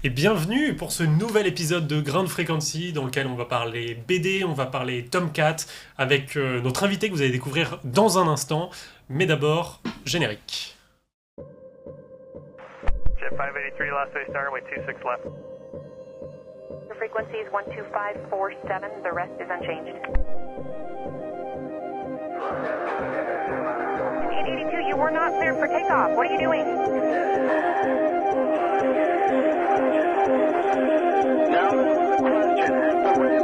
Et bienvenue pour ce nouvel épisode de Ground Frequency dans lequel on va parler BD, on va parler Tomcat avec notre invité que vous allez découvrir dans un instant. Mais d'abord, générique. Jet 583 last way start, way 26 left. The frequency is 12547, the rest is unchanged. 882, you were not cleared for takeoff. What are you doing? Now, question. The red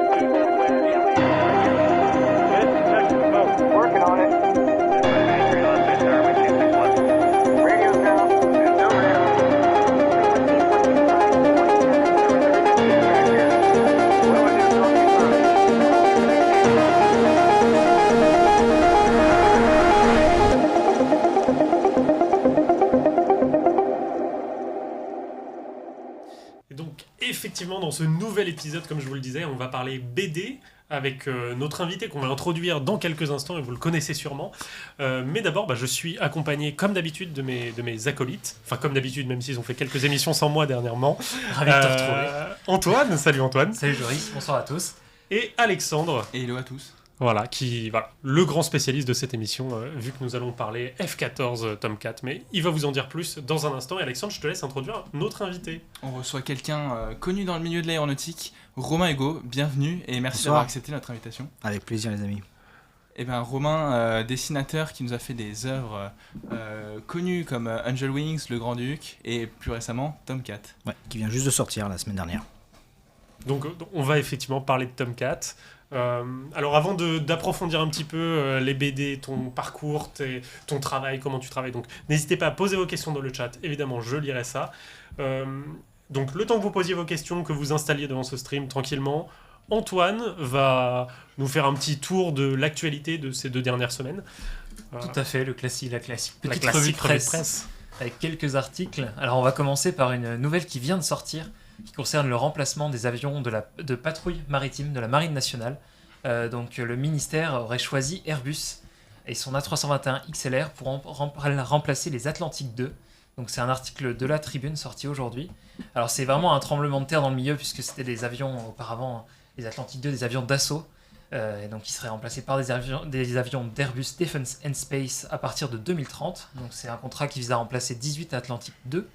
people, working on it. 583 last way start, way 26 left. Radio now. No radio. Et donc, effectivement, dans ce nouvel épisode, comme je vous le disais, on va parler BD avec notre invité qu'on va introduire dans quelques instants et vous le connaissez sûrement. Mais d'abord, je suis accompagné, comme d'habitude, de mes acolytes. Enfin, comme d'habitude, même s'ils ont fait quelques émissions sans moi dernièrement. Ravi de te retrouver. Antoine, salut Antoine. Salut Joris, bonsoir à tous. Et Alexandre. Et hello à tous. Voilà, le grand spécialiste de cette émission, vu que nous allons parler F-14 Tomcat, mais il va vous en dire plus dans un instant. Et Alexandre, je te laisse introduire notre invité. On reçoit quelqu'un connu dans le milieu de l'aéronautique, Romain Hugo, bienvenue et merci Bonsoir. d'avoir accepté notre invitation. Avec plaisir les amis. Et ben Romain, dessinateur qui nous a fait des œuvres connues comme Angel Wings, Le Grand-Duc et plus récemment Tomcat. Ouais, qui vient juste de sortir la semaine dernière. Donc on va effectivement parler de Tomcat. Alors avant d'approfondir un petit peu les BD, ton parcours, ton travail, comment tu travailles, donc n'hésitez pas à poser vos questions dans le chat, évidemment je lirai ça. Donc le temps que vous posiez vos questions, que vous installiez devant ce stream tranquillement, Antoine va nous faire un petit tour de l'actualité de ces 2 dernières semaines. Tout à fait, la classique La petite classique revue de presse avec quelques articles. Alors on va commencer par une nouvelle qui vient de sortir, qui concerne le remplacement des avions de patrouille maritime de la Marine nationale. Donc le ministère aurait choisi Airbus et son A321 XLR pour remplacer les Atlantique 2. Donc c'est un article de la Tribune sorti aujourd'hui. Alors c'est vraiment un tremblement de terre dans le milieu puisque c'était des avions auparavant, les Atlantique 2, des avions d'assaut. Et donc ils seraient remplacés par des avions d'Airbus Defence and Space à partir de 2030. Donc c'est un contrat qui vise à remplacer 18 Atlantique 2.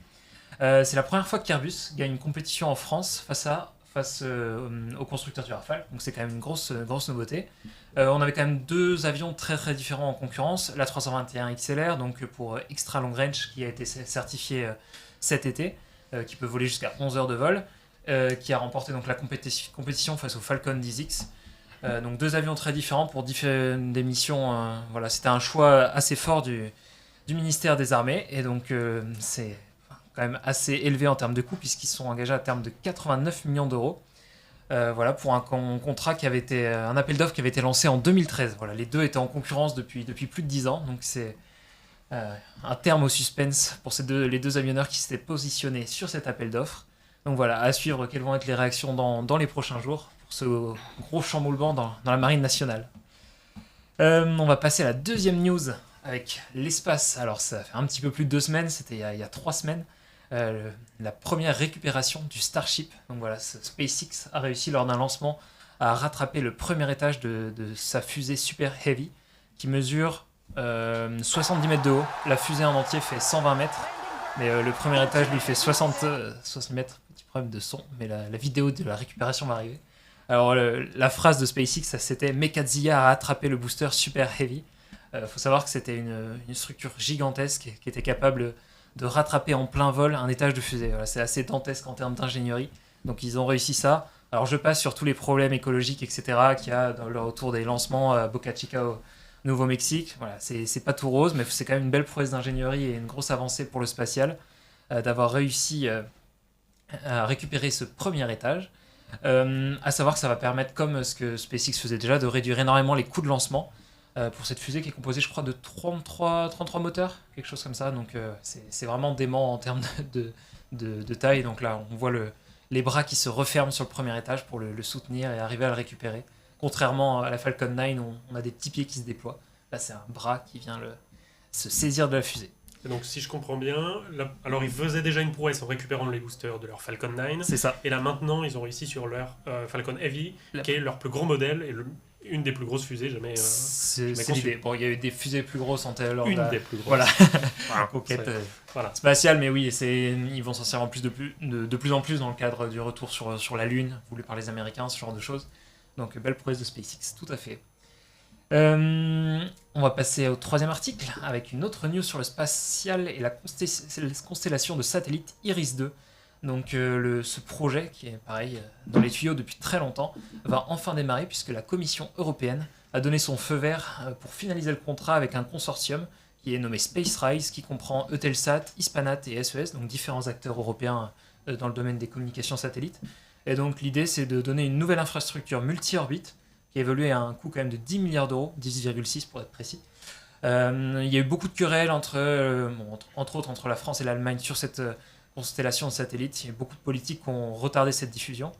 C'est la première fois qu'Airbus gagne une compétition en France face au constructeur du Rafale, donc c'est quand même une grosse nouveauté. On avait quand même 2 avions très très différents en concurrence, l'A321 XLR, donc pour extra long range, qui a été certifié cet été, qui peut voler jusqu'à 11 heures de vol, qui a remporté donc la compétition face au Falcon 10X. Donc 2 avions très différents pour des missions. Voilà, c'était un choix assez fort du ministère des Armées, et donc c'est quand même assez élevé en termes de coûts puisqu'ils sont engagés à terme de 89 millions d'euros. Voilà, pour un contrat qui avait été un appel d'offres qui avait été lancé en 2013. Voilà, les deux étaient en concurrence depuis plus de 10 ans, donc c'est un terme au suspense pour les deux avionneurs qui s'étaient positionnés sur cet appel d'offres. Donc voilà, à suivre quelles vont être les réactions dans les prochains jours pour ce gros chamboulement dans la Marine nationale. On va passer à la deuxième news avec l'espace. Alors ça fait un petit peu plus de 2 semaines, c'était il y a 3 semaines. La première récupération du Starship. Donc voilà, SpaceX a réussi lors d'un lancement à rattraper le premier étage de sa fusée Super Heavy qui mesure 70 mètres de haut. La fusée en entier fait 120 mètres, mais le premier étage lui fait 60 mètres. Petit problème de son, mais la vidéo de la récupération va arriver. Alors la phrase de SpaceX, c'était « Mekazia a rattrapé le booster Super Heavy ». Faut savoir que c'était une structure gigantesque qui était capable de rattraper en plein vol un étage de fusée. Voilà, c'est assez dantesque en termes d'ingénierie. Donc ils ont réussi ça. Alors je passe sur tous les problèmes écologiques, etc. qu'il y a autour des lancements à Boca Chica au Nouveau-Mexique. Voilà, c'est pas tout rose, mais c'est quand même une belle prouesse d'ingénierie et une grosse avancée pour le spatial d'avoir réussi à récupérer ce premier étage. À savoir que ça va permettre, comme ce que SpaceX faisait déjà, de réduire énormément les coûts de lancement pour cette fusée qui est composée, je crois, de 33 moteurs, quelque chose comme ça. Donc c'est vraiment dément en termes de taille. Donc là, on voit les bras qui se referment sur le premier étage pour le soutenir et arriver à le récupérer. Contrairement à la Falcon 9, où on a des petits pieds qui se déploient. Là, c'est un bras qui vient se saisir de la fusée. Et donc, si je comprends bien, alors ils faisaient déjà une prouesse en récupérant les boosters de leur Falcon 9. C'est ça. Et là, maintenant, ils ont réussi sur leur Falcon Heavy, qui est leur plus gros modèle et une des plus grosses fusées jamais. C'est conçu. l'idée. Bon, il y a eu des fusées plus grosses en telle Une des plus grosses. Voilà. Voilà. Conquête Voilà. spatiale, mais oui, ils vont s'en servir de plus en plus dans le cadre du retour sur la Lune, voulu par les Américains, ce genre de choses. Donc, belle prouesse de SpaceX, tout à fait. On va passer au troisième article avec une autre news sur le spatial et la constellation de satellites Iris 2. Donc ce projet, qui est pareil dans les tuyaux depuis très longtemps, va enfin démarrer puisque la Commission européenne a donné son feu vert pour finaliser le contrat avec un consortium qui est nommé SpaceRISE, qui comprend Eutelsat, Hispanat et SES, donc différents acteurs européens dans le domaine des communications satellites. Et donc l'idée, c'est de donner une nouvelle infrastructure multi-orbite qui a évolué à un coût quand même de 10 milliards d'euros, 10,6 pour être précis. Il y a eu beaucoup de querelles entre autres entre la France et l'Allemagne sur cette constellation de satellites. Il y a beaucoup de politiques qui ont retardé cette décision.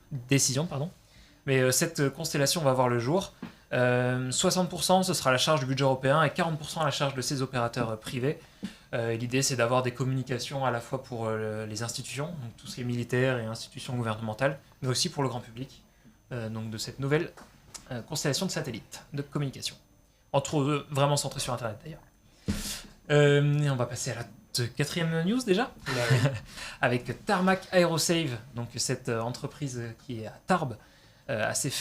Mais cette constellation va voir le jour. 60% ce sera à la charge du budget européen et 40% à la charge de ces opérateurs privés. L'idée, c'est d'avoir des communications à la fois pour les institutions, donc tout ce qui est militaire et institutions gouvernementales, mais aussi pour le grand public, donc de cette nouvelle constellation de satellites de communication. Entre eux, vraiment centré sur Internet d'ailleurs. Et on va passer à la quatrième news déjà, avec Tarmac Aerosave, donc cette entreprise qui est à Tarbes, assez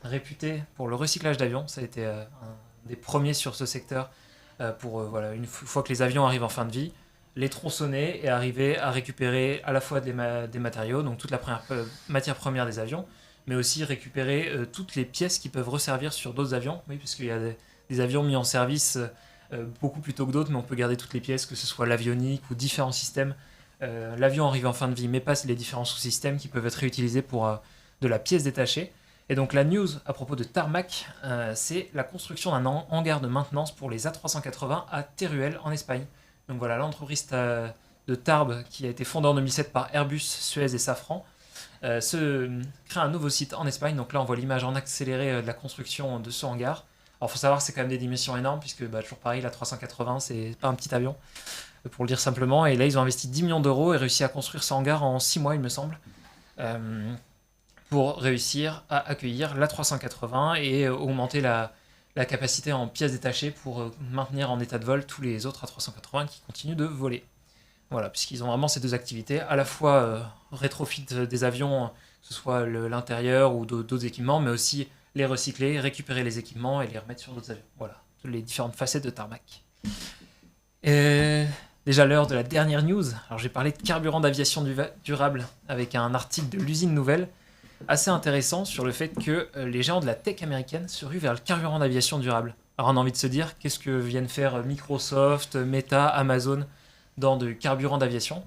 réputée pour le recyclage d'avions. Ça a été un des premiers sur ce secteur pour, une fois que les avions arrivent en fin de vie, les tronçonner et arriver à récupérer à la fois des matériaux, donc toute la matière première des avions, mais aussi récupérer toutes les pièces qui peuvent resservir sur d'autres avions. Oui, parce qu'il y a des avions mis en service beaucoup plus tôt que d'autres, mais on peut garder toutes les pièces, que ce soit l'avionique ou différents systèmes. L'avion arrive en fin de vie, mais pas les différents sous-systèmes qui peuvent être réutilisés pour de la pièce détachée. Et donc la news à propos de Tarmac, c'est la construction d'un hangar de maintenance pour les A380 à Teruel en Espagne. Donc voilà, l'entreprise de Tarbes, qui a été fondée en 2007 par Airbus, Suez et Safran, se crée un nouveau site en Espagne. Donc là on voit l'image en accéléré de la construction de ce hangar. Alors il faut savoir que c'est quand même des dimensions énormes, puisque toujours pareil, la 380 c'est pas un petit avion, pour le dire simplement. Et là ils ont investi 10 millions d'euros et réussi à construire ce hangar en 6 mois il me semble, pour réussir à accueillir la 380 et augmenter la capacité en pièces détachées pour maintenir en état de vol tous les autres A380 qui continuent de voler. Voilà, puisqu'ils ont vraiment ces deux activités, à la fois rétrofit des avions, que ce soit l'intérieur ou d'autres équipements, mais aussi les recycler, récupérer les équipements et les remettre sur d'autres avions. Voilà, toutes les différentes facettes de Tarmac. Et déjà l'heure de la dernière news. Alors j'ai parlé de carburant d'aviation durable avec un article de l'usine Nouvelle, assez intéressant sur le fait que les géants de la tech américaine se ruent vers le carburant d'aviation durable. Alors on a envie de se dire, qu'est-ce que viennent faire Microsoft, Meta, Amazon dans du carburant d'aviation ?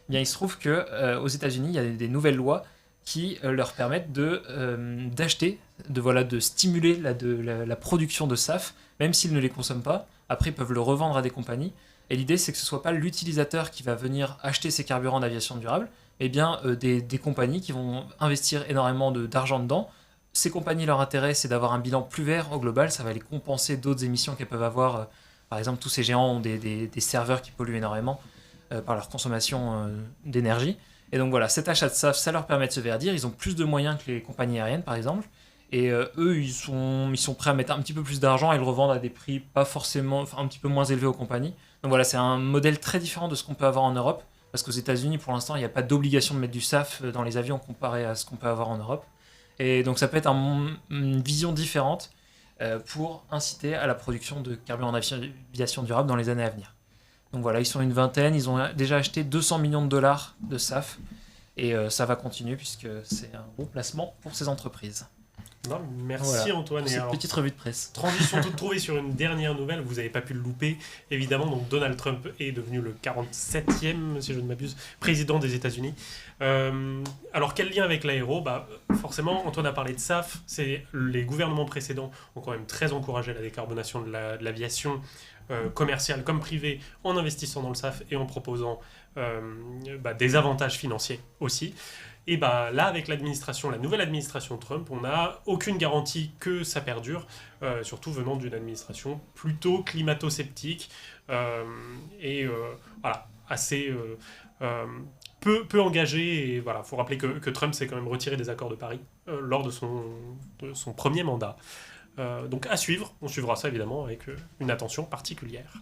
Eh bien, il se trouve qu'aux États-Unis, il y a des nouvelles lois qui leur permettent d'acheter, de stimuler la production de SAF, même s'ils ne les consomment pas. Après, ils peuvent le revendre à des compagnies. Et l'idée, c'est que ce ne soit pas l'utilisateur qui va venir acheter ces carburants d'aviation durable, mais bien des compagnies qui vont investir énormément d'argent dedans. Ces compagnies, leur intérêt, c'est d'avoir un bilan plus vert au global. Ça va les compenser d'autres émissions qu'elles peuvent avoir. Par exemple, tous ces géants ont des serveurs qui polluent énormément par leur consommation d'énergie. Et donc voilà, cet achat de SAF, ça leur permet de se verdir. Ils ont plus de moyens que les compagnies aériennes, par exemple. Et eux, ils sont prêts à mettre un petit peu plus d'argent et le revendre à des prix pas forcément, un petit peu moins élevés aux compagnies. Donc voilà, c'est un modèle très différent de ce qu'on peut avoir en Europe. Parce qu'aux États-Unis, pour l'instant, il n'y a pas d'obligation de mettre du SAF dans les avions comparé à ce qu'on peut avoir en Europe. Et donc ça peut être une vision différente pour inciter à la production de carburant d'aviation durable dans les années à venir. Donc voilà, ils sont une vingtaine, ils ont déjà acheté 200 millions de dollars de SAF. Et ça va continuer puisque c'est un bon placement pour ces entreprises. Non, merci voilà, Antoine. pour cette petite revue de presse. Transition toute trouvée sur une dernière nouvelle, vous n'avez pas pu le louper. Évidemment, donc Donald Trump est devenu le 47e, si je ne m'abuse, président des États-Unis. Alors, quel lien avec l'aéro ? Forcément, Antoine a parlé de SAF. Les gouvernements précédents ont quand même très encouragé la décarbonation de l'aviation commerciale comme privée en investissant dans le SAF et en proposant des avantages financiers aussi. Et bah là, avec la nouvelle administration Trump, on n'a aucune garantie que ça perdure, surtout venant d'une administration plutôt climato-sceptique voilà, assez peu engagée. Et voilà, faut rappeler que Trump s'est quand même retiré des accords de Paris lors de son premier mandat. Donc à suivre, on suivra ça évidemment avec une attention particulière.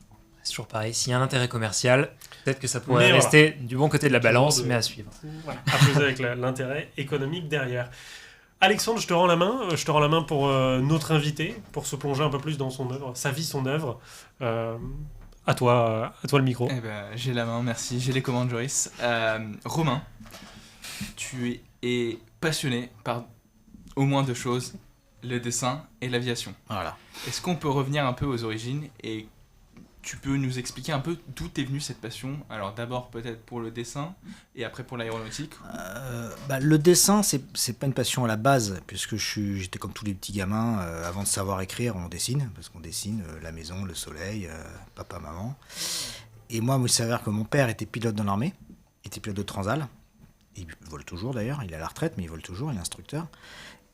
C'est toujours pareil, s'il y a un intérêt commercial, peut-être que ça pourrait Mais rester du bon côté de la balance, mais à suivre. Voilà, à peser avec l'intérêt économique derrière. Alexandre, je te rends la main pour notre invité, pour se plonger un peu plus dans son œuvre, sa vie, son œuvre. À toi le micro. Eh ben, j'ai la main, merci. J'ai les commandes, Joris. Romain, tu es passionné par au moins 2 choses, le dessin et l'aviation. Voilà. Est-ce qu'on peut revenir un peu aux origines et tu peux nous expliquer un peu d'où t'es venue cette passion? Alors d'abord peut-être pour le dessin et après pour l'aéronautique. Le dessin, c'est pas une passion à la base, puisque j'étais comme tous les petits gamins. Avant de savoir écrire, on dessine, parce qu'on dessine la maison, le soleil, papa, maman. Et moi, il s'avère que mon père était pilote dans l'armée, était pilote de Transal. Il vole toujours d'ailleurs, il est à la retraite, mais il vole toujours, il est instructeur.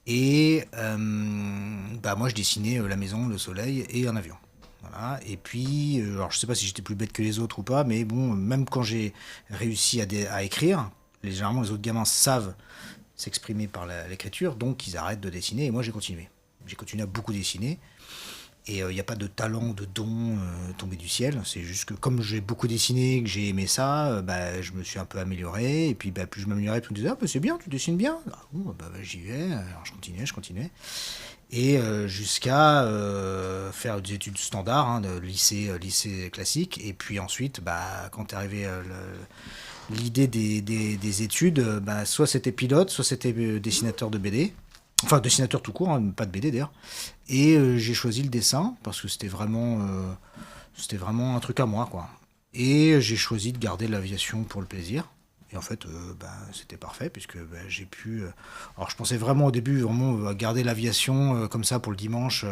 Et moi, je dessinais la maison, le soleil et un avion. Voilà. Et puis, alors je sais pas si j'étais plus bête que les autres ou pas, mais bon, même quand j'ai réussi à écrire, généralement les autres gamins savent s'exprimer par l'écriture, donc ils arrêtent de dessiner, et moi j'ai continué. J'ai continué à beaucoup dessiner, et il n'y a pas de talent, de don tombé du ciel, c'est juste que comme j'ai beaucoup dessiné, que j'ai aimé ça, je me suis un peu amélioré, et puis plus je m'améliorais, plus on me disait « Ah, c'est bien, tu dessines bien !» J'y vais, alors je continuais. Et jusqu'à faire des études standards, de lycée classique. Et puis ensuite, quand est arrivé l'idée des études, soit c'était pilote, soit c'était dessinateur de BD. Enfin, dessinateur tout court, pas de BD d'ailleurs. Et j'ai choisi le dessin, parce que c'était vraiment un truc à moi, quoi. Et j'ai choisi de garder l'aviation pour le plaisir. Et en fait, c'était parfait, puisque j'ai pu... alors, je pensais vraiment au début, garder l'aviation comme ça pour le dimanche.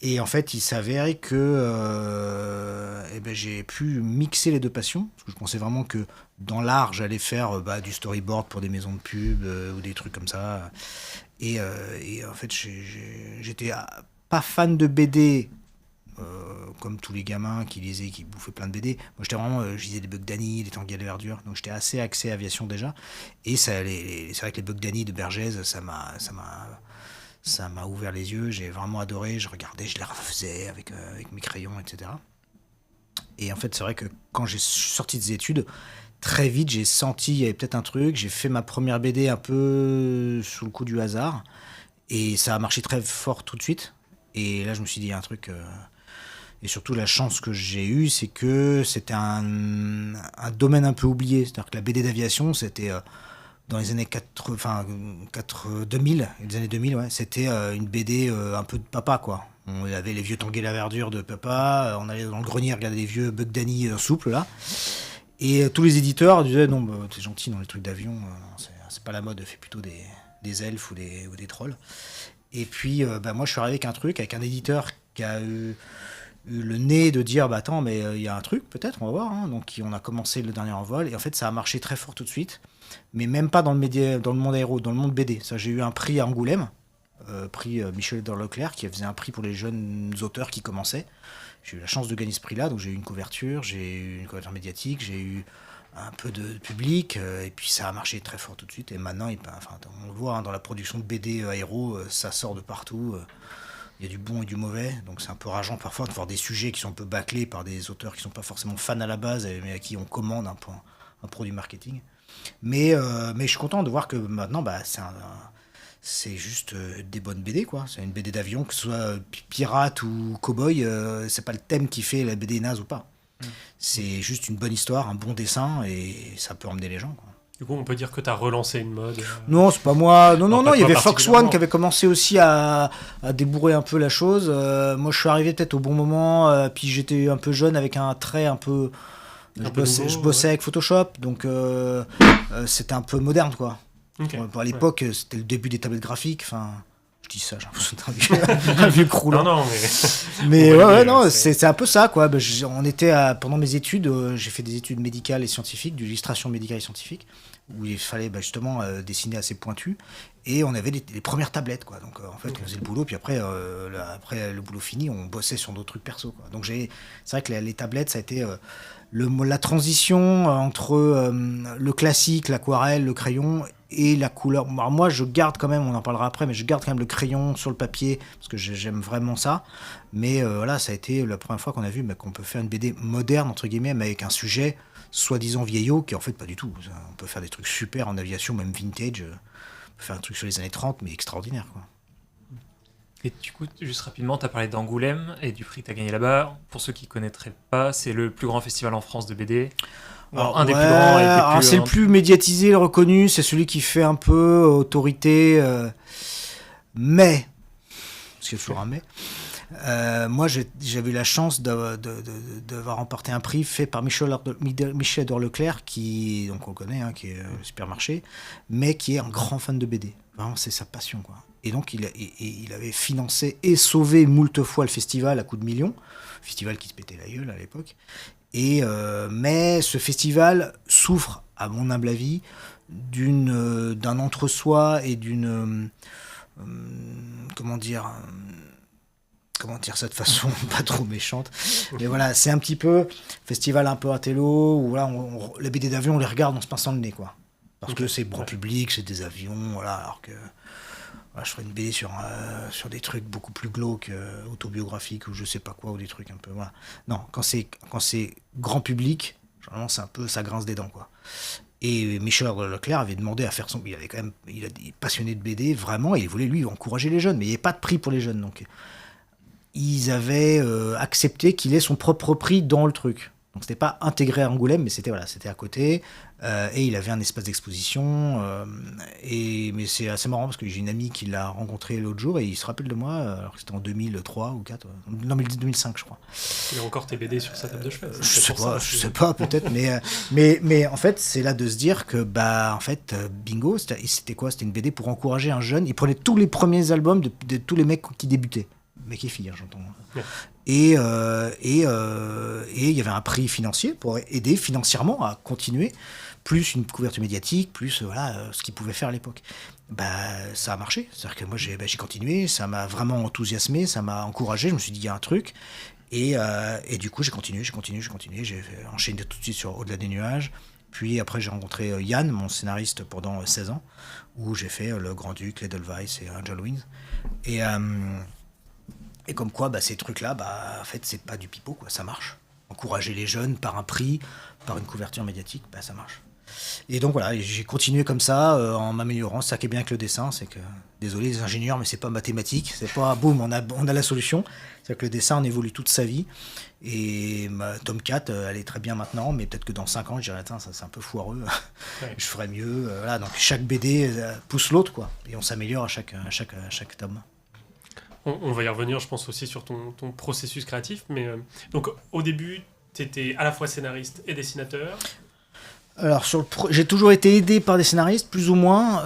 Et en fait, il s'avérait que j'ai pu mixer les 2 passions. Parce que je pensais vraiment que dans l'art, j'allais faire du storyboard pour des maisons de pub ou des trucs comme ça. Et en fait, j'étais pas fan de BD... comme tous les gamins qui lisaient, qui bouffaient plein de BD. Moi, je lisais des Bug Danny, des Tanguy à la verdure, donc j'étais assez axé aviation déjà. Et c'est vrai que les Bug Danny de Bergès, ça m'a ouvert les yeux, j'ai vraiment adoré, je regardais, je les refaisais avec mes crayons, etc. Et en fait, c'est vrai que quand j'ai sorti des études, très vite, j'ai senti, il y avait peut-être un truc, j'ai fait ma première BD un peu sous le coup du hasard, et ça a marché très fort tout de suite. Et là, je me suis dit, il y a un truc... Et surtout, la chance que j'ai eue, c'est que c'était un domaine un peu oublié. C'est-à-dire que la BD d'aviation, c'était dans les années 2000, les années 2000, ouais, c'était une BD un peu de papa, quoi. On avait les vieux Tanguy à la verdure de papa, on allait dans le grenier regarder les vieux Bug Danny souples, là. Et tous les éditeurs disaient, non, t'es gentil dans les trucs d'avion, c'est pas la mode, fais plutôt des elfes ou des trolls. Et puis, moi, je suis arrivé avec un éditeur qui a eu le nez de dire attends, mais il y a un truc peut-être, on va voir, hein. Donc on a commencé le dernier envol et en fait ça a marché très fort tout de suite, mais même pas dans le monde aéro, dans le monde BD. Ça, j'ai eu un prix à Angoulême, prix Michel-Édouard Leclerc, qui faisait un prix pour les jeunes auteurs qui commençaient. J'ai eu la chance de gagner ce prix-là, donc j'ai eu une couverture médiatique, j'ai eu un peu de public, et puis ça a marché très fort tout de suite. Et maintenant, on le voit, hein, dans la production de BD aéro, ça sort de partout. Il y a du bon et du mauvais, donc c'est un peu rageant parfois de voir des sujets qui sont un peu bâclés par des auteurs qui ne sont pas forcément fans à la base, mais à qui on commande un produit marketing. Mais je suis content de voir que maintenant, c'est juste des bonnes BD, quoi. C'est une BD d'avion, que ce soit pirate ou cow-boy, c'est pas le thème qui fait la BD naze ou pas. C'est juste une bonne histoire, un bon dessin, et ça peut emmener les gens, quoi. Du coup, on peut dire que tu as relancé une mode. Non, c'est pas moi. Non, il y avait Fox particulièrement. One qui avait commencé aussi à débourrer un peu la chose. Moi, je suis arrivé peut-être au bon moment, puis j'étais un peu jeune avec un trait un peu... Je bossais avec Photoshop, donc c'était un peu moderne, quoi. Okay. À l'époque, c'était le début des tablettes graphiques, enfin... Je dis ça, j'ai l'impression d'être un vieux croulant. Non, mais ouais, c'est un peu ça, quoi. On était pendant mes études, j'ai fait des études médicales et scientifiques, d'illustration médicale et scientifique. où il fallait justement dessiner assez pointu. Et on avait les premières tablettes, quoi. Donc en fait, on faisait le boulot, puis après, après le boulot fini, on bossait sur d'autres trucs perso, quoi. Donc c'est vrai que les tablettes, ça a été la transition entre le classique, l'aquarelle, le crayon et la couleur. Alors moi, je garde quand même, on en parlera après, mais je garde quand même le crayon sur le papier parce que j'aime vraiment ça. Mais voilà, ça a été la première fois qu'on a vu qu'on peut faire une BD moderne entre guillemets, mais avec un sujet soi-disant vieillot, qui en fait pas du tout. On peut faire des trucs super en aviation, même vintage. On peut faire un truc sur les années 30, mais extraordinaire, quoi. Et du coup, juste rapidement, tu as parlé d'Angoulême et du prix que tu as gagné là-bas. Pour ceux qui ne connaîtraient pas, c'est le plus grand festival en France de BD. Alors, un des plus grands. Et c'est le plus médiatisé, le reconnu, c'est celui qui fait un peu autorité. Mais, parce qu'il y a toujours un mais, moi j'avais eu la chance d'avoir remporté un prix fait par Michel Leclerc, qui, donc on le connaît, qui est supermarché, mais qui est un grand fan de BD. Vraiment, c'est sa passion, quoi. Et donc il avait financé et sauvé moult fois le festival à coups de millions, festival qui se pétait la gueule à l'époque. Mais ce festival souffre, à mon humble avis, d'un entre-soi et d'une comment dire ça de façon pas trop méchante, mais voilà, c'est un petit peu festival un peu intello où voilà, les BD d'avion on les regarde en se pinçant le nez, quoi, parce que c'est grand public, c'est des avions, voilà, alors que voilà, je ferais une BD sur des trucs beaucoup plus glauques, autobiographiques ou je sais pas quoi, ou des trucs un peu, voilà. Non, quand c'est grand public, généralement c'est un peu, ça grince des dents, quoi. Et Michel Leclerc avait demandé à faire il est passionné de BD vraiment, et il voulait lui encourager les jeunes, mais il n'y avait pas de prix pour les jeunes, donc ils avaient accepté qu'il ait son propre prix dans le truc. Donc c'était pas intégré à Angoulême, mais c'était à côté, et il avait un espace d'exposition, mais c'est assez marrant parce que j'ai une amie qui l'a rencontré l'autre jour et il se rappelle de moi, alors que c'était en 2003 ou 4, non 2005 je crois. Il y a encore tes BD sur sa table de chevet. Je sais pas peut-être, mais en fait c'est là de se dire que en fait bingo, c'était quoi? C'était une BD pour encourager un jeune. Il prenait tous les premiers albums de tous les mecs qui débutaient. Mec et filles, j'entends. Ouais. Et il y avait un prix financier pour aider financièrement à continuer, plus une couverture médiatique, plus ce qu'il pouvait faire à l'époque. Ça a marché. C'est-à-dire que moi j'ai continué, ça m'a vraiment enthousiasmé, ça m'a encouragé. Je me suis dit il y a un truc. Et du coup j'ai continué. J'ai enchaîné tout de suite sur Au-delà des nuages. Puis après j'ai rencontré Yann, mon scénariste, pendant 16 ans, où j'ai fait Le Grand-Duc, l'Edelweiss et Angel Wings. Et comme quoi, ces trucs-là, en fait, c'est pas du pipeau, quoi, ça marche. Encourager les jeunes par un prix, par une couverture médiatique, ça marche. Et donc voilà, j'ai continué comme ça, en m'améliorant. C'est ça qui est bien avec le dessin, c'est que, désolé les ingénieurs, mais c'est pas mathématique, c'est pas boum, on a la solution. C'est que le dessin, on évolue toute sa vie. Et Tomcat, elle est très bien maintenant, mais peut-être que dans 5 ans, je dirais, ça c'est un peu foireux, je ferais mieux. Voilà, donc chaque BD pousse l'autre, quoi, et on s'améliore à chaque tome. On va y revenir, je pense, aussi sur ton processus créatif. Mais donc, au début, tu étais à la fois scénariste et dessinateur. Alors, j'ai toujours été aidé par des scénaristes, plus ou moins.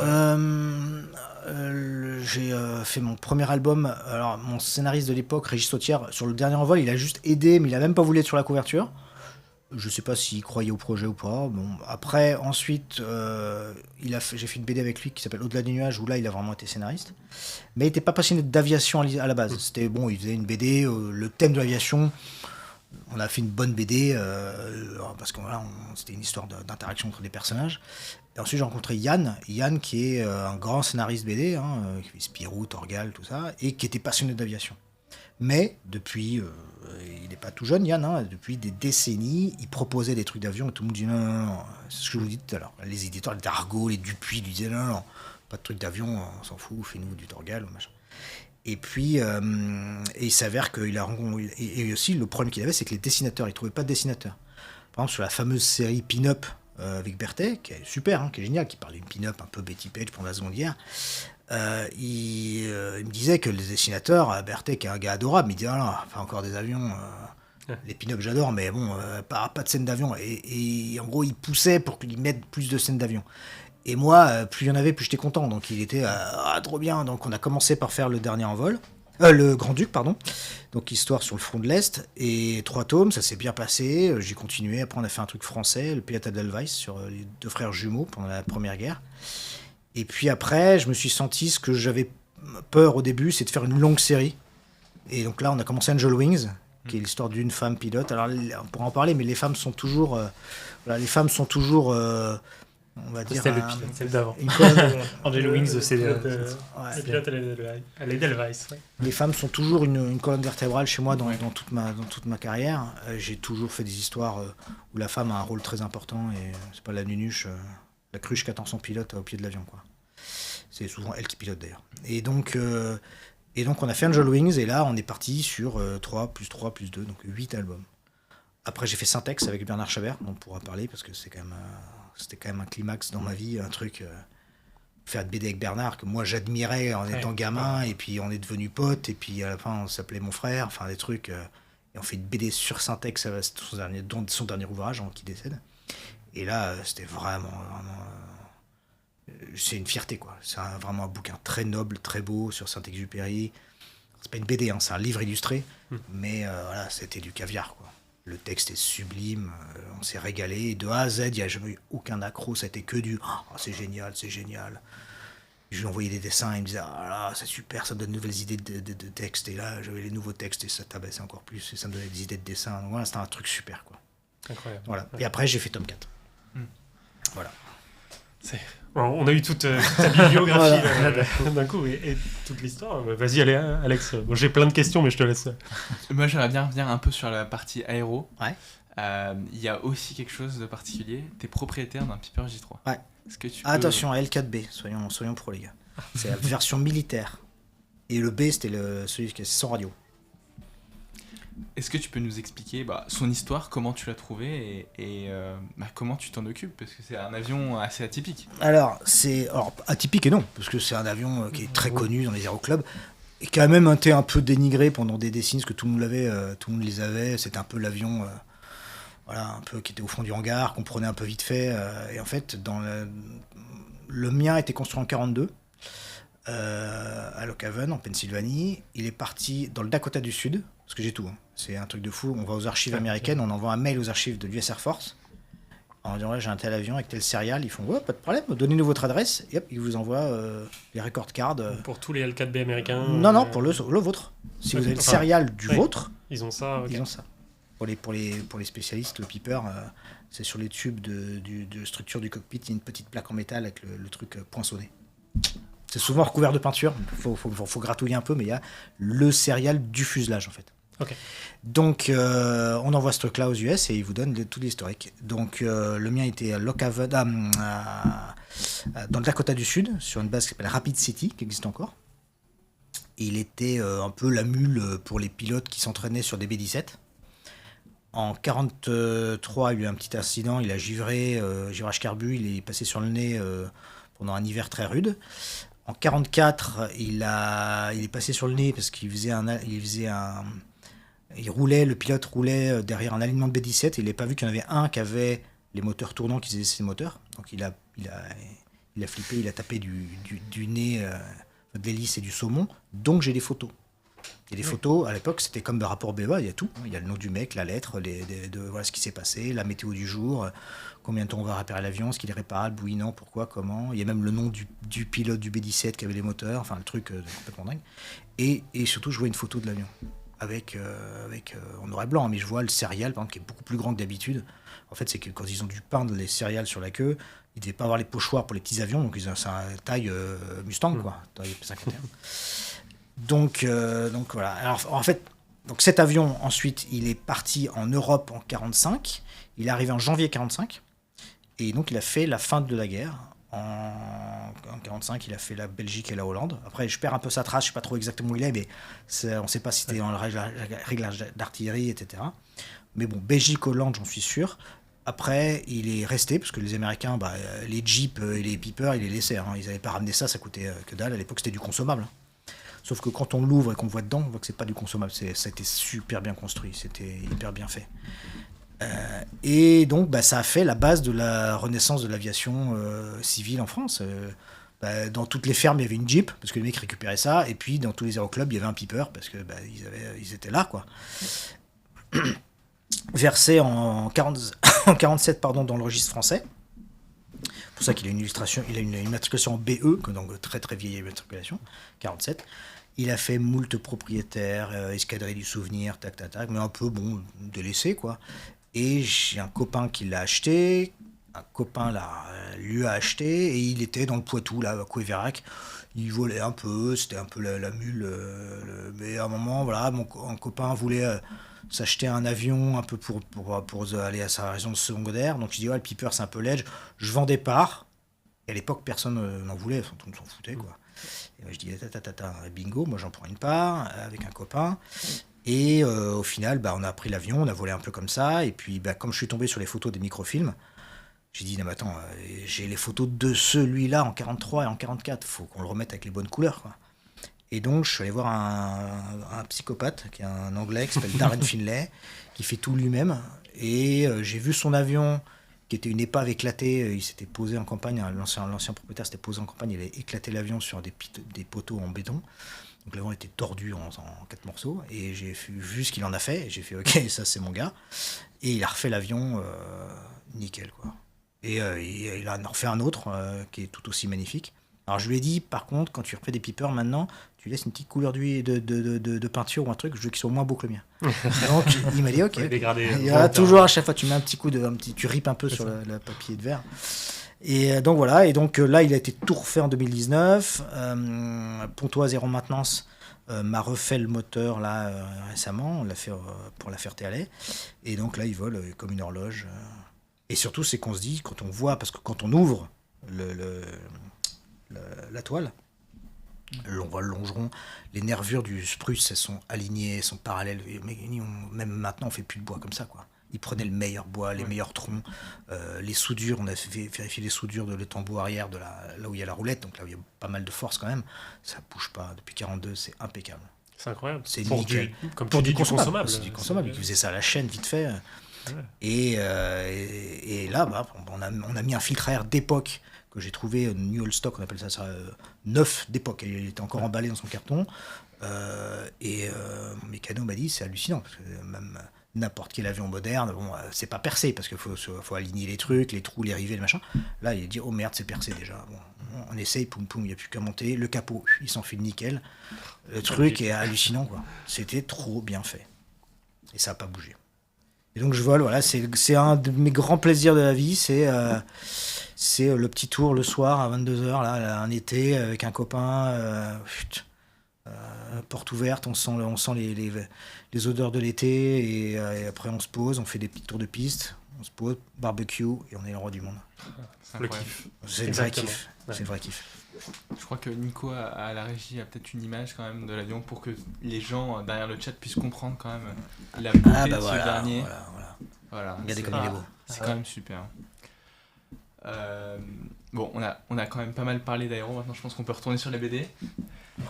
J'ai fait mon premier album. Alors, mon scénariste de l'époque, Régis Sautière, sur le dernier envol, il a juste aidé, mais il n'a même pas voulu être sur la couverture. Je ne sais pas s'il croyait au projet ou pas. Bon, après, ensuite, j'ai fait une BD avec lui qui s'appelle Au-delà des nuages, où là, il a vraiment été scénariste. Mais il n'était pas passionné d'aviation à la base. C'était bon, il faisait une BD, le thème de l'aviation. On a fait une bonne BD, parce que voilà, c'était une histoire d'interaction entre des personnages. Et ensuite, j'ai rencontré Yann qui est un grand scénariste BD, qui fait Spirou, Torgal, tout ça, et qui était passionné d'aviation. Mais depuis, il n'est pas tout jeune, Yann, depuis des décennies, il proposait des trucs d'avion et tout le monde dit non. C'est ce que je vous dis tout à l'heure. Les éditeurs, les Dargaud, les Dupuis, lui disaient non, pas de trucs d'avion, on s'en fout, fais-nous du Torgal ou machin. Et puis, il s'avère qu'il a rencontré. Et aussi, le problème qu'il avait, c'est que les dessinateurs, il ne trouvait pas de dessinateurs. Par exemple, sur la fameuse série Pin-Up avec Berthet, qui est super, qui est génial, qui parle d'une Pin-Up un peu Betty Page pendant la Seconde Guerre. Il me disait que les dessinateurs, Berthet qui est un gars adorable, il dit enfin encore des avions, les pin-up j'adore, mais bon, pas de scène d'avion. Et en gros, il poussait pour qu'ils mettent plus de scènes d'avion. Et moi, plus il y en avait, plus j'étais content. Donc il était trop bien. Donc on a commencé par faire le dernier envol. Le Grand-Duc, pardon. Donc histoire sur le front de l'Est. Et 3 tomes, ça s'est bien passé. J'ai continué. Après, on a fait un truc français, le Pirate d'Edelweiss, sur les 2 frères jumeaux pendant la Première Guerre. Et puis après, je me suis senti ce que j'avais peur au début, c'est de faire une longue série. Et donc là, on a commencé Angel Wings, qui est l'histoire d'une femme pilote. Alors, on pourra en parler, mais les femmes sont toujours... on va dire... C'était le pilote, celle d'avant. une colonne- Angel Wings, c'est Le ouais. pilote à l'Edelweiss. Ouais. Les femmes sont toujours une colonne vertébrale chez moi dans toute ma carrière. J'ai toujours fait des histoires où la femme a un rôle très important et c'est pas la nunuche, la cruche qui attend son pilote au pied de l'avion, quoi. C'est souvent elle qui pilote d'ailleurs. Et donc on a fait Angel Wings et là on est parti sur 3 plus 3 plus 2, donc 8 albums. Après j'ai fait Syntex avec Bernard Chabert, dont on pourra parler parce que c'était quand même un climax dans ma vie, un truc... faire de BD avec Bernard que moi j'admirais en étant gamin et puis on est devenus potes et puis à la fin on s'appelait mon frère, enfin des trucs et on fait une BD sur Syntex, c'est son dernier ouvrage avant qu'il décède et là c'était vraiment c'est une fierté, quoi. C'est vraiment un bouquin très noble, très beau sur Saint-Exupéry. C'est pas une BD, hein, c'est un livre illustré mais voilà, c'était du caviar, quoi. Le texte est sublime, on s'est régalé. De A à Z, il n'y a jamais eu aucun accro, ça a été que du « c'est génial, c'est génial ». Je lui envoyais des dessins, il me disait « Ah là, c'est super, ça me donne de nouvelles idées de textes ». Et là, j'avais les nouveaux textes et ça tabassait encore plus. Et ça me donnait des idées de dessin. Donc voilà, c'était un truc super, quoi. Incroyable. Voilà. Et après, j'ai fait Tom 4. Voilà. On a eu toute ta bibliographie d'un coup et toute l'histoire. Vas-y, allez, Alex. Bon, j'ai plein de questions, mais je te laisse. Moi, j'aimerais bien revenir un peu sur la partie aéro. Ouais. Il y a aussi quelque chose de particulier. Tu es propriétaire d'un Piper J3. Ouais. Est-ce que tu Attention, à L4B, soyons pro, les gars. C'est la version militaire. Et le B, c'était celui qui est sans radio. Est-ce que tu peux nous expliquer son histoire, comment tu l'as trouvé et comment tu t'en occupes? Parce que c'est un avion assez atypique. Alors, atypique et non, parce que c'est un avion qui est très connu dans les aéroclubs et qui a même été un peu dénigré pendant des décennies, parce que tout le monde les avait. C'était un peu l'avion un peu qui était au fond du hangar, qu'on prenait un peu vite fait. Et en fait, le mien a été construit en 1942 à Lock Haven, en Pennsylvanie. Il est parti dans le Dakota du Sud, parce que j'ai tout, hein. C'est un truc de fou. On va aux archives américaines, on envoie un mail aux archives de l'US Air Force en disant là, j'ai un tel avion avec tel serial. Ils font ouais, pas de problème, donnez-nous votre adresse. Et hop, ils vous envoient les record cards. Pour tous les L4B américains. Non, pour le vôtre. Si vous avez le serial du vôtre, ils ont ça. Okay. Ils ont ça. Pour les spécialistes, le Piper, c'est sur les tubes de structure du cockpit, il y a une petite plaque en métal avec le truc poinçonné. C'est souvent recouvert de peinture, faut gratouiller un peu, mais il y a le serial du fuselage en fait. Okay. Donc on envoie ce truc-là aux US et ils vous donnent tout l'historique. Donc le mien était à Lock Haven, dans le Dakota du Sud, sur une base qui s'appelle Rapid City, qui existe encore. Et il était un peu la mule pour les pilotes qui s'entraînaient sur des B-17. En 1943, il y a eu un petit incident, il a givrage carbu, il est passé sur le nez pendant un hiver très rude. En 1944, il est passé sur le nez parce qu'il le pilote roulait derrière un alignement de B-17 et il n'a pas vu qu'il y en avait un qui avait les moteurs tournants qui faisaient ses moteurs. Donc il a flippé, il a tapé du nez, de l'hélice et du saumon. Donc j'ai des photos. Il y a des photos, à l'époque, c'était comme le rapport BEA, il y a tout. Il y a le nom du mec, la lettre, voilà ce qui s'est passé, la météo du jour, combien de temps on va réparer l'avion, est-ce qu'il est réparable, oui, non, pourquoi, comment. Il y a même le nom du pilote du B-17 qui avait les moteurs, enfin le truc complètement dingue. Et surtout, je vois une photo de l'avion, avec en noir et blanc, mais je vois le serial, par exemple, qui est beaucoup plus grand que d'habitude. En fait, c'est que quand ils ont dû peindre les serials sur la queue, ils ne devaient pas avoir les pochoirs pour les petits avions, donc c'est une taille Mustang, quoi, taille P-51. Donc voilà. Alors en fait, cet avion ensuite, il est parti en Europe en 1945. Il est arrivé en janvier 1945 et donc il a fait la fin de la guerre. En 1945, il a fait la Belgique et la Hollande. Après, je perds un peu sa trace, je sais pas trop exactement où il est, mais on ne sait pas si c'était dans le réglage d'artillerie, etc. Mais bon, Belgique, Hollande, j'en suis sûr. Après, il est resté, parce que les Américains, les Jeeps et les Piper, ils les laissaient. Hein. Ils n'avaient pas ramené ça coûtait que dalle. À l'époque, c'était du consommable. Hein. Sauf que quand on l'ouvre et qu'on voit dedans, on voit que c'est pas du consommable. Ça a été super bien construit, c'était hyper bien fait. Et donc, ça a fait la base de la renaissance de l'aviation civile en France. Dans toutes les fermes, il y avait une Jeep, parce que les mecs récupéraient ça, et puis dans tous les aéroclubs, il y avait un piper, parce que ils étaient là, quoi. Versé en 47 dans le registre français. C'est pour ça qu'il a une illustration, il a une immatriculation en BE, donc très très vieille immatriculation, 47. Il a fait moult propriétaires, escadrille du souvenir, tac, mais un peu, délaissé, quoi. Et j'ai un copain qui l'a acheté, un copain lui a acheté, et il était dans le Poitou, là, à Couéverac. Il volait un peu, c'était un peu la mule. Mais à un moment, voilà, un copain voulait s'acheter un avion un peu pour aller à sa région secondaire. Donc je dis, le Piper, c'est un peu ledge. Je vends des parts. Et à l'époque, personne n'en voulait, tout le monde s'en foutait, quoi. Et moi, je dis, bingo, moi j'en prends une part avec un copain. Et au final, on a pris l'avion, on a volé un peu comme ça. Et puis, comme je suis tombé sur les photos des microfilms, j'ai dit, non mais attends, j'ai les photos de celui-là en 43 et en 44, faut qu'on le remette avec les bonnes couleurs, quoi. Et donc, je suis allé voir un psychopathe, qui est un Anglais, qui s'appelle Darren Finlay, qui fait tout lui-même. Et j'ai vu son avion, qui était une épave éclatée. Il s'était posé en campagne, l'ancien propriétaire s'était posé en campagne, il avait éclaté l'avion sur des poteaux en béton. Donc l'avion était tordu en 4 morceaux. Et j'ai vu ce qu'il en a fait. Et j'ai fait, ok, ça c'est mon gars. Et il a refait l'avion nickel, quoi. Et il en a refait un autre qui est tout aussi magnifique. Alors je lui ai dit, par contre, quand tu refais des Pipers maintenant, tu laisses une petite couleur de peinture ou un truc, je veux qu'ils soient moins beaux que le mien. Donc il m'a dit, ok. Ouais, dégradé, Il y a toujours, à chaque fois, tu mets un petit coup tu ripes un peu sur le papier de verre. Et donc voilà, et donc là, il a été tout refait en 2019. Pontoise Zéro Maintenance m'a refait le moteur là récemment, on l'a fait pour la Ferté-Alais. Et donc là, il vole comme une horloge. Et surtout, c'est qu'on se dit, quand on voit, parce que quand on ouvre la toile, on voit le longeron, les nervures du spruce, elles sont alignées, elles sont parallèles. Même maintenant, on fait plus de bois comme ça, quoi. Ils prenaient le meilleur bois, les meilleurs troncs, les soudures. On a vérifié les soudures de l'étambot arrière là où il y a la roulette, donc là où il y a pas mal de force quand même. Ça bouge pas. Depuis 42, c'est impeccable. C'est incroyable. C'est pour nickel. Comme Pour tu dis, du consommable. C'est du consommable. Ils faisaient ça à la chaîne vite fait. Ouais. Et là, on a mis un filtre à air d'époque que j'ai trouvé New Old Stock, on appelle ça neuf d'époque. Il était encore emballé dans son carton. Mon mécano m'a dit, c'est hallucinant, parce que même n'importe quel avion moderne, c'est pas percé, parce qu'il faut aligner les trucs, les trous, les rivets, le machin. Là, il a dit, oh merde, c'est percé déjà. On essaye, poum poum, il n'y a plus qu'à monter. Le capot, il s'enfile nickel. Le truc est hallucinant, quoi. C'était trop bien fait. Et ça n'a pas bougé. Et donc je vole, voilà, c'est un de mes grands plaisirs de la vie, c'est le petit tour le soir à 22h, là, un été, avec un copain, porte ouverte, on sent les odeurs de l'été, et après on se pose, on fait des petits tours de piste, on se pose, barbecue, et on est le roi du monde. C'est Le incroyable. kiff. C'est le vrai Exactement. kiff. Ouais. C'est le vrai kiff. Je crois que Nico à la régie a peut-être une image quand même de l'avion pour que les gens derrière le chat puissent comprendre quand même la beauté de ce dernier. Voilà, Regardez c'est- comme il est beau. C'est quand même super. Bon, on a quand même pas mal parlé d'aéro. Maintenant, je pense qu'on peut retourner sur les BD.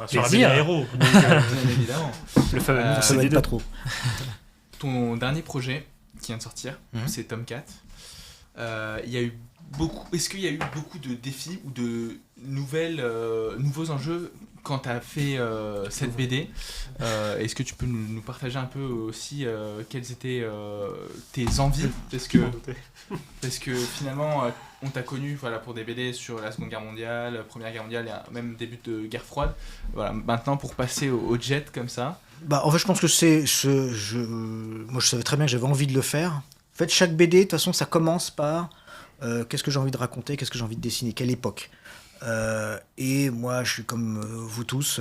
Sur la Plaisir. BD héros. Bien évidemment. Le fameux Ça va être CD2. pas trop. Ton dernier projet qui vient de sortir, c'est Tomcat. Il y a eu Est-ce qu'il y a eu beaucoup de défis ou de nouveaux enjeux quand tu as fait cette BD? Est-ce que tu peux nous partager un peu aussi quelles étaient tes envies? Parce que finalement, on t'a connu pour des BD sur la Seconde Guerre mondiale, la Première Guerre mondiale et même début de guerre froide. Voilà, maintenant, pour passer au jet comme ça. En fait, je pense que moi, je savais très bien que j'avais envie de le faire. En fait, chaque BD, de toute façon, ça commence par qu'est-ce que j'ai envie de raconter, qu'est-ce que j'ai envie de dessiner, quelle époque. Et moi, je suis comme vous tous.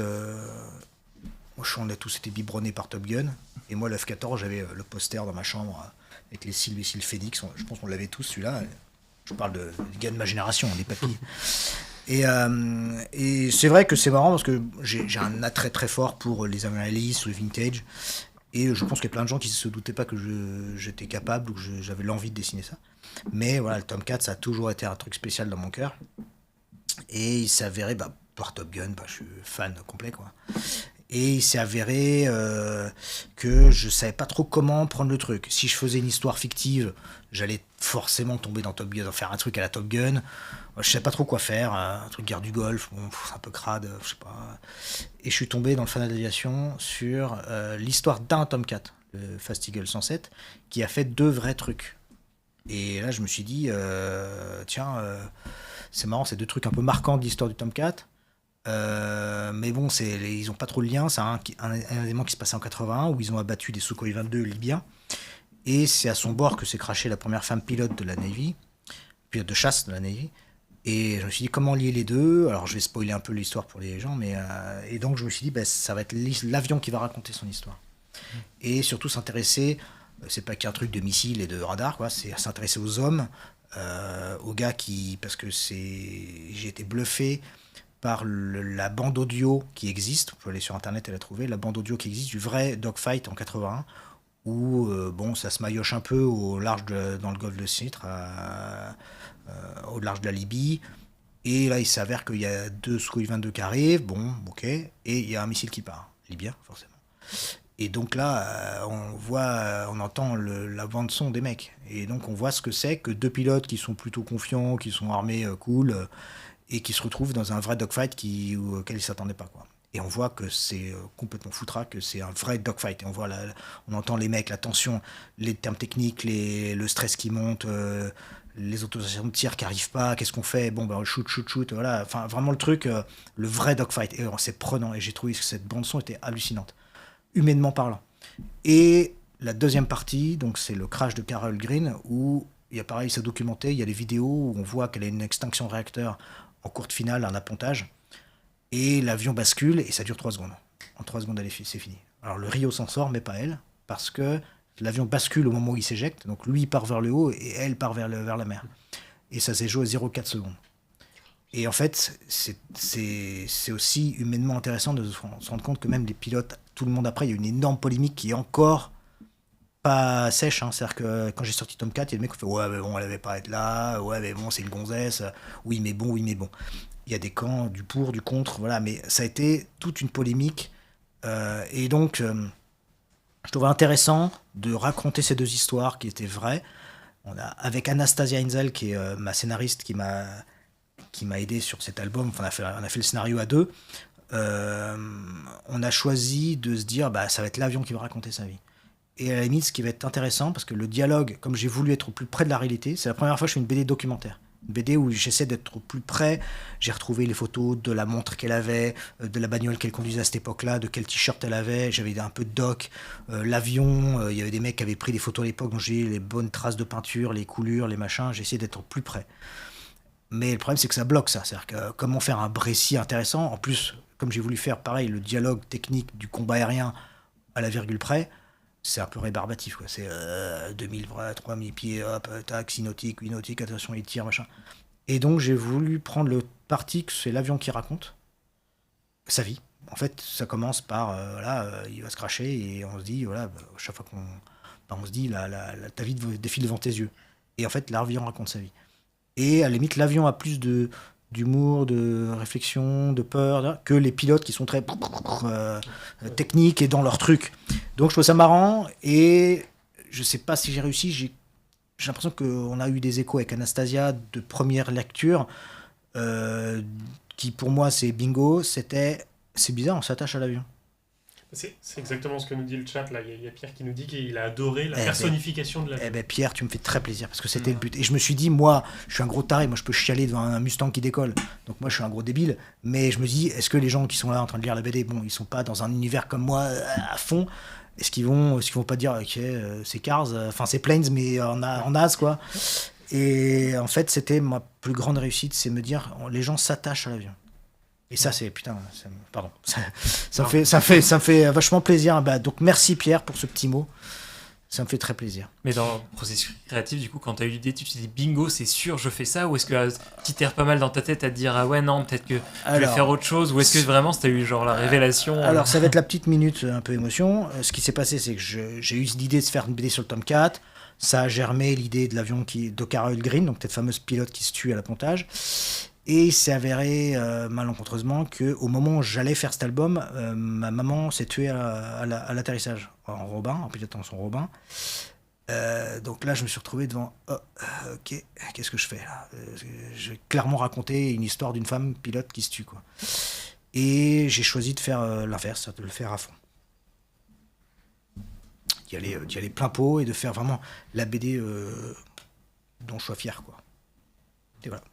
On a tous été biberonnés par Top Gun. Et moi, le F-14, j'avais le poster dans ma chambre avec les cils Phoenix. Je pense qu'on l'avait tous, celui-là. Je parle des gars de ma génération, des papilles. Et c'est vrai que c'est marrant parce que j'ai un attrait très fort pour les Amaryllis ou le vintage. Et je pense qu'il y a plein de gens qui ne se doutaient pas que j'étais capable ou que j'avais l'envie de dessiner ça. Mais voilà, le Tomcat, ça a toujours été un truc spécial dans mon cœur. Et il s'avérait, par Top Gun, je suis fan complet, quoi. Et il s'est avéré que je savais pas trop comment prendre le truc. Si je faisais une histoire fictive, j'allais forcément tomber dans Top Gun, faire un truc à la Top Gun. Je savais pas trop quoi faire, un truc guerre du Golfe, bon, c'est un peu crade, je sais pas. Et je suis tombé dans le fanat d'aviation sur l'histoire d'un Tomcat, le Fast Eagle 107, qui a fait 2 vrais trucs. Et là, je me suis dit, tiens, c'est marrant, c'est 2 trucs un peu marquants de l'histoire du Tomcat. Mais bon, ils ont pas trop de lien. C'est un événement qui se passait en 81 où ils ont abattu des Sukhoi 22 libyens. Et c'est à son bord que s'est crashée la première femme pilote de la Navy, pilote de chasse de la Navy. Et je me suis dit comment lier les deux. Alors je vais spoiler un peu l'histoire pour les gens, mais et donc je me suis dit ça va être l'avion qui va raconter son histoire. Et surtout s'intéresser, c'est pas qu'un truc de missiles et de radar, quoi. C'est s'intéresser aux hommes, aux gars parce que j'ai été bluffé par la bande audio qui existe. Vous pouvez aller sur internet et la trouver. La bande audio qui existe du vrai dogfight en 81. Où ça se maillotche un peu au large dans le golfe de Citre, au large de la Libye. Et là, il s'avère qu'il y a 2 Sukhoi 22 qui arrivent, bon, ok, et il y a un missile qui part, libyen, forcément. Et donc là, on entend la bande-son des mecs. Et donc on voit ce que c'est que 2 pilotes qui sont plutôt confiants, qui sont armés cool, et qui se retrouvent dans un vrai dogfight auquel ils ne s'attendaient pas, quoi. Et on voit que c'est complètement foutraque, que c'est un vrai dogfight. Et on entend les mecs, la tension, les termes techniques, le stress qui monte, les autorisations de tir qui n'arrivent pas, qu'est-ce qu'on fait ? Bon, shoot, voilà. Enfin, vraiment le truc, le vrai dogfight. Et c'est prenant. Et j'ai trouvé que cette bande-son était hallucinante, humainement parlant. Et la deuxième partie, donc c'est le crash de Carol Green, où il y a pareil, c'est documenté, il y a les vidéos où on voit qu'elle a une extinction de réacteur en courte finale, un appontage. Et l'avion bascule et ça dure 3 secondes. En 3 secondes, c'est fini. Alors le Rio s'en sort, mais pas elle, parce que l'avion bascule au moment où il s'éjecte. Donc lui, il part vers le haut et elle part vers la mer. Et ça s'est joué à 0,4 secondes. Et en fait, c'est aussi humainement intéressant de se rendre compte que même les pilotes, tout le monde après, il y a une énorme polémique qui est encore pas sèche. Hein. C'est-à-dire que quand j'ai sorti Tomcat, il y a des mecs qui ont fait « Ouais, mais bon, elle avait pas à être là. Ouais, mais bon, c'est une gonzesse. Oui, mais bon. » Il y a des camps, du pour, du contre, voilà. Mais ça a été toute une polémique. Et donc, je trouvais intéressant de raconter ces 2 histoires qui étaient vraies. Avec Anastasia Inzel, qui est ma scénariste, qui m'a aidé sur cet album. Enfin, on a fait le scénario à 2. On a choisi de se dire, ça va être l'avion qui va raconter sa vie. Et à la limite, ce qui va être intéressant, parce que le dialogue, comme j'ai voulu être au plus près de la réalité, c'est la première fois que je fais une BD documentaire. Une BD où j'essaie d'être au plus près. J'ai retrouvé les photos de la montre qu'elle avait, de la bagnole qu'elle conduisait à cette époque-là, de quel t-shirt elle avait. J'avais un peu de doc. L'avion, il y avait des mecs qui avaient pris des photos à l'époque, donc j'ai les bonnes traces de peinture, les coulures, les machins. J'ai essayé d'être au plus près. Mais le problème, c'est que ça bloque ça. C'est-à-dire que comment faire un récit intéressant ? En plus, comme j'ai voulu faire pareil, le dialogue technique du combat aérien à la virgule près, c'est un peu rébarbatif, quoi. C'est 2000, 3000 pieds, hop, tac, 6 nautiques, 8 nautiques, attention, il tire, machin. Et donc, j'ai voulu prendre le parti que c'est l'avion qui raconte sa vie. En fait, ça commence par, il va se crasher et on se dit, chaque fois on se dit, ta vie défile devant tes yeux. Et en fait, l'avion raconte sa vie. Et à la limite, l'avion a plus d'humour, de réflexion, de peur, que les pilotes qui sont très techniques et dans leur truc. Donc je trouve ça marrant et je sais pas si j'ai réussi. J'ai l'impression qu'on a eu des échos avec Anastasia de première lecture qui pour moi c'est bingo. C'est bizarre, on s'attache à l'avion. C'est exactement ce que nous dit le chat. Là. Il y a Pierre qui nous dit qu'il a adoré la personnification de l'avion. Pierre, tu me fais très plaisir parce que c'était le but. Et je me suis dit, moi, je suis un gros taré, moi je peux chialer devant un Mustang qui décolle. Donc moi je suis un gros débile. Mais je me dis, est-ce que les gens qui sont là en train de lire la BD, bon, ils sont pas dans un univers comme moi à fond. Est-ce qu'ils vont pas dire, ok, c'est Cars, c'est Planes, mais en as, quoi. Et en fait, c'était ma plus grande réussite, c'est me dire, les gens s'attachent à l'avion. Et ça, c'est putain, pardon, ça me fait vachement plaisir. Donc merci Pierre pour ce petit mot, ça me fait très plaisir. Mais dans le processus créatif, du coup, quand tu as eu l'idée, tu te dis bingo, c'est sûr, je fais ça, ou est-ce que tu t'erres pas mal dans ta tête à te dire ah ouais non, peut-être que je vais faire autre chose, ou est-ce que vraiment c'était eu genre la révélation Alors ça va être la petite minute un peu émotion. Ce qui s'est passé, c'est que j'ai eu l'idée de se faire une BD sur le Tomcat. Ça a germé l'idée de l'avion de Carol Green, donc cette fameuse pilote qui se tue à l'appontage. Et il s'est avéré malencontreusement qu'au moment où j'allais faire cet album, ma maman s'est tuée à l'atterrissage en Robin, en pilotant son Robin. Donc là, je me suis retrouvé devant ok, qu'est-ce que je fais là? Je vais clairement raconter une histoire d'une femme pilote qui se tue, quoi. Et j'ai choisi de faire l'inverse, de le faire à fond. D'y aller plein pot et de faire vraiment la BD dont je sois fier, quoi. Et voilà.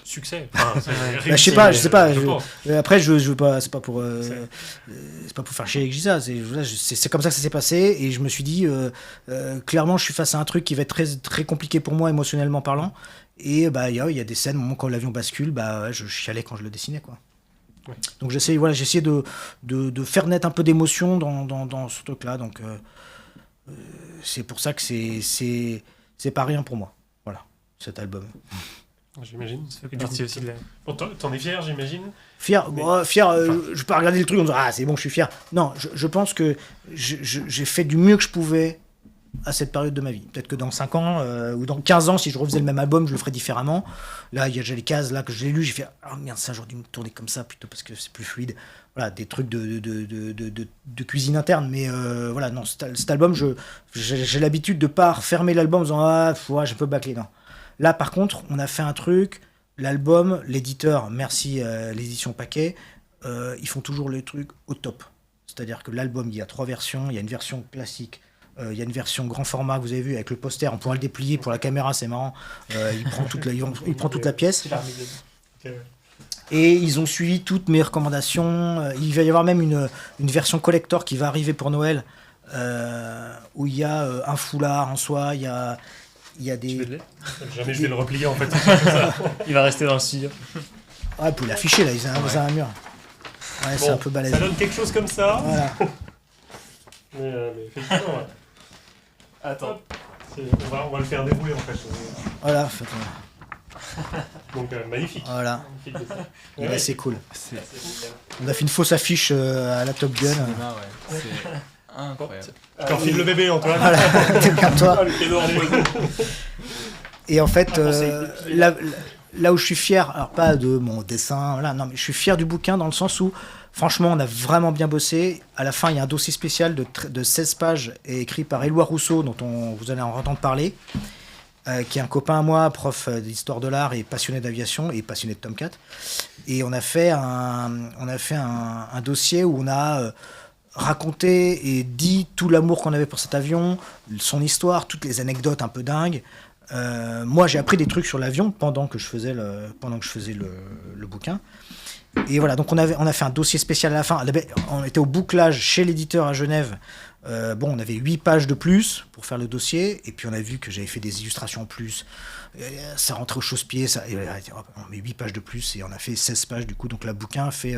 Succès. Enfin, Bah, je sais pas. pense. Après, je veux pas. C'est pas pour faire chier avec Gisa. C'est comme ça que ça s'est passé. Et je me suis dit, clairement, je suis face à un truc qui va être très, très compliqué pour moi, émotionnellement parlant. Et bah, il y a des scènes, au moment quand l'avion bascule, bah, je chialais quand je le dessinais, quoi. Ouais. Donc j'ai essayé de faire naître un peu d'émotion dans ce truc-là. Donc c'est pour ça que c'est pas rien pour moi. Voilà, cet album. J'imagine. Ça fait partie aussi de la... Bon, t'en es fier, j'imagine. Fier, Mais- je peux pas regarder le truc en disant ah c'est bon, je suis fier. Non, je pense que j'ai fait du mieux que je pouvais à cette période de ma vie. Peut-être que dans 5 ans ou dans 15 ans, si je refaisais le même album, je le ferais différemment. Là, il y a déjà les cases là que je l'ai lu, j'ai fait ah merde, ça j'aurais dû me tourner comme ça plutôt parce que c'est plus fluide. Voilà, des trucs de cuisine interne, mais voilà, non, cet album, j'ai l'habitude de pas refermer l'album en disant ah ouais, j'ai un peu bâclé. Non. Là, par contre, on a fait un truc. L'album, l'éditeur, merci l'édition Paquet, ils font toujours les trucs au top. C'est-à-dire que l'album, il y a 3 versions. Il y a une version classique, il y a une version grand format que vous avez vu avec le poster. On pourra le déplier pour la caméra, c'est marrant. Il prend il prend toute la pièce. Ok. Et ils ont suivi toutes mes recommandations. Il va y avoir même une version collector qui va arriver pour Noël, où il y a un foulard en soie, il y a Tu veux des... de lait Jamais je vais le replier en fait. Il va rester dans le studio. Ah, vous pouvez l'afficher là, ils ont un mur. Ouais, c'est Bon, un peu balèze. Ça donne quelque chose comme ça. Voilà. Mais effectivement, ouais. Attends. On va le faire dérouler en fait. Voilà, Donc magnifique. voilà. Magnifique dessin. Et là, c'est cool. C'est On a fait une fausse affiche à la Top Gun. cinéma, ouais. C'est incroyable. Je t'en file le bébé, Antoine. Voilà, t'es bien toi. Ah, le cadeau empoisonné. Et en fait, c'est- là où je suis fier, alors pas de mon dessin, voilà, non, mais je suis fier du bouquin dans le sens où, franchement, on a vraiment bien bossé. À la fin, il y a un dossier spécial de 16 pages écrit par Éloi Rousseau, dont vous allez en entendre parler, qui est un copain à moi, prof d'histoire de l'art et passionné d'aviation et passionné de Tomcat. Et on a fait un dossier où on a raconté et dit tout l'amour qu'on avait pour cet avion, son histoire, toutes les anecdotes un peu dingues. Moi, j'ai appris des trucs sur l'avion pendant que je faisais le bouquin. Et voilà, donc on a fait un dossier spécial à la fin. On était au bouclage chez l'éditeur à Genève. On avait 8 pages de plus pour faire le dossier. Et puis on a vu que j'avais fait des illustrations en plus. Ça rentrait au chausse-pied. On met 8 pages de plus et on a fait 16 pages du coup. Donc le bouquin fait...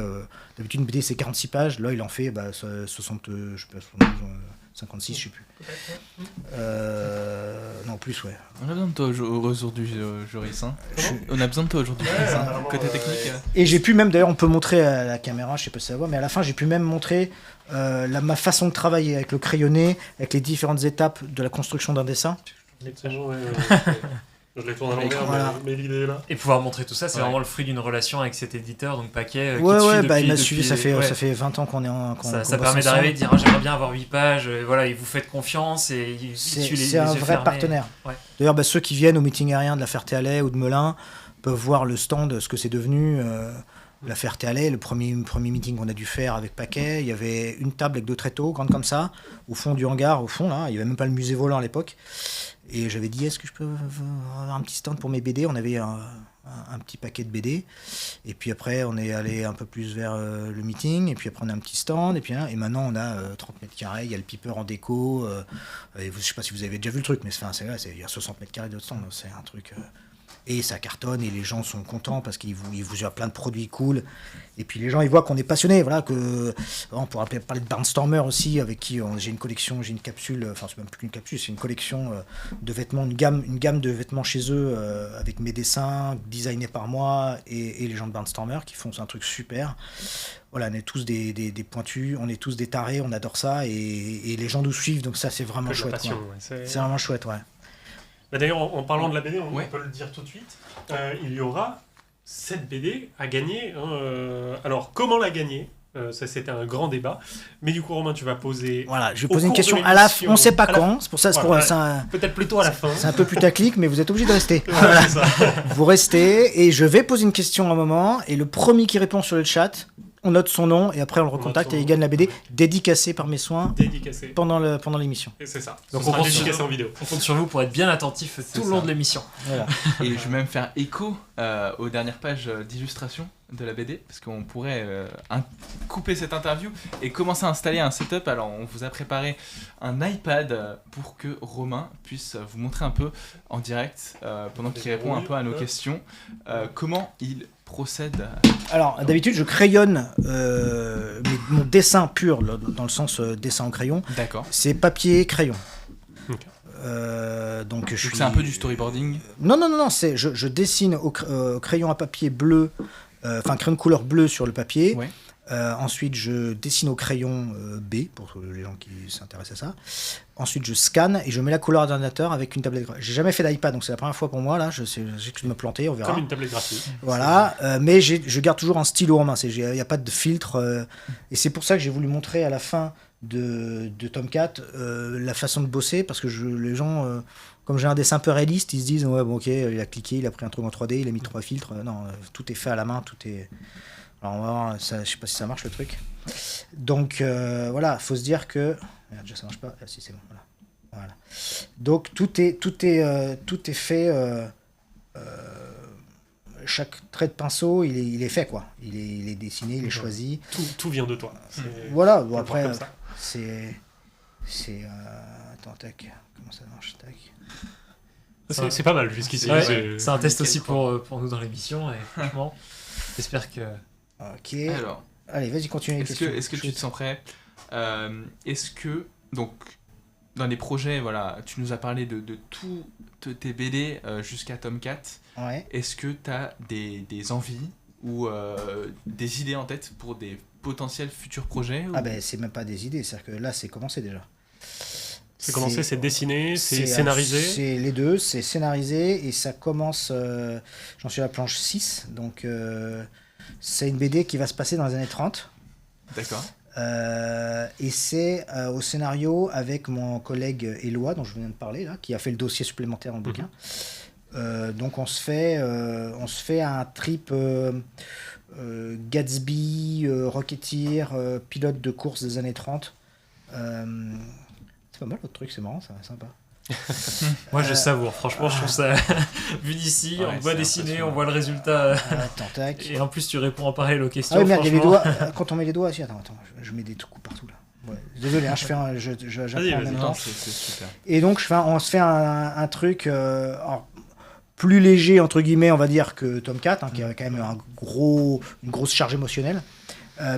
d'habitude, une BD, c'est 46 pages. Là, il en fait 60, je sais pas, 56, je sais plus. Non, plus, ouais. On a besoin de toi aujourd'hui, Joris. Hein. Je- On a besoin de toi aujourd'hui, Joris. Hein. apparemment, Côté technique. Et j'ai pu même, d'ailleurs, on peut montrer à la caméra, je sais pas si ça va, mais à la fin, j'ai pu même montrer ma façon de travailler avec le crayonné, avec les différentes étapes de la construction d'un dessin. Je les tourne à l'envers, Voilà. mais l'idée est là. Et pouvoir montrer tout ça, c'est Ouais. vraiment le fruit d'une relation avec cet éditeur, donc Paquet. Ouais, qui te suit ouais, depuis, il m'a suivi, ça fait 20 ans qu'on est en. Ça qu'on permet bosse d'arriver et ensemble. de dire ah, j'aimerais bien avoir 8 pages, voilà, et vous faites confiance et il suit les C'est un yeux vrai fermés. partenaire. Ouais. D'ailleurs, ceux qui viennent au meeting aérien de la Ferté-Alais ou de Melun peuvent voir le stand, ce que c'est devenu. La Ferté-Alais, le premier meeting qu'on a dû faire avec Paquet, il y avait une table avec 2 tréteaux, grande comme ça, au fond du hangar, au fond, là, il n'y avait même pas le musée volant à l'époque. Et j'avais dit, est-ce que je peux avoir un petit stand pour mes BD? On avait un petit paquet de BD. Et puis après, on est allé un peu plus vers le meeting. Et puis après, on a un petit stand. Et maintenant, on a 30 mètres carrés. Il y a le piper en déco. Je ne sais pas si vous avez déjà vu le truc, mais il y a 60 mètres carrés de stand. Donc c'est un truc... et ça cartonne et les gens sont contents parce qu'ils vous ont plein de produits cool. Et puis les gens, ils voient qu'on est passionné. Voilà, on pourra parler de Barnstormer aussi, avec qui j'ai une collection, j'ai une capsule, enfin c'est même plus qu'une capsule, c'est une collection de vêtements, une gamme de vêtements chez eux, avec mes dessins designés par moi et les gens de Barnstormer qui font un truc super. Voilà, on est tous des pointus, on est tous des tarés, on adore ça et les gens nous suivent, donc ça c'est vraiment Que de la chouette. passion, Ouais. ouais. C'est vraiment chouette, ouais. Bah, d'ailleurs, en parlant de la BD, on Ouais. peut le dire tout de suite. Il y aura cette BD a gagné. Alors, comment l'a gagné? Ça, c'était un grand débat. Mais du coup, Romain, tu vas poser. Voilà, je vais Au poser une cours question de à la l'émission, fin. On sait pas à la quand. C'est pour ça, Voilà, c'est un, Peut-être plutôt à la fin. c'est un peu putaclic, mais vous êtes obligé de rester. Voilà, c'est ça. Vous restez et je vais poser une question à un moment. Et le premier qui répond sur le chat, on note son nom et après on le note recontacte son et il nom. gagne la BD dédicacée par mes soins Dédicacé. pendant l'émission. Et c'est ça. Donc Donc, on on sera compte sur dédicacé vous. en vidéo. On compte sur vous pour être bien attentif tout le long ça. de l'émission. Voilà. Et je vais même faire écho aux dernières pages d'illustration de la BD, parce qu'on pourrait couper cette interview et commencer à installer un setup. Alors on vous a préparé un iPad pour que Romain puisse vous montrer un peu en direct, pendant qu'il répond un peu à nos questions, comment il procède. Alors d'habitude je crayonne mon dessin pur, là, dans le sens dessin en crayon, D'accord. c'est papier crayon. Ok. Donc je Donc suis. c'est un peu du storyboarding. Non, c'est je dessine au crayon à papier bleu, enfin crayon de couleur bleue sur le papier. Ouais. Ensuite, je dessine au crayon B, pour les gens qui s'intéressent à ça. Ensuite, je scanne et je mets la couleur à l'ordinateur avec une tablette graphique. J'ai jamais fait d'iPad, donc c'est la première fois pour moi. Là, je sais que je me planter, on verra. Comme une tablette graphique. Voilà, mais je garde toujours un stylo en main. Il n'y a pas de filtre. Et c'est pour ça que j'ai voulu montrer à la fin de Tomcat la façon de bosser, parce que les gens, comme j'ai un dessin un peu réaliste, ils se disent ouais, bon, ok, il a cliqué, il a pris un truc en 3D, il a mis 3 filtres. Non, tout est fait à la main, tout est. Alors on va voir, ça, je sais pas si ça marche le truc. Donc voilà, faut se dire que. Merde, déjà ça marche pas. Ah, si c'est bon, voilà. Donc tout est fait. Chaque trait de pinceau, il est fait quoi. Il est dessiné, il est choisi. Tout vient de toi. Voilà. Faut Bon le voir après, comme ça. c'est. Attends, tac. Comment ça marche, tac. C'est pas mal jusqu'ici. Ouais, c'est un test aussi pour nous dans l'émission et franchement, j'espère que. Ok. Alors, Allez, vas-y, continue les questions. est-ce que tu te sens prêt? Est-ce que, donc, dans les projets, voilà, tu nous as parlé de toutes tes BD jusqu'à Tomcat. Ouais. Est-ce que tu as des envies ou des idées en tête pour des potentiels futurs projets ou... Ah ben c'est même pas des idées, c'est-à-dire que là c'est commencé déjà. C'est commencé, c'est dessiné, c'est C'est scénarisé. C'est les deux, c'est scénarisé et ça commence, j'en suis à la planche 6, donc c'est une BD qui va se passer dans les années 30. D'accord. Et c'est au scénario avec mon collègue Éloi, dont je viens de parler, là, qui a fait le dossier supplémentaire dans le bouquin. Donc on se fait un trip Gatsby, Rocketeer, pilote de course des années 30. C'est pas mal votre truc, c'est marrant, ça, sympa. Moi je savoure, franchement je trouve ça. Vu d'ici, Ouais, on voit c'est dessiner, impressionnant. on voit le résultat. Attends, tac. Et en plus tu réponds en parallèle aux questions. Ah oui, merde, il y a les franchement. doigts. Quand on met les doigts, si, attends, je mets des coups partout là. Ouais. Désolé, hein, j'apprends en même Non, temps. c'est super. Et donc on se fait un truc alors, plus léger entre guillemets, on va dire, que Tomcat, qui a quand même une grosse charge émotionnelle.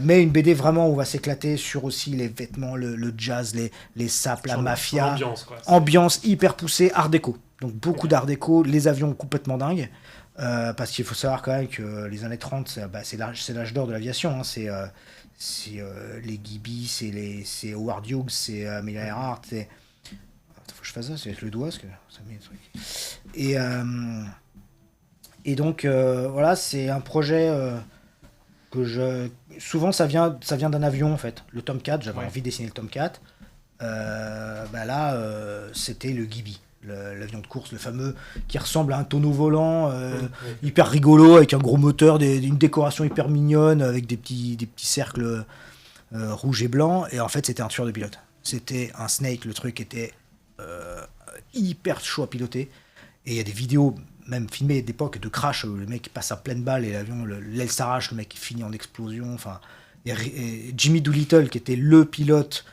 Mais une BD vraiment où on va s'éclater sur aussi les vêtements, le jazz, les sapes, la Sur mafia. l'ambiance, quoi. Ambiance hyper poussée, art déco. Donc beaucoup d'art déco, les avions complètement dingues. Parce qu'il faut savoir quand même que les années 30, c'est l'âge d'or de l'aviation. Hein. C'est les Gibby, c'est Howard Hughes, c'est Amelia Earhart. Faut que je fasse ça, c'est avec le doigt, parce que ça met le truc. Et donc, voilà, c'est un projet que souvent, ça vient d'un avion, en fait. Le Tomcat, j'avais envie de dessiner le Tomcat. Là, c'était le Gibby. L'avion de course, le fameux, qui ressemble à un tonneau volant, hyper rigolo, avec un gros moteur, une décoration hyper mignonne, avec des petits cercles rouges et blancs. Et en fait, c'était un tueur de pilote. C'était un Snake, le truc était hyper chaud à piloter. Et il y a des vidéos, même filmées d'époque, de crash, où le mec passe à pleine balle et l'avion, l'aile s'arrache, le mec finit en explosion. Enfin, et Jimmy Doolittle, qui était le pilote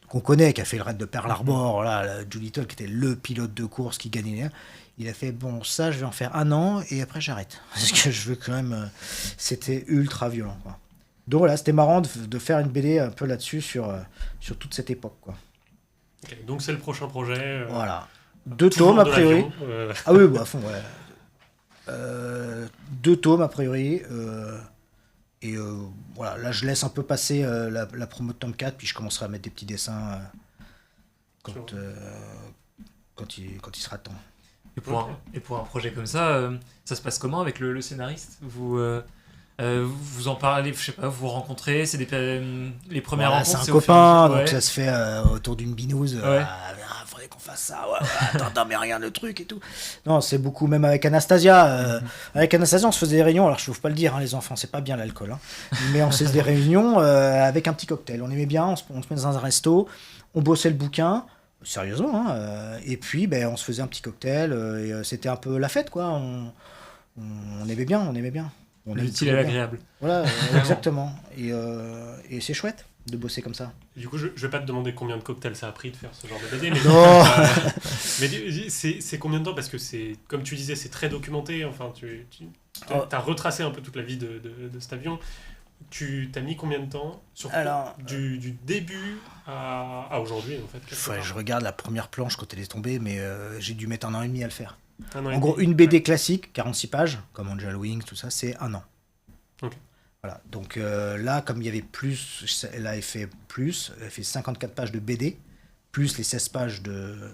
qu'on connaît, qui a fait le raid de Pearl Harbor, là, Doolittle, qui était le pilote de course qui gagnait. Il a fait, bon, ça, je vais en faire 1 an, et après, j'arrête. Parce que je veux quand même... c'était ultra violent, quoi. Donc voilà, c'était marrant de faire une BD un peu là-dessus, sur toute cette époque, quoi. Ok, donc c'est le prochain projet. Voilà. 2 toujours tomes, a de priori. l'avion, Ah oui, à fond, ouais. 2 tomes, a priori. Et voilà, là je laisse un peu passer la promo de Tomcat, puis je commencerai à mettre des petits dessins quand il sera temps. Et pour un projet comme ça se passe comment avec le scénariste? Vous en parlez, je sais pas, vous vous rencontrez, c'est les premières Voilà, rencontres, c'est un au fur et à copain, mesure, donc ouais. ça se fait autour d'une binouse. Ouais. Faudrait qu'on fasse ça. Ouais, attends, mais rien le truc et tout. Non, c'est beaucoup, même avec Anastasia. Avec Anastasia, on se faisait des réunions. Alors, je ne peux pas le dire, hein, les enfants, c'est pas bien l'alcool. Hein. Mais on se faisait des réunions avec un petit cocktail. On aimait bien, on se met dans un resto, on bossait le bouquin, sérieusement. Hein, et puis, on se faisait un petit cocktail. Et c'était un peu la fête, quoi. On aimait bien, on aimait bien. On aime L'utile et toujours bien. l'agréable. Voilà, exactement. Et c'est chouette de bosser comme ça. Du coup, je vais pas te demander combien de cocktails ça a pris de faire ce genre de BD, mais, Non. mais c'est combien de temps? Parce que c'est, comme tu disais, c'est très documenté. Enfin, tu Oh. as retracé un peu toute la vie de cet avion. Tu t'as mis combien de temps Alors, du début à aujourd'hui, en fait, quelque part. je regarde la première planche quand elle est tombée, mais j'ai dû mettre 1 an et demi à le faire. Un an et En gros, demi. une BD classique, 46 pages, comme Angel Wings, tout ça, c'est 1 an. Ok. Voilà. Donc là, comme il y avait plus, elle avait fait 54 pages de BD, plus les 16 pages de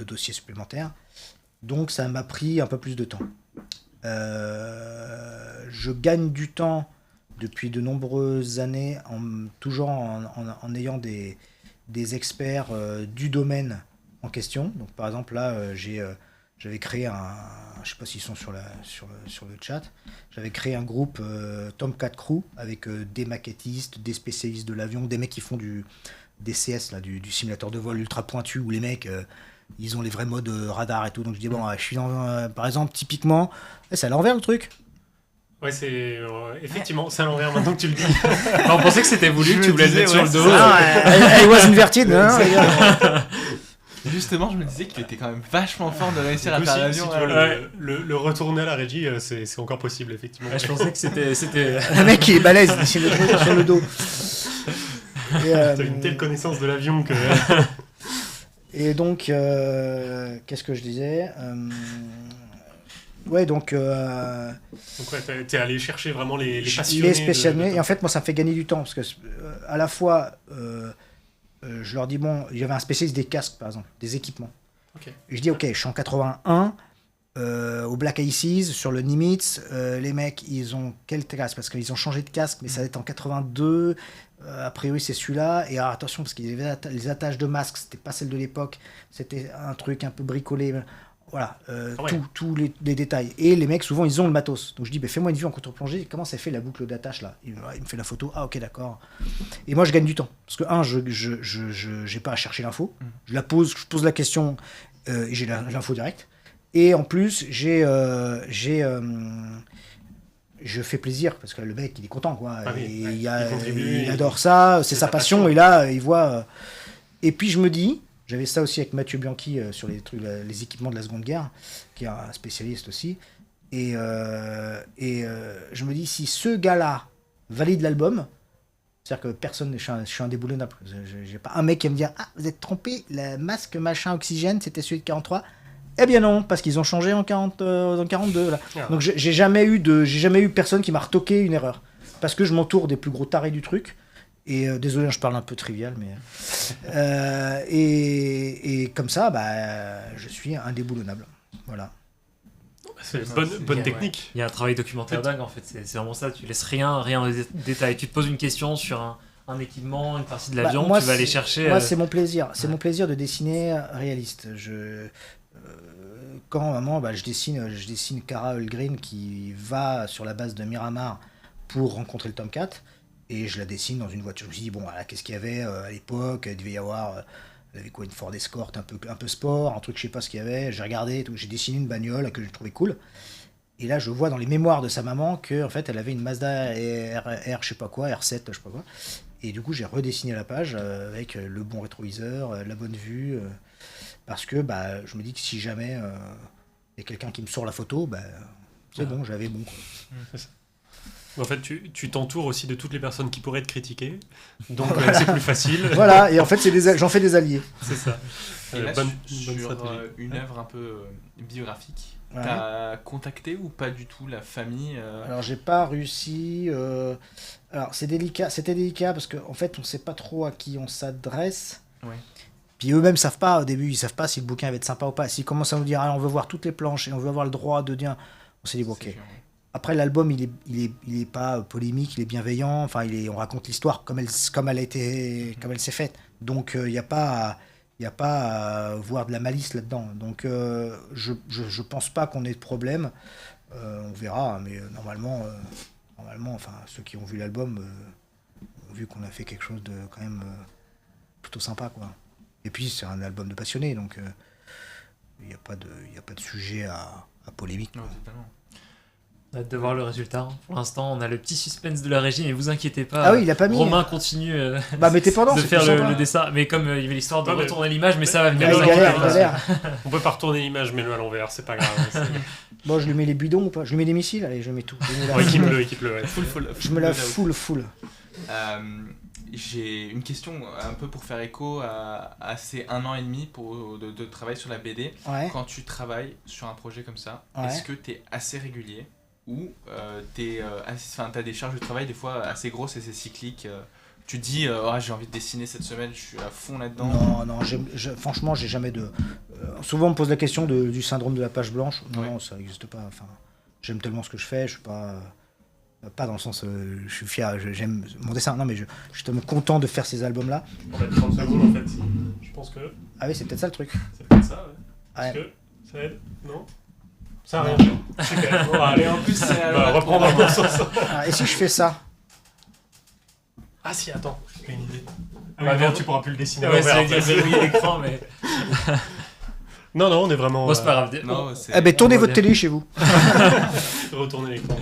dossiers supplémentaires. Donc ça m'a pris un peu plus de temps. Je gagne du temps depuis de nombreuses années, toujours en ayant des experts du domaine en question. Donc par exemple là, j'avais créé je sais pas s'ils sont sur le chat, j'avais créé un groupe Tomcat Crew avec des maquettistes, des spécialistes de l'avion, des mecs qui font des CS, là, du simulateur de vol ultra pointu où les mecs ils ont les vrais modes radar et tout. Donc je dis bon, je suis dans, par exemple, typiquement, c'est à l'envers le truc. Ouais, c'est effectivement, c'est à l'envers maintenant que tu le dis. On pensait que c'était voulu, que tu voulais le mettre sur le dos. I was inverted, non, les gars. Justement, je me disais qu'il était quand même vachement fort de réussir à Du coup, faire si l'avion. tu veux ouais. le retourner à la régie, c'est encore possible, effectivement. Ouais, je pensais que c'était... Le mec il est balèze, il essaie de trouver sur le dos. Et, T'as une telle connaissance de l'avion que... et donc, qu'est-ce que je disais Ouais, donc... Donc ouais, t'es allé chercher vraiment les passionnés. Il est spécialisé, et en fait, moi, ça me fait gagner du temps, parce que à la fois, je leur dis, bon, il y avait un spécialiste des casques, par exemple, des équipements. Ok. Et je dis, ok, je suis en 81, au Black Ices, sur le Nimitz, les mecs, ils ont quel casque? Parce qu'ils ont changé de casque, mais ça va être en 82, a priori c'est celui-là, et alors, attention, parce qu'il y avait les attaches de masque, c'était pas celle de l'époque, c'était un truc un peu bricolé, voilà, ouais. tous les détails. Et les mecs, souvent, ils ont le matos. Donc je dis, fais-moi une vue en contre-plongée, comment ça fait la boucle d'attache là? Il me fait la photo, ah ok, d'accord. Et moi, je gagne du temps. Parce que, je j'ai pas à chercher l'info, je pose la question, et j'ai l'info directe. Et en plus, je fais plaisir, parce que le mec, il est content, quoi. Ah oui, Et ouais. il contribue, il adore ça, c'est c'est sa sa passion, passion. et là, il voit... Et puis je me dis, j'avais ça aussi avec Mathieu Bianchi sur les trucs, les équipements de la Seconde Guerre, qui est un spécialiste aussi. Et je me dis, si ce gars-là valide l'album, c'est-à-dire que personne, je suis indéboulonnable. J'ai pas un mec qui va me dire, ah, vous êtes trompé, le masque machin oxygène, c'était celui de 43. Eh bien non, parce qu'ils ont changé en 42. Là. Ah. Donc j'ai jamais eu personne qui m'a retoqué une erreur. Parce que je m'entoure des plus gros tarés du truc. Et désolé, je parle un peu trivial, mais et comme ça, je suis indéboulonnable. Voilà. C'est Ça, bonne c'est- technique. Il y a un travail documentaire dingue, en fait. C'est vraiment ça. Tu laisses rien en détail. Tu te poses une question sur un équipement, une partie de l'avion, moi, tu vas aller chercher... Moi, c'est mon plaisir. C'est ouais. mon plaisir de dessiner réaliste. Quand vraiment, je dessine Cara Hulgreen qui va sur la base de Miramar pour rencontrer le Tomcat, et je la dessine dans une voiture. Je me suis dit, bon, voilà, qu'est-ce qu'il y avait à l'époque? Il devait y avoir, il y avait quoi, une Ford Escort un peu sport, un truc, je sais pas ce qu'il y avait. J'ai regardé, et tout. J'ai dessiné une bagnole que je trouvais cool. Et là, je vois dans les mémoires de sa maman que, en fait, elle avait une Mazda R je sais pas quoi, R7, je sais pas quoi. Et du coup, j'ai redessiné la page avec le bon rétroviseur, la bonne vue, parce que je me dis que si jamais il y a quelqu'un qui me sort la photo, c'est bon, j'avais bon. Quoi. En fait, tu t'entoures aussi de toutes les personnes qui pourraient te critiquer, donc c'est plus facile. Voilà, et en fait, j'en fais des alliés. C'est ça. Et là, Bonne sur stratégie. une œuvre un peu biographique, Ouais. t'as contacté ou pas du tout la famille Alors, j'ai pas réussi. Alors, c'était délicat parce qu'en fait, on sait pas trop à qui on s'adresse. Ouais. Puis eux-mêmes savent pas, au début, ils savent pas si le bouquin va être sympa ou pas. S'ils commencent à nous dire, ah, on veut voir toutes les planches et on veut avoir le droit de dire, on s'est dit, bon, ok. C'est chiant. Après, l'album, il est pas polémique, il est bienveillant. Enfin, on raconte l'histoire comme elle s'est faite. Donc, il n'y a pas à voir de la malice là-dedans. Donc, je pense pas qu'on ait de problème. On verra, mais normalement, enfin, ceux qui ont vu l'album ont vu qu'on a fait quelque chose de quand même plutôt sympa, quoi. Et puis, c'est un album de passionnés, donc il n'y a pas de sujet à polémique. Non, totalement. On a hâte de voir le résultat. Pour l'instant, on a le petit suspense de la régie, mais vous inquiétez pas. Ah oui, il a pas mis. Romain continue Bah, mettez pendant, de c'est faire plus sympa. le dessin. Mais comme il y avait l'histoire de Ouais, mais- retourner l'image, mais ça va venir. mais vous Ah, il non, inquiétez galère, pas. il galère. On peut pas retourner l'image, mets-le à l'envers, c'est pas grave. Bon, je lui mets les bidons ou pas? Je lui mets des missiles? Allez, je mets tout. Équipe-le, ouais. Je me la full. J'ai une question un peu pour faire écho à ces 1 an et demi de travail sur la BD. Ouais. Quand tu travailles sur un projet comme ça, Ouais. est-ce que tu es assez régulier ou t'as des charges de travail des fois assez grosses et c'est cyclique tu te dis j'ai envie de dessiner cette semaine, je suis à fond là-dedans. Non, franchement, j'ai jamais de. Souvent, on me pose la question du syndrome de la page blanche. Non, Ouais. non, ça n'existe pas. Enfin, j'aime tellement ce que je fais, je suis pas. Pas dans le sens, je suis fier, j'aime mon dessin. Non, mais je suis tellement content de faire ces albums-là. On va 30 secondes en fait. Je pense que Ah oui, c'est peut-être ça le truc. c'est peut-être ça, ouais. Ouais. Est-ce que ça aide? Non? Ça a Non. rien. Super. Bon, allez, Et en plus, c'est on va reprendre un peu sur ça. Ah, et si je fais ça? Ah si, attends, j'ai une idée. Ah Ouais, oui, non, mais- tu pourras plus le dessiner à Ouais, l'envers, ça en veut dire fait. verrouiller l'écran, mais. Non, on est vraiment. Bon, c'est pas grave. Non, c'est... Eh ben, tournez on va votre bien. télé chez vous. Retourner l'écran.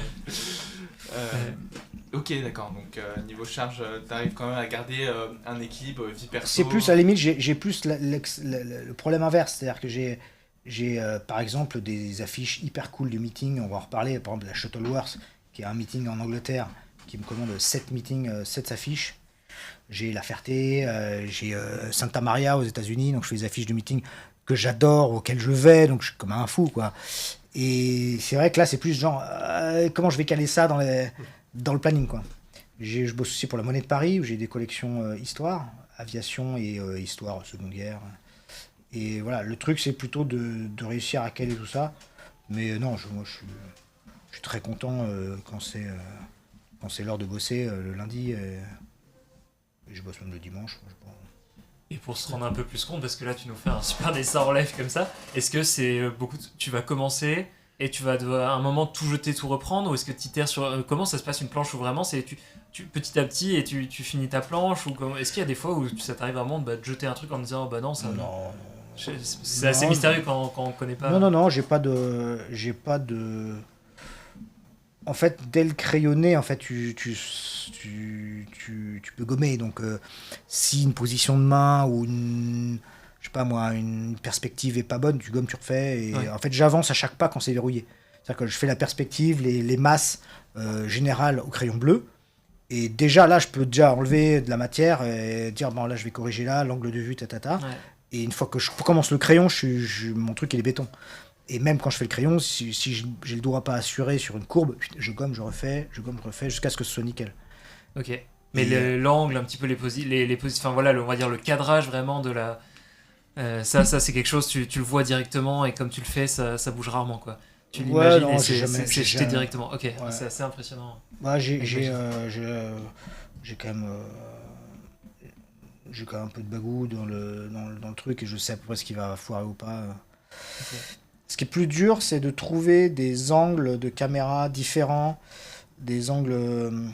Ok, d'accord. Donc, niveau charge, t'arrives quand même à garder un équilibre vie perso. C'est plus, à la limite, j'ai plus le problème inverse. C'est-à-dire que j'ai par exemple, des affiches hyper cool de meetings. On va en reparler. Par exemple, la Shuttleworth, qui est un meeting en Angleterre, qui me commande 7 meetings, 7 affiches. J'ai La Ferté, j'ai Santa Maria aux États-Unis. Donc, je fais des affiches de meetings que j'adore, auxquelles je vais. Donc, je suis comme un fou, quoi. Et c'est vrai que là, c'est plus genre, comment je vais caler ça dans le planning, quoi. Je bosse aussi pour la Monnaie de Paris, où j'ai des collections histoire, aviation et histoire Seconde Guerre. Et voilà, le truc, c'est plutôt de réussir à caler tout ça. Mais non, moi, je suis très content quand c'est l'heure de bosser le lundi. Et je bosse même le dimanche. Je sais pas. Et pour se rendre un peu plus compte, parce que là tu nous fais un super dessin en live comme ça, est-ce que c'est tu vas commencer et tu vas à un moment tout jeter, tout reprendre, ou est-ce que tu itères sur comment ça se passe une planche, ou vraiment c'est tu petit à petit et tu finis ta planche, ou est-ce qu'il y a des fois où ça t'arrive vraiment de jeter un truc en te disant bah non ça Non. c'est assez Non, mystérieux quand on connaît pas. Non, j'ai pas de. En fait, dès le crayonné, en fait, tu peux gommer. Donc, si une position de main ou je sais pas moi, une perspective est pas bonne, tu gommes, tu refais. Et Ouais. en fait, j'avance à chaque pas quand c'est verrouillé. C'est-à-dire que je fais la perspective, les masses générales au crayon bleu. Et déjà, là, je peux déjà enlever de la matière et dire, bon, là, je vais corriger là, l'angle de vue, tatata. Ouais. Et une fois que je commence le crayon, mon truc, il est béton. Et même quand je fais le crayon, si j'ai le doigt pas assuré sur une courbe, je gomme, je refais, jusqu'à ce que ce soit nickel. Ok. Mais Et, l'angle, un petit peu enfin voilà, on va dire le cadrage vraiment de la. Ça c'est quelque chose, tu le vois directement, et comme tu le fais, ça bouge rarement, quoi. Tu Ouais, l'imagines non, et j'ai c'est jamais- j'ai jeté jamais- directement. Ok, Ouais. c'est assez impressionnant. Moi, j'ai J'imagine. quand même j'ai quand même un peu de bagou dans le truc, et je sais à peu près ce qui va foirer ou pas. Ok. Ce qui est plus dur, c'est de trouver des angles de caméra différents, des angles.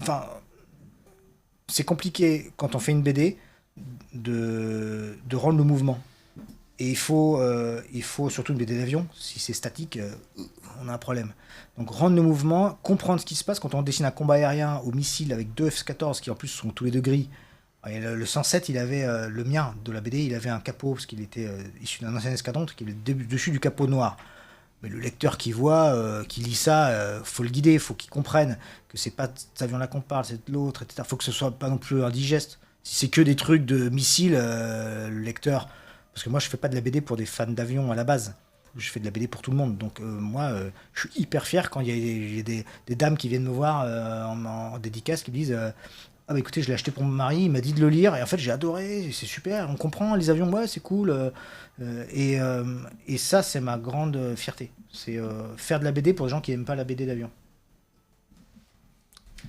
Enfin, c'est compliqué quand on fait une BD de rendre le mouvement. Et il faut surtout une BD d'avion. Si c'est statique, on a un problème. Donc rendre le mouvement, comprendre ce qui se passe quand on dessine un combat aérien au missile avec deux F-14 qui en plus sont tous les deux gris. Et le 107, il avait le mien de la BD, il avait un capot parce qu'il était issu d'un ancien escadron, qui est le dessus du capot noir. Mais le lecteur qui voit, qui lit ça, faut le guider, faut qu'il comprenne que c'est pas cet avion-là qu'on parle, c'est de l'autre, etc. Faut que ce soit pas non plus indigeste. Si c'est que des trucs de missiles, le lecteur. Parce que moi, je fais pas de la BD pour des fans d'avion à la base. Je fais de la BD pour tout le monde. Donc moi, je suis hyper fier quand il y a des dames qui viennent me voir en dédicace, qui me disent Ah bah écoutez, je l'ai acheté pour mon mari, il m'a dit de le lire, et en fait j'ai adoré, c'est super, on comprend les avions, ouais, c'est cool. Et ça, c'est ma grande fierté. C'est faire de la BD pour des gens qui n'aiment pas la BD d'avion.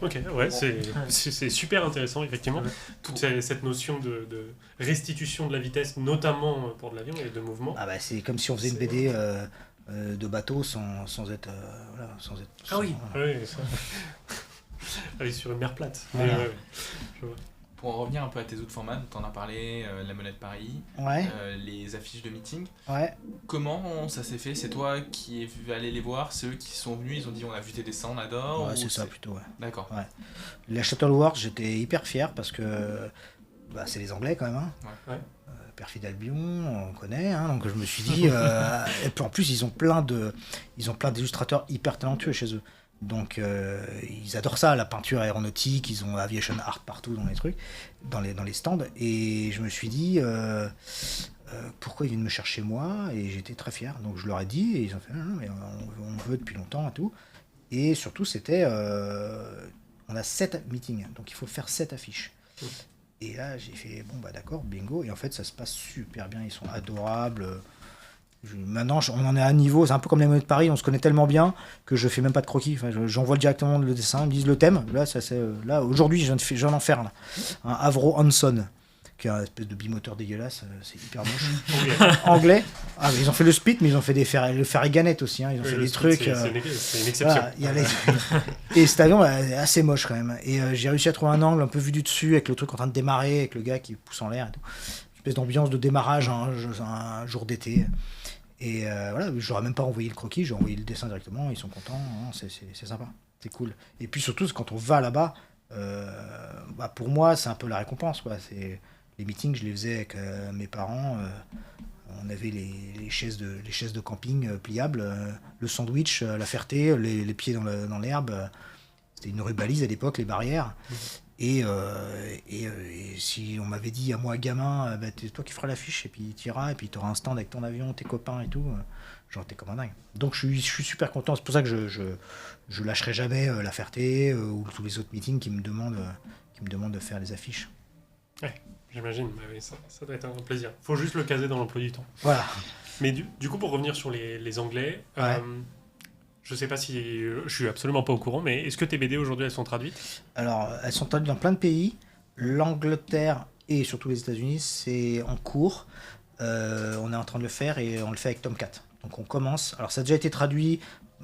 Ok, ouais, c'est super intéressant, effectivement. Toute cette notion de restitution de la vitesse, notamment pour de l'avion et de mouvement. Ah bah c'est comme si on faisait une BD de bateau sans être... voilà, sans être Ah oui, sans- oui, ça. Ah oui, sur une mer plate. Voilà. Ouais, je vois. Pour en revenir un peu à tes autres formats, dont t'en as parlé, la Monnaie de Paris, Ouais, les affiches de meeting, ouais. comment ça s'est fait? C'est toi qui es allé les voir? C'est eux qui sont venus, ils ont dit on a vu tes dessins, on adore? Ouais, ou c'est ça plutôt, ouais. D'accord. Les Shuttleworth, j'étais hyper fier parce que bah, c'est les Anglais quand même. Hein. Ouais. Perfide Albion, on connaît, hein, donc je me suis dit. Et puis en plus, ils ont plein d'illustrateurs hyper talentueux chez eux. Donc ils adorent ça, la peinture aéronautique, ils ont aviation art partout dans les trucs, dans les stands. Et je me suis dit pourquoi ils viennent me chercher moi, et j'étais très fier. Donc je leur ai dit, et ils ont fait non, mais on veut depuis longtemps et tout. Et surtout, c'était on a 7 meetings, donc il faut faire 7 affiches. Et là, j'ai fait, bon, bah d'accord, bingo. Et en fait, ça se passe super bien, ils sont adorables. Maintenant, on en est à un niveau, c'est un peu comme les Monnaies de Paris, on se connaît tellement bien que je fais même pas de croquis. Enfin, j'envoie directement le dessin, ils me disent le thème. Là, là aujourd'hui, je viens d'en faire là. Un Avro Hanson, qui est un espèce de bimoteur dégueulasse, c'est hyper moche. Anglais. Ah, mais ils ont fait le split, mais ils ont fait le Farraganette aussi. Hein. Ils ont fait des trucs. C'est une exception. Voilà, il y a et cet avion est assez moche quand même. Et j'ai réussi à trouver un angle un peu vu du dessus, avec le truc en train de démarrer, avec le gars qui pousse en l'air et tout. Une espèce d'ambiance de démarrage un jour d'été. Et voilà, je leur ai même pas envoyé le croquis, j'ai envoyé le dessin directement, ils sont contents, hein, c'est sympa, c'est cool. Et puis surtout, quand on va là-bas, bah pour moi, c'est un peu la récompense, quoi. Les meetings, je les faisais avec mes parents. On avait les chaises de camping pliables, le sandwich, la Ferté, les pieds dans l'herbe. C'était une rubalise à l'époque, les barrières. Et si on m'avait dit à moi, gamin, bah, c'est toi qui feras l'affiche, et puis tu iras, et puis tu auras un stand avec ton avion, tes copains et tout, j'en étais comme un dingue. Donc je suis super content. C'est pour ça que je lâcherai jamais la Ferté ou tous les autres meetings qui me demandent de faire les affiches. Ouais, j'imagine. Bah oui, ça doit être un plaisir. Faut juste le caser dans l'emploi du temps. Voilà. Mais du coup, pour revenir sur les Anglais, Ouais. je sais pas si... je suis absolument pas au courant, mais est-ce que tes BD aujourd'hui, elles sont traduites? Alors, elles sont traduites dans plein de pays. L'Angleterre et surtout les États-Unis, c'est en cours. On est en train de le faire et on le fait avec Tomcat. Donc on commence. Alors ça a déjà été traduit,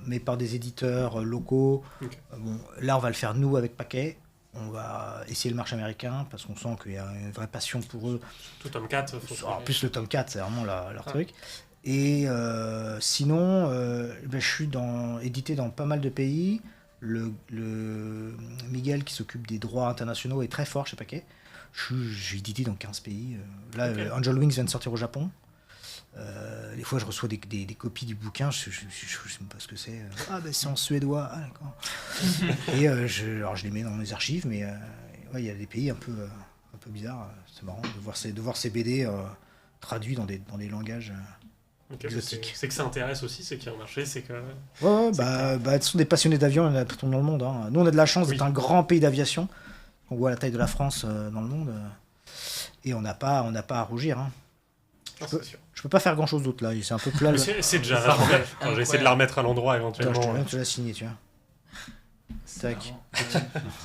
mais par des éditeurs locaux. Ok. Bon, là, on va le faire nous avec Paquet. On va essayer le marché américain parce qu'on sent qu'il y a une vraie passion pour eux. Tout tome 4, faut En plus, le Tomcat, c'est vraiment leur truc. Et sinon, je suis édité dans pas mal de pays. Le Miguel, qui s'occupe des droits internationaux, est très fort chez Paquet. J'ai édité dans 15 pays. Là, Ok. Angel Wings vient de sortir au Japon. Des fois, je reçois des copies du bouquin. Je sais même pas ce que c'est. Ah, ben c'est en suédois. Ah, d'accord. Et alors, je les mets dans les archives, mais ouais, il y a des pays un peu bizarres. C'est marrant de voir ces BD traduits dans des langages. Ok, exotique. c'est que ça intéresse aussi, c'est qu'il y a un marché, c'est que... Ouais, ce sont des passionnés d'avion, il y en a partout dans le monde. Hein. Nous, on a de la chance d'être un grand pays d'aviation. On voit la taille de la France dans le monde. Et on n'a pas à rougir. Hein. Ah, c'est sûr. Je peux pas faire grand-chose d'autre, là. C'est un peu plat. Mais c'est déjà vachement bien. Alors, j'ai essayé de la remettre à l'endroit, Attends, éventuellement. je te la signer, tu vois. Tac.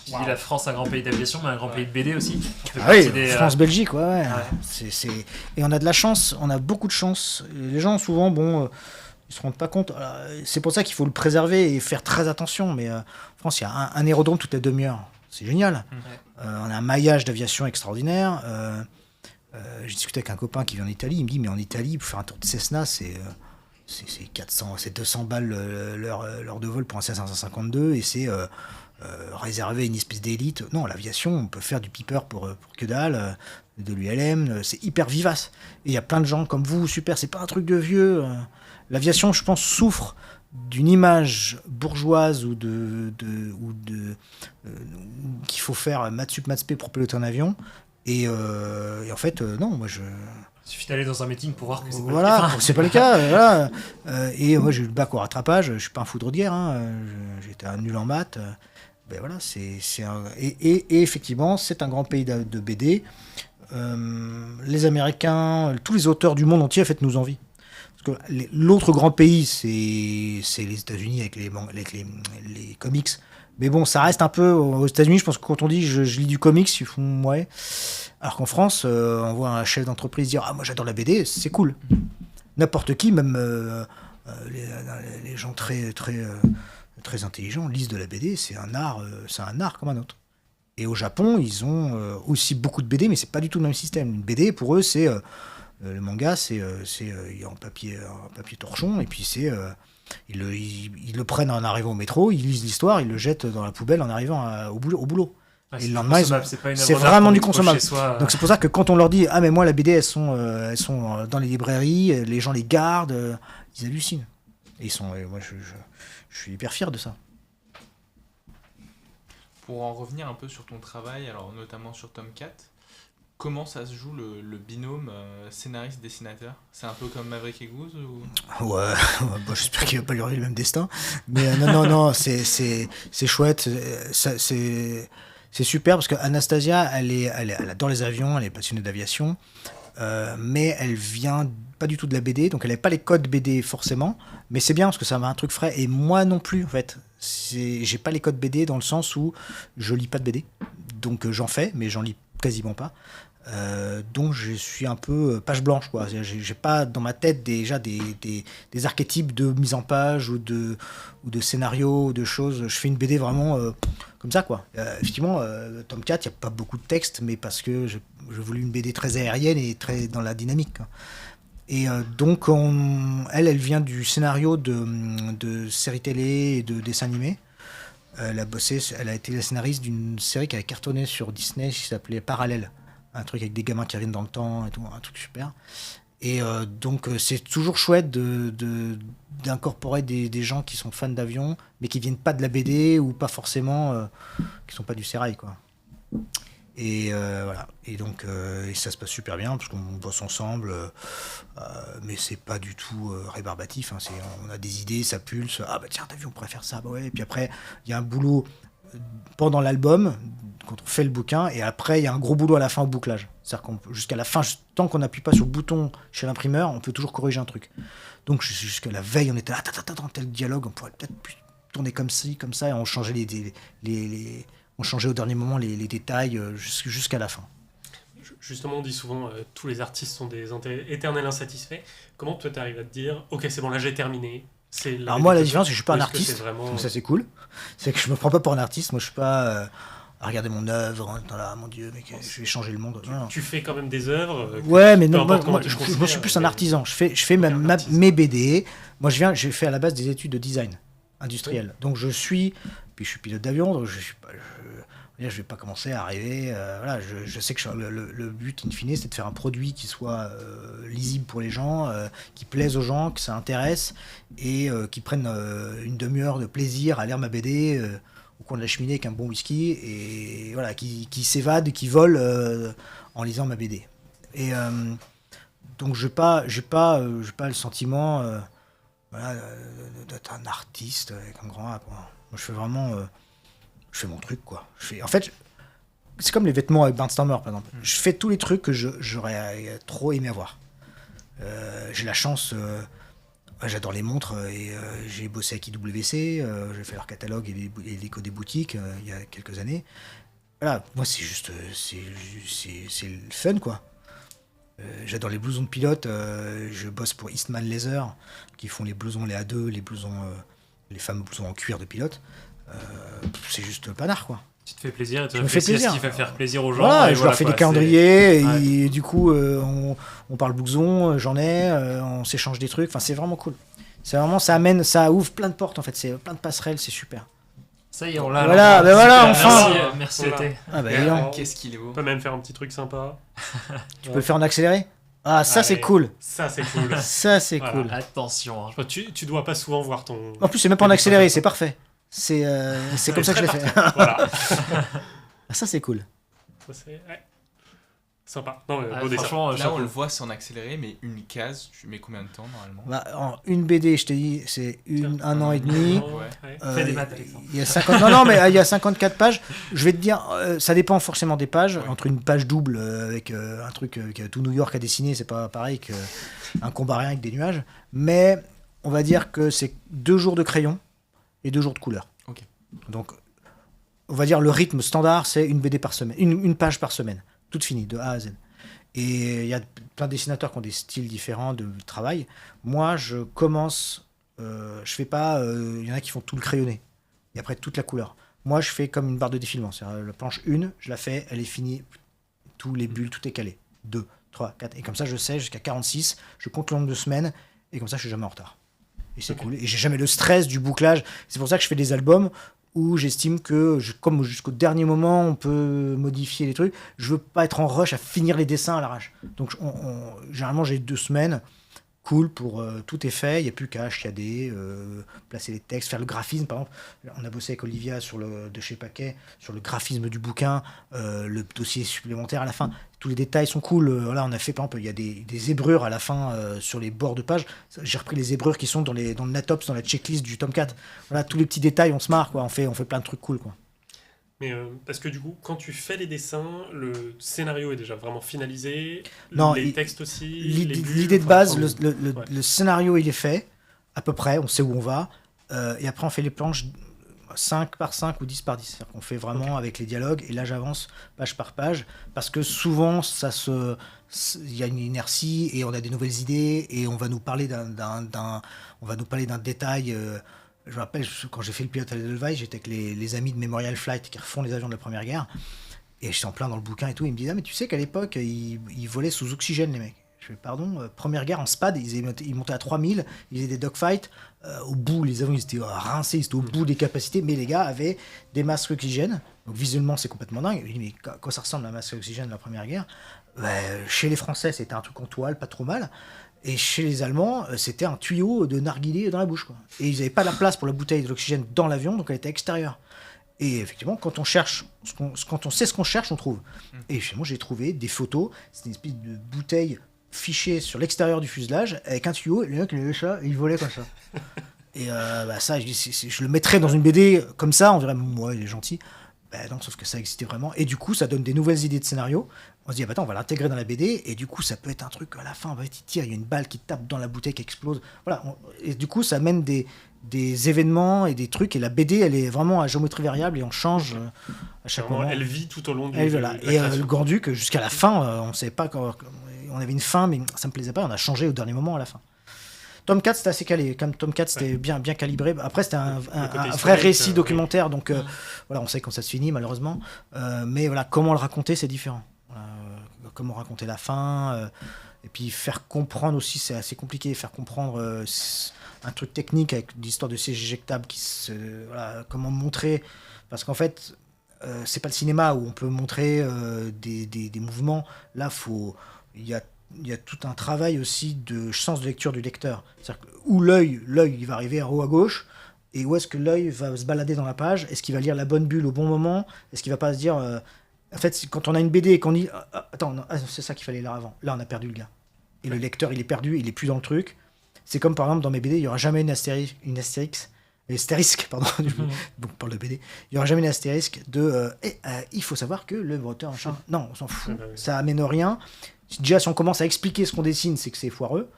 Tu dis la France, un grand pays d'aviation, mais un grand pays de BD aussi. Ça fait Ah oui, partie des, France-Belgique, ouais. Et on a de la chance, on a beaucoup de chance. Les gens, souvent, ils se rendent pas compte. C'est pour ça qu'il faut le préserver et faire très attention. Mais en France, il y a un aérodrome toutes les demi-heures. C'est génial. On a un maillage d'aviation extraordinaire. J'ai discuté avec un copain qui vient d'Italie. Il me dit, mais en Italie, pour faire un tour de Cessna, c'est 200 balles l'heure de vol pour un Cessna 552 et c'est réservé à une espèce d'élite. Non, l'aviation, on peut faire du piper pour que dalle, de l'ULM, c'est hyper vivace. Et il y a plein de gens comme vous, super, c'est pas un truc de vieux. L'aviation, je pense, souffre d'une image bourgeoise ou qu'il faut faire maths sup, maths spé pour piloter un avion. Et en fait, non, moi je... Il suffit d'aller dans un meeting pour voir que c'est pas Voilà, le cas. c'est pas le cas. Voilà. Et moi, j'ai eu le bac au rattrapage. Je suis pas un foudre de guerre. Hein. J'étais un nul en maths. Ben voilà, et effectivement, c'est un grand pays de BD. Les Américains, tous les auteurs du monde entier, en fait, nous envient. Parce que l'autre grand pays, c'est les États-Unis avec les comics. Mais bon, ça reste un peu aux États-Unis. Je pense que quand on dit je lis du comics, ils font ouais. Alors qu'en France, on voit un chef d'entreprise dire moi j'adore la BD, c'est cool. N'importe qui, même les gens très intelligents lisent de la BD. C'est un art comme un autre. Et au Japon, ils ont aussi beaucoup de BD, mais c'est pas du tout le même système. Une BD pour eux, c'est le manga, c'est en papier torchon, et puis ils le prennent en arrivant au métro, ils lisent l'histoire, ils le jettent dans la poubelle en arrivant au boulot. Ouais, Et le lendemain, c'est vraiment vraiment du qu'on consommable. chez soi. Donc c'est pour ça que quand on leur dit mais moi la BD elles sont dans les librairies, les gens les gardent, ils hallucinent. Et moi je suis hyper fier de ça. Pour en revenir un peu sur ton travail, alors notamment sur Tomcat, comment ça se joue le binôme scénariste-dessinateur? C'est un peu comme Maverick et Goose ou... Ouais, j'espère qu'il va pas lui arriver le même destin. Mais non, c'est chouette. C'est super parce que Anastasia, elle adore les avions, elle est passionnée d'aviation, mais elle vient pas du tout de la BD, donc elle n'avait pas les codes BD forcément. Mais c'est bien parce que ça m'a un truc frais. Et moi non plus, en fait. J'ai pas les codes BD dans le sens où je lis pas de BD. Donc j'en fais, mais j'en lis quasiment pas. Donc je suis un peu page blanche, quoi. J'ai pas dans ma tête déjà des archétypes de mise en page ou de scénario ou de choses. Je fais une BD vraiment comme ça, quoi. Effectivement, Tomcat, il n'y a pas beaucoup de texte, mais parce que je voulais une BD très aérienne et très dans la dynamique, quoi. Et donc elle vient du scénario de séries télé et de dessins animés. Elle a été la scénariste d'une série qui avait cartonné sur Disney qui s'appelait Parallèle. Un truc avec des gamins qui reviennent dans le temps et tout, un truc super. Et donc c'est toujours chouette d'incorporer des gens qui sont fans d'avion, mais qui viennent pas de la BD ou pas forcément, qui sont pas du sérail, quoi. Et voilà. Et donc et ça se passe super bien parce qu'on bosse ensemble, mais c'est pas du tout rébarbatif. Hein, on a des idées, ça pulse. Ah bah tiens, t'as vu, on pourrait faire ça. Bah ouais. Et puis après, il y a un boulot pendant l'album quand on fait le bouquin, et après il y a un gros boulot à la fin au bouclage. C'est-à-dire jusqu'à la fin, tant qu'on n'appuie pas sur le bouton chez l'imprimeur, on peut toujours corriger un truc. Donc jusqu'à la veille, on était là, attends, tel dialogue, on pourrait peut-être tourner comme ça, et on changeait on changeait au dernier moment les détails jusqu'à la fin. Justement, on dit souvent tous les artistes sont des éternels insatisfaits. Comment toi t'arrives à te dire ok, c'est bon, là j'ai terminé? Alors moi la différence c'est que je suis pas un artiste, vraiment... donc ça c'est cool. C'est que je me prends pas pour un artiste, moi je suis pas à regarder mon œuvre, mon Dieu, mais je vais changer le monde. Tu fais quand même des œuvres. Ouais, mais non, moi je suis plus un artisan. Je fais mes BD. Moi j'ai fait à la base des études de design industriel. Donc je suis pilote d'avion, donc je vais pas commencer à arriver. Voilà, je sais que le but in fine, c'est de faire un produit qui soit lisible pour les gens, qui plaise aux gens, que ça intéresse, et qui prennent une demi-heure de plaisir à lire ma BD au coin de la cheminée avec un bon whisky, et voilà, qui s'évadent, qui volent en lisant ma BD. Et donc j'ai pas le sentiment d'être un artiste avec un grand A, quoi. Moi je fais vraiment je fais mon truc, quoi. En fait, c'est comme les vêtements avec Barnstormer, par exemple. Je fais tous les trucs que j'aurais trop aimé avoir. J'ai la chance, j'adore les montres, et j'ai bossé avec IWC, j'ai fait leur catalogue et les décos des boutiques il y a quelques années. Voilà, moi c'est juste, c'est le fun, quoi. J'adore les blousons de pilote, je bosse pour Eastman Leather, qui font les blousons, les A2, les fameux blousons en cuir de pilote. C'est juste panard, quoi. Tu te fais plaisir et tu me fais réfléchis à ce plaisir. qui va faire plaisir aux gens. Voilà, et je leur fais quoi, des calendriers, c'est- et du coup on parle blouson, j'en ai, on s'échange des trucs, enfin c'est vraiment cool. C'est vraiment, ça ouvre plein de portes, en fait, c'est plein de passerelles, c'est super. Ça y est, on l'a. Voilà, alors. ben voilà, Super, enfin. Merci Voilà. Été. Ah bah Et dis donc. alors, Qu'est-ce qu'il est beau. on peut même faire un petit truc sympa. Tu peux le faire en accéléré? Ah, ça c'est Allez, cool. Ça c'est cool. Ça c'est Voilà. cool. Attention. Hein. Tu dois pas souvent voir ton... En plus, c'est même pas en accéléré, c'est parfait. C'est comme ça que je l'ai fait. Voilà. Ah, ça c'est cool. Ça, c'est... ouais. Sympa. Non, mais Ah, beau dessin. franchement, Là, chapeau. on le voit, c'est en accéléré, mais une case, tu mets combien de temps normalement? Bah, une BD, je t'ai dit, c'est un an et demi. Ouais. Fais des maths, Alexandre. Il y a 50... Non, mais il y a 54 pages. Je vais te dire, ça dépend forcément des pages. Ouais. Entre une page double avec un truc que tout New York a dessiné, c'est pas pareil qu'un combat rien avec des nuages. Mais on va dire que c'est 2 jours de crayon et 2 jours de couleur. Ok. Donc, on va dire le rythme standard, c'est une BD par semaine, une page par semaine, toute finie, de A à Z. Et il y a plein de dessinateurs qui ont des styles différents de travail. Moi, je commence, je fais pas, il y en a qui font tout le crayonné, et après toute la couleur. Moi, je fais comme une barre de défilement. C'est-à-dire, la planche 1, je la fais, elle est finie, tous les bulles, tout est calé. 2, 3, 4, et comme ça, je sais, jusqu'à 46, je compte le nombre de semaines, et comme ça, je suis jamais en retard. Et c'est cool. Et j'ai jamais le stress du bouclage. C'est pour ça que je fais des albums où j'estime que, comme jusqu'au dernier moment, on peut modifier les trucs, je veux pas être en rush à finir les dessins à l'arrache. Donc, généralement, j'ai 2 semaines. Cool, pour tout est fait, il n'y a plus qu'à chiader, placer les textes, faire le graphisme. Par exemple, on a bossé avec Olivia de chez Paquet sur le graphisme du bouquin, le dossier supplémentaire à la fin. Tous les détails sont cool. Là, on a fait, par exemple, il y a des zébrures à la fin sur les bords de page. J'ai repris les zébrures qui sont dans le Natops, dans la checklist du tome 4. Voilà, tous les petits détails, on se marre, quoi. On fait plein de trucs cool, quoi. Mais parce que du coup, quand tu fais les dessins, le scénario est déjà vraiment finalisé. Non, les textes aussi. les bulles, L'idée de enfin, base, ouais. le scénario, il est fait, à peu près, on sait où on va. Et après, on fait les planches 5 par 5 ou 10 par 10. C'est-à-dire qu'on fait vraiment avec les dialogues. Et là, j'avance page par page. Parce que souvent, il y a une inertie et on a des nouvelles idées. Et on va nous parler d'un détail. Je me rappelle, quand j'ai fait le pilote à l'Edelweiss, j'étais avec les amis de Memorial Flight qui refont les avions de la Première Guerre. Et j'étais en plein dans le bouquin et tout. Ils me disaient, ah, mais tu sais qu'à l'époque, ils volaient sous oxygène, les mecs. Je fais, pardon, Première Guerre en SPAD, ils montaient à 3000, ils faisaient des dogfights. Au bout, les avions, ils étaient rincés, ils étaient au bout des capacités, mais les gars avaient des masques oxygène. Donc visuellement, c'est complètement dingue. Je dis, mais quoi ça ressemble à un masque oxygène de la Première Guerre? Chez les Français, c'était un truc en toile, pas trop mal. Et chez les Allemands, c'était un tuyau de narguilé dans la bouche, quoi. Et ils n'avaient pas la place pour la bouteille de l'oxygène dans l'avion, donc elle était extérieure. Et effectivement, quand on cherche, quand on sait ce qu'on cherche, on trouve. Et finalement, j'ai trouvé des photos, c'est une espèce de bouteille fichée sur l'extérieur du fuselage, avec un tuyau, et le mec, il avait ça, et il volait comme ça. Et ça, je le mettrais dans une BD comme ça, on dirait, ouais, il est gentil. Non, sauf que ça existait vraiment. Et du coup, ça donne des nouvelles idées de scénario. On se dit, attends, on va l'intégrer dans la BD. Et du coup, ça peut être un truc à la fin. Il tire, il y a une balle qui tape dans la bouteille qui explose. Voilà. Et du coup, ça amène des événements et des trucs. Et la BD, elle est vraiment à géométrie variable et on change à chaque Vraiment, moment. elle vit tout au long du. Voilà. de la Et création. le Grand-Duc, jusqu'à la fin, on ne savait pas quand. On avait une fin, mais ça me plaisait pas. On a changé au dernier moment à la fin. Tome 4, c'était assez calé. Comme Tome 4, c'était bien calibré. Après, c'était un vrai historique, récit oui. documentaire. Donc, voilà, on sait quand ça se finit, malheureusement. Mais voilà, comment le raconter, c'est différent. Voilà, comment raconter la fin. Et puis, faire comprendre aussi, c'est assez compliqué. Faire comprendre un truc technique avec l'histoire de siège éjectable. Voilà, comment montrer. Parce qu'en fait, c'est pas le cinéma où on peut montrer des mouvements. Là, il y a tout un travail aussi de sens de lecture du lecteur. C'est-à-dire où l'œil, il va arriver en haut à gauche, et où est-ce que l'œil va se balader dans la page? Est-ce qu'il va lire la bonne bulle au bon moment? Est-ce qu'il va pas se dire... En fait, quand on a une BD et qu'on dit... attends, non, c'est ça qu'il fallait lire avant. Là, on a perdu le gars. Et le lecteur, il est perdu, il est plus dans le truc. C'est comme, par exemple, dans mes BD, il n'y aura jamais une astérisque, pardon, donc on parle de BD, il n'y aura jamais une astérisque de il faut savoir que le auteur, machin. Non, on s'en fout, ça amène rien. Déjà, si on commence à expliquer ce qu'on dessine, c'est que c'est foireux.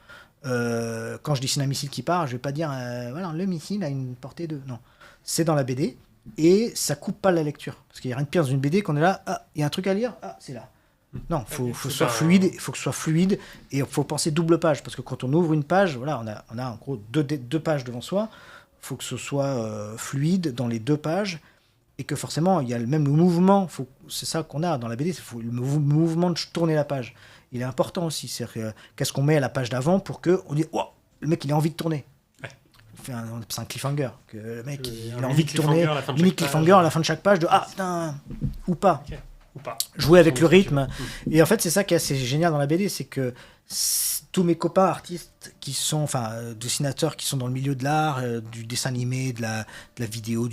Quand je dessine un missile qui part, je vais pas dire voilà, le missile a une portée de. Non, c'est dans la BD et ça coupe pas la lecture. Parce qu'il n'y a rien de pire dans une BD qu'on est là, il y a un truc à lire, c'est là. Non, faut que ce soit fluide, il faut que ce soit fluide et il faut penser double page parce que quand on ouvre une page, voilà, on a en gros deux pages devant soi. Il faut que ce soit fluide dans les 2 pages et que forcément il y a même le mouvement. C'est ça qu'on a dans la BD, le mouvement de tourner la page. Il est important aussi. C'est-à-dire qu'est-ce qu'on met à la page d'avant pour que on dise oh, le mec il a envie de tourner. C'est un cliffhanger que le mec il a envie de tourner, mini cliffhanger à la fin de chaque page de putain ou pas. Okay. Ou pas. Jouer avec le rythme. Et en fait, c'est ça qui est assez génial dans la BD, c'est que tous mes copains artistes qui sont, dessinateurs qui sont dans le milieu de l'art, du dessin animé, de la vidéo,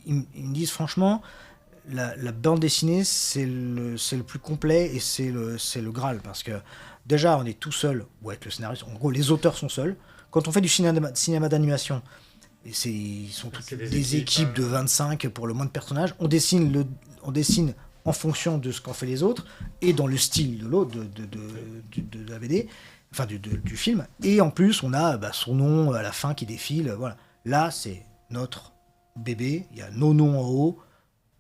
ils me disent franchement, la bande dessinée, c'est le plus complet et c'est le Graal. Parce que déjà, on est tout seul, ou avec le scénariste. En gros, les auteurs sont seuls. Quand on fait du cinéma d'animation, ils sont toutes C'est des équipes de 25 pour le moins de personnages. On dessine en fonction de ce qu'ont fait les autres et dans le style de l'autre, de la BD, enfin du film. Et en plus, on a son nom à la fin qui défile. Voilà. Là, c'est notre bébé. Il y a nos noms en haut.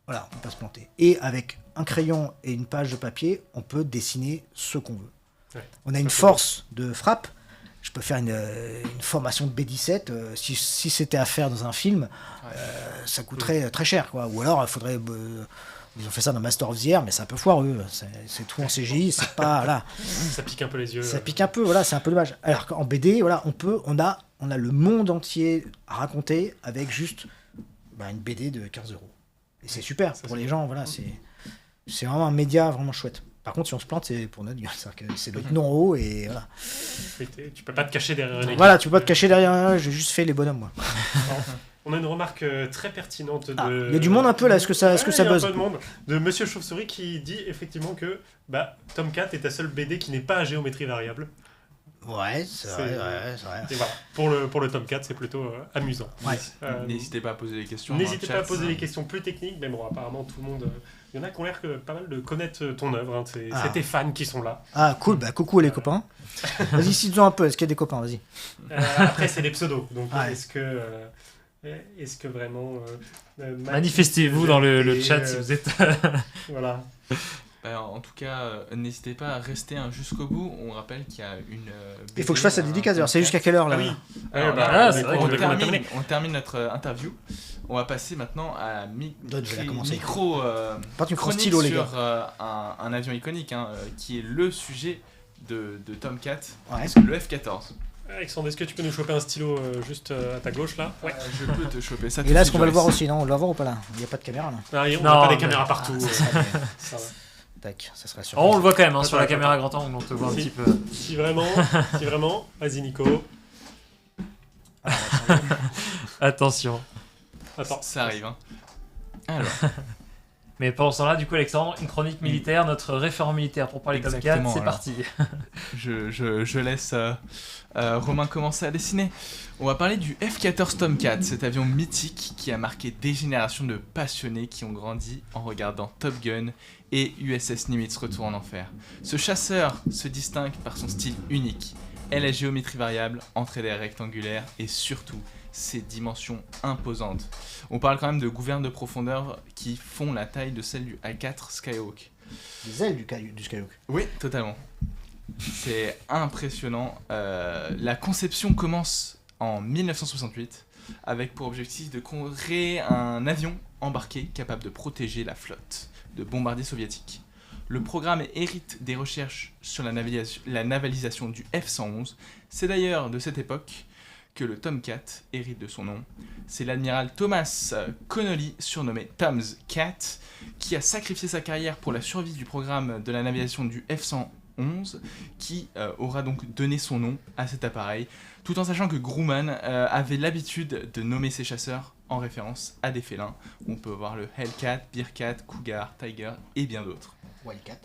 Voilà, on peut pas se planter. Et avec un crayon et une page de papier, on peut dessiner ce qu'on veut. Ouais. On a une force de frappe. Je peux faire une formation de B17. Si c'était à faire dans un film, ça coûterait très cher, quoi. Ou alors, il faudrait... ils ont fait ça dans Master of the Air, mais c'est un peu foireux. C'est tout en CGI, c'est pas... Là. Ça pique un peu les yeux. Ça pique un peu, voilà, c'est un peu dommage. Alors qu'en BD, voilà, on a le monde entier à raconter avec juste une BD de 15 €. Et c'est super pour les gens, voilà, c'est vraiment un média vraiment chouette. Par contre, si on se plante, c'est pour notre gueule. C'est-à-dire que c'est notre nom en haut et voilà. Tu peux pas te cacher derrière une équipe. Voilà, tu peux pas te cacher derrière, j'ai juste fait les bonhommes, moi. On a une remarque très pertinente de... Il y a du monde un peu là, est-ce que ça il y a buzz un peu de monde. De Monsieur Chauve-souris qui dit effectivement que Tomcat est ta seule BD qui n'est pas à géométrie variable. Ouais, c'est vrai. Et voilà, pour le Tomcat, c'est plutôt amusant. Ouais. N'hésitez pas à poser des questions. N'hésitez dans le pas à chat. poser des questions plus techniques, mais bon, apparemment tout le monde... Il y en a qui ont l'air pas mal de connaître ton œuvre, hein. C'est tes fans qui sont là. Ah, cool, coucou les copains. Vas-y, cite-nous un peu, est-ce qu'il y a des copains, vas-y. Après, c'est des pseudos, donc Ouais. est-ce que vraiment... Manifestez-vous dans le chat si vous êtes... Voilà. En tout cas, n'hésitez pas à rester jusqu'au bout. On rappelle qu'il y a une. Il faut que je fasse la dédicace, alors c'est jusqu'à quelle heure là? Ah oui. Alors, c'est vrai qu'on a terminé. on termine notre interview. On va passer maintenant à D'autres, je vais la commencer. micro Par tu me prends chronique stylo, les gars. sur un avion iconique, qui est le sujet de Tomcat, Ouais. le F-14. Alexandre, est-ce que tu peux nous choper un stylo juste à ta gauche là? Ouais. Je peux te choper ça. Et là, est-ce qu'on va le voir aussi? Non, on le va voir ou pas là? Il n'y a pas de caméra là. On Non, n'a pas des mais- caméras partout. ça sera bien. Ça va. Tac, ça sera sûr. Oh, on le voit quand même sur la Attends, caméra grand angle, on te voit un Si. petit peu. Si vraiment, vas-y Nico. Attention. Attends. Ça arrive. Alors, Mais pendant ce temps-là, du coup, Alexandre, une chronique militaire, notre référent militaire pour parler Tomcat, Exactement, c'est alors. parti. je laisse Romain commencer à dessiner. On va parler du F-14 Tomcat, cet avion mythique qui a marqué des générations de passionnés qui ont grandi en regardant Top Gun et USS Nimitz Retour en Enfer. Ce chasseur se distingue par son style unique et la géométrie variable, entrée d'air rectangulaire et surtout ses dimensions imposantes. On parle quand même de gouvernes de profondeur qui font la taille de celle du A4 Skyhawk. Les ailes du Skyhawk. Oui, totalement. C'est impressionnant. La conception commence en 1968 avec pour objectif de créer un avion embarqué capable de protéger la flotte de bombardiers soviétiques. Le programme hérite des recherches sur la navalisation du F-111. C'est d'ailleurs de cette époque que le Tomcat hérite de son nom. C'est l'admiral Thomas Connolly, surnommé Tom's Cat, qui a sacrifié sa carrière pour la survie du programme de la navigation du F-111, qui aura donc donné son nom à cet appareil, tout en sachant que Grumman avait l'habitude de nommer ses chasseurs en référence à des félins. On peut voir le Hellcat, Bearcat, Cougar, Tiger et bien d'autres. Wildcat.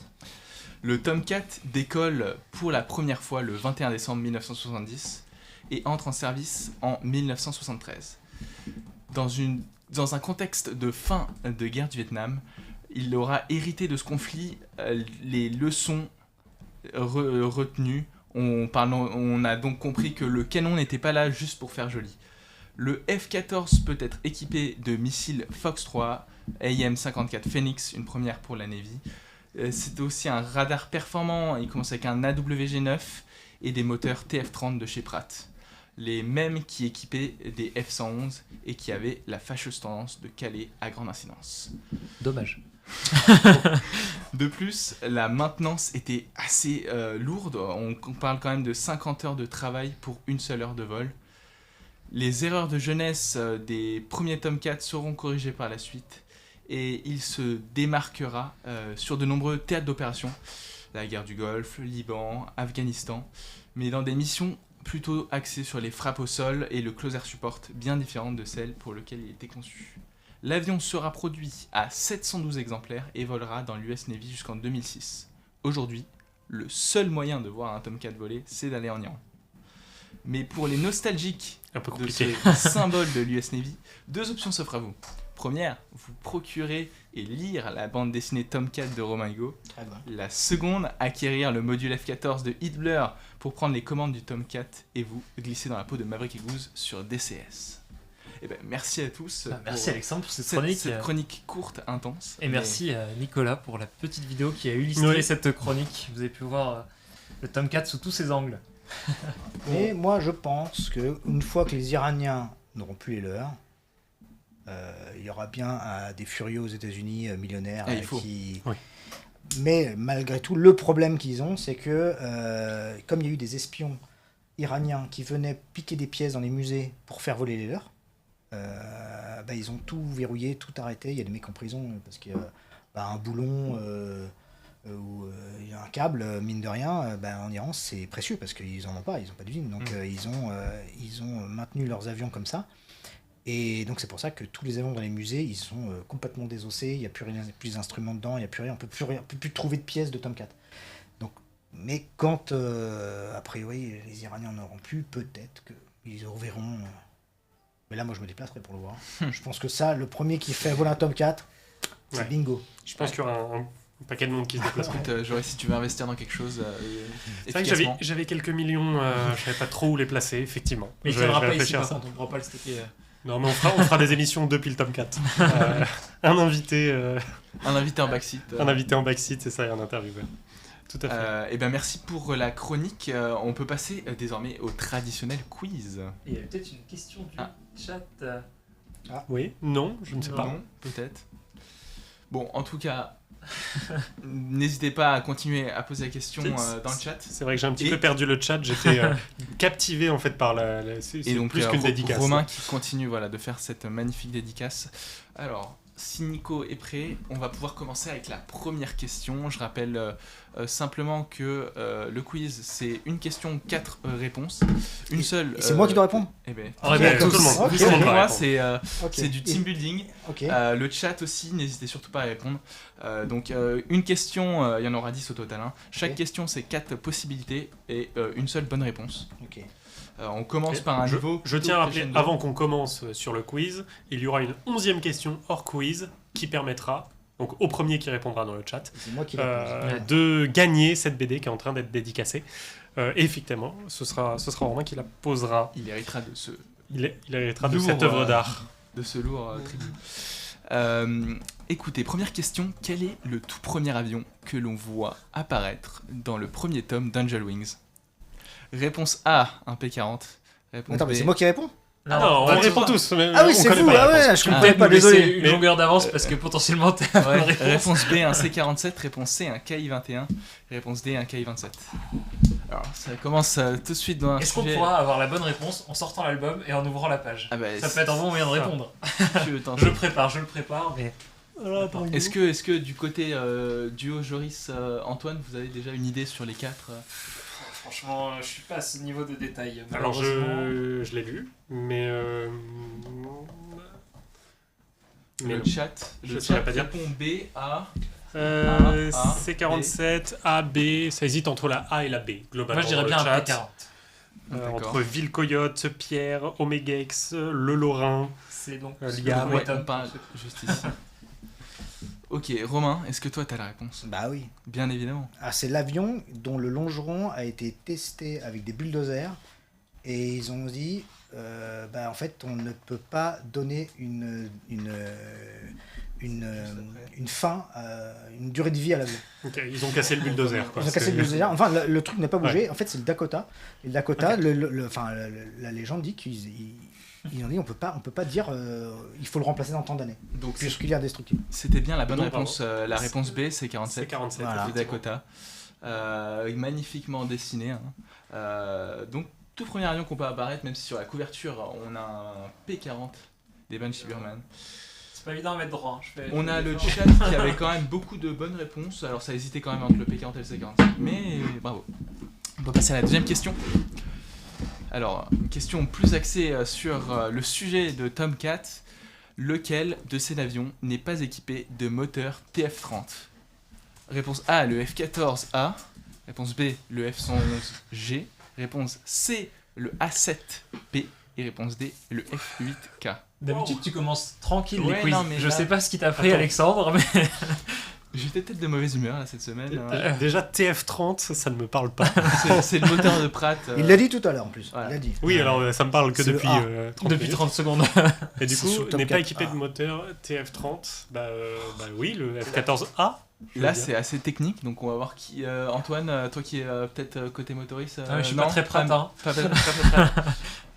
Le Tomcat décolle pour la première fois le 21 décembre 1970 et entre en service en 1973. Dans un contexte de fin de guerre du Vietnam, il aura hérité de ce conflit les leçons retenues. On a donc compris que le canon n'était pas là juste pour faire joli. Le F-14 peut être équipé de missiles Fox 3, AIM-54 Phoenix, une première pour la Navy. C'est aussi un radar performant, il commence avec un AWG-9 et des moteurs TF-30 de chez Pratt. Les mêmes qui équipaient des F-111 et qui avaient la fâcheuse tendance de caler à grande incidence. Dommage. De plus, la maintenance était assez lourde, on parle quand même de 50 heures de travail pour une seule heure de vol. Les erreurs de jeunesse des premiers Tomcats seront corrigées par la suite et il se démarquera sur de nombreux théâtres d'opération, la guerre du Golfe, le Liban, Afghanistan, mais dans des missions plutôt axées sur les frappes au sol et le close air support, bien différentes de celles pour lesquelles il était conçu. L'avion sera produit à 712 exemplaires et volera dans l'US Navy jusqu'en 2006. Aujourd'hui, le seul moyen de voir un Tomcat voler, c'est d'aller en Iran. Mais pour les nostalgiques Un peu de compliqué. ce symbole de l'US Navy, 2 options s'offrent à vous. Première, vous procurer et lire la bande dessinée Tomcat de Romain Hugo. Très bien. La seconde, acquérir le module F-14 de Hitler pour prendre les commandes du Tomcat et vous glisser dans la peau de Maverick et Goose sur DCS. Eh ben, merci à tous. Merci pour Alexandre pour cette cette chronique. cette chronique courte, intense. Et merci à Nicolas pour la petite vidéo qui a illustré Oui. cette chronique. Vous avez pu voir le Tomcat sous tous ses angles. Mais moi, je pense qu'une fois que les Iraniens n'auront plus les leurs, il y aura bien des furieux aux États-Unis millionnaires Ah, il faut. qui. Oui. Mais malgré tout, le problème qu'ils ont, c'est que comme il y a eu des espions iraniens qui venaient piquer des pièces dans les musées pour faire voler les leurs, ils ont tout verrouillé, tout arrêté. Il y a des mecs en prison parce qu'il y a un boulon où il y a un câble, mine de rien, en Iran c'est précieux parce qu'ils n'en ont pas, ils n'ont pas d'usine. Donc ils ont maintenu leurs avions comme ça. Et donc c'est pour ça que tous les avions dans les musées, ils sont complètement désossés, il n'y a plus rien, plus d'instruments dedans, il n'y a plus rien, on peut plus trouver de pièces de Tomcat. Donc, mais quand, a priori, les Iraniens n'auront plus, peut-être qu'ils reverront. Mais là, moi, je me déplacerai pour le voir. Je pense que ça, le premier qui fait voler un Tomcat, c'est Ouais. bingo. Je pense qu'il y aura un paquet de monde qui se déplace. Écoute, Joris, si tu veux investir dans quelque chose C'est vrai que efficacement, j'avais quelques millions, je savais pas trop où les placer, effectivement. Mais il Je ne vais tiendra pas ici réfléchir à par ça. contre, on ne pourra pas le stocker. Non, mais on fera des émissions depuis le Tomcat. Un invité en backseat. un invité en backseat, c'est ça, et un intervieweur. Tout à fait. Eh ben merci pour la chronique. On peut passer désormais au traditionnel quiz. Et il y a peut-être une question du Ah. chat. Oui, non, je ne sais pas. Non, peut-être. Bon, en tout cas, n'hésitez pas à continuer à poser la question dans le chat. C'est vrai que j'ai un petit Et- peu perdu le chat, j'étais captivé en fait par c'est Et donc, plus qu'une dédicace. Romain qui continue de faire cette magnifique dédicace. Alors, si Nico est prêt, on va pouvoir commencer avec la première question. Je rappelle simplement que le quiz, c'est une question, 4 réponses. Une seule. Et c'est moi qui dois répondre. Eh ben, Ah, ouais, Ok, tout le monde. ok. Tout le monde pour va moi, répondre. Ok. c'est du team building. Ok. Le chat aussi, n'hésitez surtout pas à répondre. Donc, une question, il y en aura 10 au total. Hein. Chaque Ok. question, c'est 4 possibilités et une seule bonne réponse. Ok. On commence par un niveau. Je plutôt tiens à rappeler, crescendo. avant qu'on commence sur le quiz, il y aura une 11e question hors quiz qui permettra, donc au premier qui répondra dans le chat, C'est moi qui réponds. de gagner cette BD qui est en train d'être dédicacée. Et effectivement, ce sera Romain qui la posera. Il héritera de ce Il héritera de Lourd, cette œuvre d'art. de ce lourd tribut. Écoutez, première question, quel est le tout premier avion que l'on voit apparaître dans le premier tome d'Angel Wings? Réponse A, un P-40. Réponse Attends, B, mais c'est moi qui réponds. Non, on répond tous. Mais Ah oui, on c'est connaît vous. pas la Ah ouais, réponse. je Ah, comprenais pas, Nous laisser désolé. une Mais- longueur d'avance parce que potentiellement t'as la bonne Ouais, réponse. réponse B, un C-47. Réponse C, un KI-21. Réponse D, un KI-27. Alors, ça commence tout de suite dans un Est-ce qu'on sujet... pourra avoir la bonne réponse en sortant l'album et en ouvrant la page? Ah bah, Ça peut être un bon moyen de répondre. tu veux tenter. Je le prépare, mais. Est-ce que du côté duo Joris Antoine, vous avez déjà une idée sur les 4 Franchement, je suis pas à ce niveau de détail. Alors malheureusement. je l'ai lu, mais Le non. chat, je le saurais chat pas dire. répond B, A. C47, A, B, ça hésite entre la A et la B, globalement. Moi je dirais dans bien le un chat. P40. D'accord. Entre Ville-Coyote, Pierre, Omega X, Le Lorrain. C'est donc. Liam. Ouais, on parle juste ici. Ok, Romain, est-ce que toi t'as la réponse? Bah oui. Bien évidemment. Ah, c'est l'avion dont le longeron a été testé avec des bulldozers et ils ont dit en fait on ne peut pas donner une fin, une durée de vie à l'avion. Ok, ils ont cassé le bulldozer. quoi. Ils ont cassé le bulldozer. Enfin le truc n'a pas bougé. En fait c'est le Dakota. Et le Dakota, Ok. la légende dit ils ont dit on peut pas dire il faut le remplacer dans tant d'années Donc puisqu'il est indestructible. c'était bien la bonne Non, réponse. La réponse B, c'est 47. C47. Voilà. Du Dakota. Magnifiquement dessiné. Hein. Donc, tout premier avion qu'on peut apparaître, même si sur la couverture on a un P-40 des Banshee Burman. C'est pas évident à mettre droit. On a le chat qui avait quand même beaucoup de bonnes réponses. Alors, ça hésitait quand même entre le P-40 et le C-47. Mais bravo. On peut passer à la deuxième question. Alors, une question plus axée sur le sujet de Tomcat. Lequel de ces avions n'est pas équipé de moteur TF30? Réponse A, le F-14A. Réponse B, le F-111G. Réponse C, le A-7P. Et réponse D, le F-8K. D'habitude, tu commences tranquille Ouais, les quiz. non, mais Je là- sais pas ce qui t'a pris, Attends. Alexandre, mais J'étais peut-être de mauvaise humeur là cette semaine. Déjà, TF30, ça ne me parle pas. C'est le moteur de Pratt. Il l'a dit tout à l'heure en plus. Voilà. Il l'a dit. Oui, alors ça me parle que C'est le depuis A. 30 depuis minutes. 30 secondes. Et du C'est coup, sur Top n'est pas 4. équipé de moteur TF30. Bah oui, le F14A. je veux Là, dire. c'est assez technique, donc on va voir qui. Antoine, toi qui es peut-être côté motoriste. Ah, je suis non, pas très Pratt, hein. Pas prêt.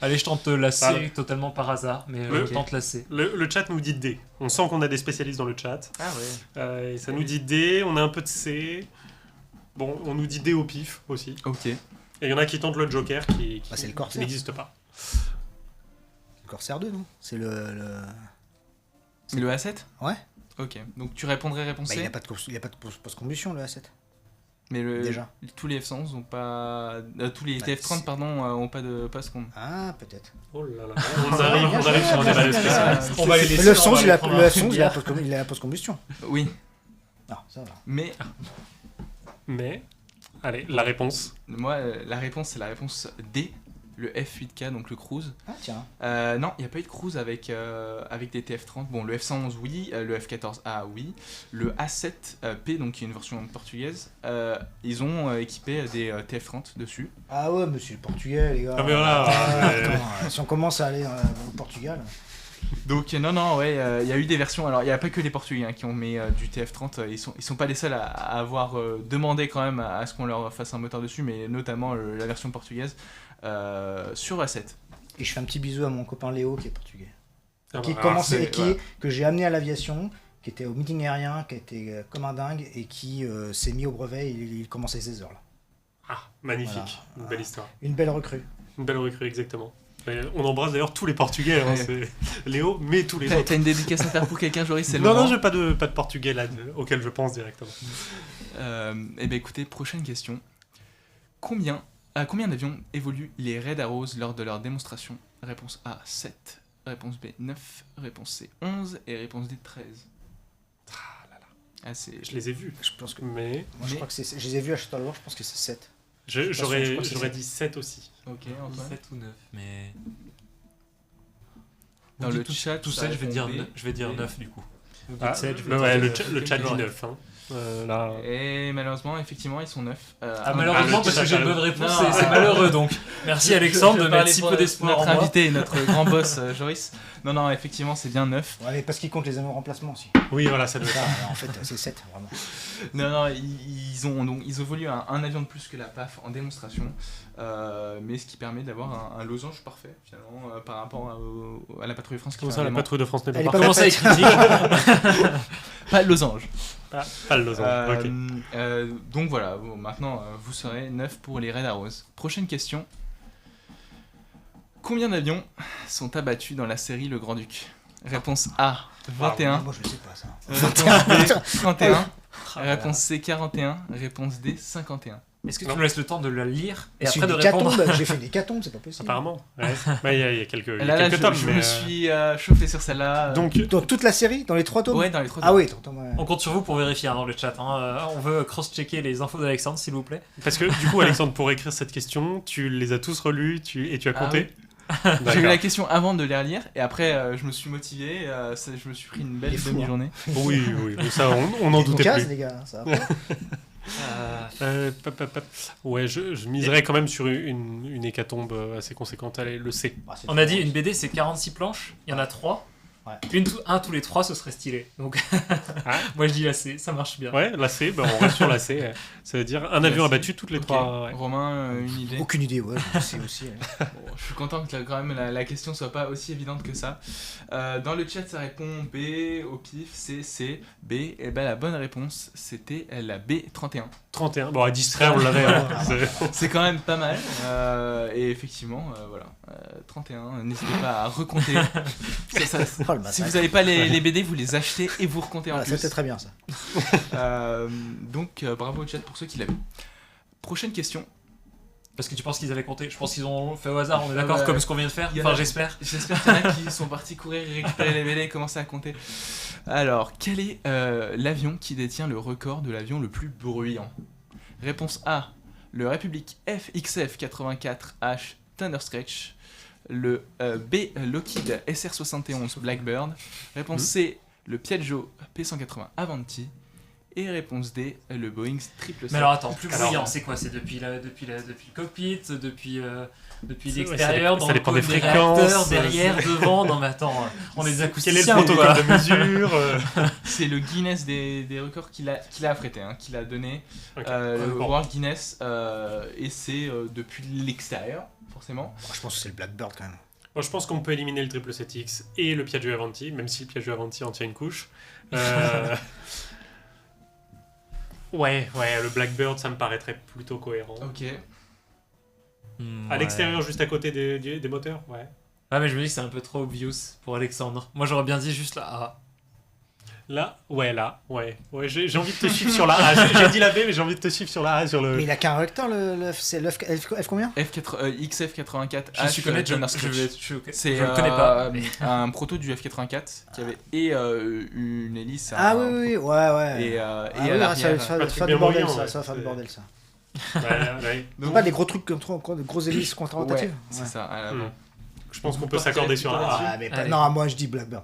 Allez, je tente la C Pardon. totalement par hasard, mais Le- je tente la C. Le chat nous dit D. On sent qu'on a des spécialistes dans le chat. Ah ouais. Et ça nous dit D, on a un peu de C. Bon, on nous dit D au pif aussi. Ok. Et il y en a qui tentent le Joker qui Bah, c'est le qui Corsair. n'existe pas. Le Corsair 2, non? C'est le... Mais le A7? Ouais. Ok. Donc tu répondrais réponse Bah, C. il n'a pas de post-combustion, le A7. Mais Déjà. tous les F111 ont pas. Tous les Bah, TF30 c'est- pardon ont pas de post-com. Ah, peut-être. Oh là là. On arrive sur un débat de spécialistes. On va les Mais laisser. le on va F11, les il a prendre le un F11, peu il a de il a la post-combustion. Oui. Non, ça va. Mais Mais, allez, la réponse. moi, la réponse c'est la réponse D. Le F8K, donc le Cruise. Ah, tiens. Non, il n'y a pas eu de Cruise avec des TF30. Bon, le F111, oui. Le F14A, oui. Le A7P, donc qui est une version portugaise, ils ont équipé des TF30 dessus. Ah ouais, monsieur le Portugais, les gars. Ah, mais voilà, Attends, si on commence à aller au Portugal... Donc, non, ouais, il y a eu des versions. Alors, il n'y a pas que les Portugais qui ont mis du TF30. Ils sont pas les seuls à avoir demandé quand même à ce qu'on leur fasse un moteur dessus, mais notamment la version portugaise sur A7. Et je fais un petit bisou à mon copain Léo, qui est portugais. Ah Qui bah, commençait, c'est- ouais. que j'ai amené à l'aviation, qui était au meeting aérien, qui était comme un dingue, et qui s'est mis au brevet, il commençait 16 heures là. Ah, magnifique. Voilà. Une belle histoire. Une belle recrue. Une belle recrue, exactement. Et on embrasse d'ailleurs tous les Portugais. Hein, Ouais. c'est Léo, mais tous les T'as autres. une dédicace à faire pour quelqu'un, Joris? C'est le Non, moment. non, j'ai pas de Portugais là auquel je pense directement. Eh bien, écoutez, prochaine question. À combien d'avions évoluent les Red Arrows lors de leur démonstration? Réponse A, 7. Réponse B, 9. Réponse C, 11. Et réponse D, 13. Ah là là. Ah, c'est... Je les ai vus. Je pense que... Mais Moi, je crois que c'est... Je les ai vus à Châtellerault, je pense que c'est 7. j'aurais je crois que c'est j'aurais ça. dit 7 aussi. Ok, Antoine. 7 ou 9, mais. Dans Vous le dites tout, chat, tout ça ça, je vais dire répond B. 9, je vais dire 9 du coup. Vous dites Ah, 7, je vais ouais, dire le chat dit Ouais. 9. Hein. Là. Et malheureusement, effectivement, ils sont 9. Ah, malheureusement, le parce chat que j'ai a une bonne raison. réponse, Non, c'est malheureux donc. Merci Alexandre de mettre si peu d'espoir en Notre moi. invité, notre grand boss, Joris. Non, effectivement, c'est bien 9. Ouais, mais parce qu'ils comptent les avions de remplacement aussi. Oui, voilà, ça doit être Ça, ça. en fait, c'est 7, vraiment. Non, ils ont volé un avion de plus que la PAF en démonstration, mais ce qui permet d'avoir un losange parfait finalement par rapport à la patrouille France. Qui Comment fait ça, un la aimant. patrouille de France n'est Elle pas est pas parfaite? Comment ça est critique? Pas de losange. Pas le losange. Ok. Donc voilà, bon, maintenant vous serez 9 pour les Red Arrows. Prochaine question. Combien d'avions sont abattus dans la série Le Grand-Duc? Réponse A, 21. Moi, je le sais pas, ça. Réponse B, 31. Ah, Réponse C, 41. Réponse D, 51. Est-ce que tu nous laisses le temps de la lire et J'ai après de fait des répondre? catombes, j'ai fait des catombes, c'est pas possible. Apparemment. Ouais. Bah, il y a quelques, il y a Là, quelques je, tomes. je mais, me suis chauffé sur celle-là. Donc, Dans toute la série, dans les 3 tomes? Ouais, dans les 3 Ah oui, attends, ouais. On compte sur vous pour vérifier hein, dans le chat. Hein. On veut cross-checker les infos d'Alexandre, s'il vous plaît. parce que du coup, Alexandre, pour écrire cette question, tu les as tous relus et tu as Ah compté. J'ai eu D'accord. la question avant de les relire et après je me suis motivé, je me suis pris une belle Il est fou, demi-journée. Oui, mais ça, on n'en On doutait casse, plus. les gars, ça va pas. Pop. Ouais, je miserais quand même sur une hécatombe assez conséquente. Allez, le C. Ah, c'est On a dit une BD c'est 46 planches, il y en a 3. Ouais. Un tous les 3 ce serait stylé. Donc Ah. moi je dis la C, ça marche bien. Ouais, la C, bah, on reste sur la C. Ça veut dire un avion La C. abattu toutes les Ok. 3. Ouais. Romain, une idée? Aucune idée, ouais, je sais aussi. Ouais. Bon, je suis content que quand même la question soit pas aussi évidente que ça. Dans le chat, ça répond B au pif, C, B. Et ben la bonne réponse, c'était la B, 31. 31. Bon, à distrait, on l'avait. Hein. C'est quand même pas mal. Et effectivement, voilà. 31, n'hésitez pas à recompter. Oh, le Si massacre. vous n'avez pas les BD, vous les achetez et vous recomptez en Voilà, plus. c'était très bien, ça. Donc bravo au chat pour ceux qui l'avaient. Prochaine question. Parce que tu penses qu'ils avaient compté. Je pense qu'ils ont fait au hasard, on est d'accord, Ouais. comme ce qu'on vient de faire. Il y en a- Enfin, j'espère. J'espère qu'il y en a qui sont partis courir et récupérer les BD et commencer à compter. Alors, quel est l'avion qui détient le record de l'avion le plus bruyant? Réponse A, le Republic FXF-84H Thunderstretch. Le B, Lockheed SR-71 Blackbird. Réponse C, le Piaggio P180 Avanti. Et réponse D, le Boeing 777. Mais alors attends, plus Alors- bruyant, c'est quoi? C'est depuis le cockpit, depuis Ouais, l'extérieur, ça dans dépend le des côté fréquences, réacteurs, derrière, devant. Non mais attends, on est des Quel est acousticiens le ou quoi? protocole de mesure C'est le Guinness des records qu'il a affrété, hein, qu'il a donné. Ok. Le Bon. World Guinness, et c'est depuis l'extérieur, forcément. Oh, je pense que c'est le Blackbird quand même. Bon, je pense qu'on peut éliminer le 777X et le Piaggio Avanti, même si le Piaggio Avanti en tient une couche. Ouais, le Blackbird, ça me paraîtrait plutôt cohérent. Ok. À l'extérieur, juste à côté des moteurs, ouais. Ah mais je me dis que c'est un peu trop obvious pour Alexandre. Moi j'aurais bien dit juste là. Ah. Là, ouais. J'ai envie de te suivre sur la A. J'ai dit la B, mais j'ai envie de te suivre sur la A, sur le... Mais il a qu'un recteur, c'est le F combien? XF84H Je suis connaître, Thunderstretch. je C'est le connais pas. mais- un proto du F84 qui avait une hélice. Ah oui, ouais. Et Ah à oui, l'arrière. ça Pas va de faire truc du bien bordel, bruyant, ça va faire du ouais, bordel, ça. Ouais. C'est pas des gros trucs comme trop, de grosses hélices contre-rotatives? Ouais, c'est ça. à l'avant. Hmm. Je pense qu'on peut partirait s'accorder sur plutôt la A. Ah, mais pas... Allez. Non, moi je dis Blackbird.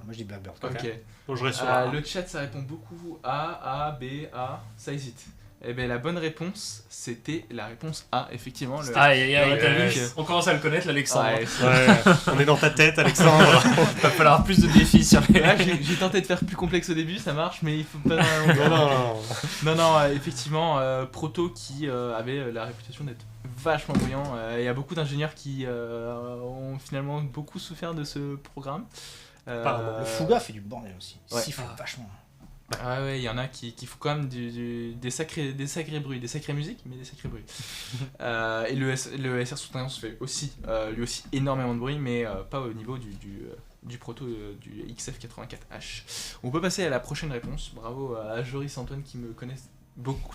Ok. Bon, je reste sur la A. Le chat, ça répond beaucoup A, B, A. Ça hésite. Eh bien, la bonne réponse, c'était la réponse A, effectivement. Le... Aïe, Ouais, t'as vu ouais. On commence à le connaître, l'Alexandre. Ouais, Ouais, on est dans ta tête, Alexandre. Va falloir plus de défis sur les. Là, j'ai tenté de faire plus complexe au début, ça marche, mais il faut pas. Non, effectivement, Proto qui avait la réputation d'être vachement brillant. Il y a beaucoup d'ingénieurs qui ont finalement beaucoup souffert de ce programme. Apparemment. Le Fouga fait du bordel aussi. Ouais. Il siffle vachement. Ah ouais, il y en a qui font quand même des sacrés bruits, des sacrées musiques, mais des sacrés bruits. Et le SR71 fait aussi, lui aussi énormément de bruit, mais pas au niveau du proto du XF84H. On peut passer à la prochaine réponse. Bravo à Joris Antoine qui me connaissent beaucoup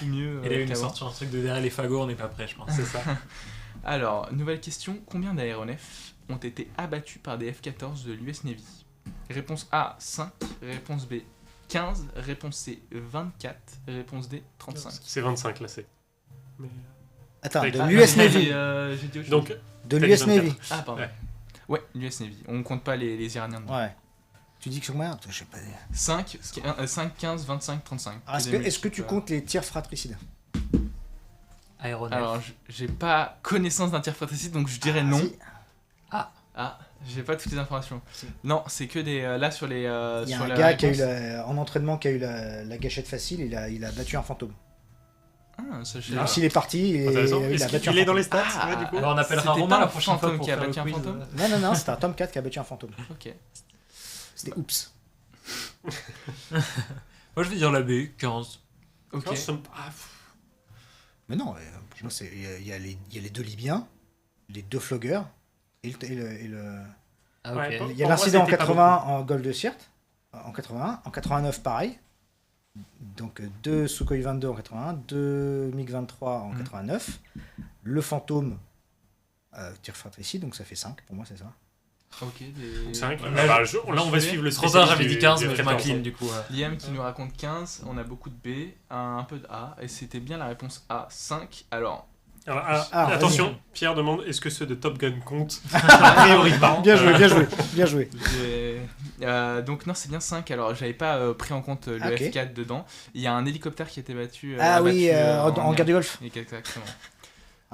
mieux. Il a eu une qu'avant. sorte un truc de derrière les fagots, on n'est pas prêt, je pense. C'est ça. Alors, nouvelle question. Combien d'aéronefs ont été abattus par des F-14 de l'US Navy? Réponse A, 5. Réponse B, 15. Réponse C, 24. Réponse D, 35. C'est 25, là, c'est. Mais... Attends, Avec- de Ah, l'US J'ai Navy. dit autre chose. Donc, De t'as l'US dit 24. Navy. Ah, pardon. Ouais. Ouais, l'US Navy. On compte pas les Iraniens. Ouais. Tu dis que sur combien? Je sais pas. 5, 15, 25, 35. Ah, est-ce que tu comptes les tirs fratricides? Aéronef. Alors, j'ai pas connaissance d'un tir fratricide, donc je dirais non. Si. Ah, j'ai pas toutes les informations. Si. Non, c'est que des. Là, sur les. Il y a sur un la gars qui a eu réponse. en entraînement qui a eu la gâchette facile, il a battu un fantôme. Ah, ça, je Même s'il est parti, et intéressant. il Est-ce a battu un qu'il est dans fantôme. les stats, Ah, ouais, du coup Alors on appellera C'était Romain pas la un prochaine fois fantôme pour qui a faire le battu un quiz. fantôme Non, c'était un Tomcat qui a battu un fantôme. Ok. C'était oups. Moi je vais dire la B, 15. Ok. Non, ça me- ah, pff. Mais non, pour moi, il y a les deux Libyens, les deux flogueurs, et le... Ah Ouais, ok. bon. Il y a Pour moi, l'incident en c'était pas 80 en Golfe de Sirte, en 81. En 89, pareil. Donc, deux Sukhoi 22 en 81, deux MiG-23 en 89. Le fantôme tir fratricide, donc ça fait 5. Pour moi, c'est ça. Ok. Des... 5. Ouais, Là, on va suivre le Trop tard, spécialiste j'avais dit du- 15, du mais je F14. m'incline du coup. Liam qui nous raconte 15, on a beaucoup de B, un peu de A, et c'était bien la réponse A, 5. Alors, Alors, attention, Pierre demande est-ce que ceux de Top Gun comptent? A priori pas. Bien joué, bien joué, bien joué. donc non, c'est bien 5. Alors, j'avais pas pris en compte le Ok. F4 dedans. Il y a un hélicoptère qui a été battu. Ah oui, abattu, en guerre du Golfe. Exactement.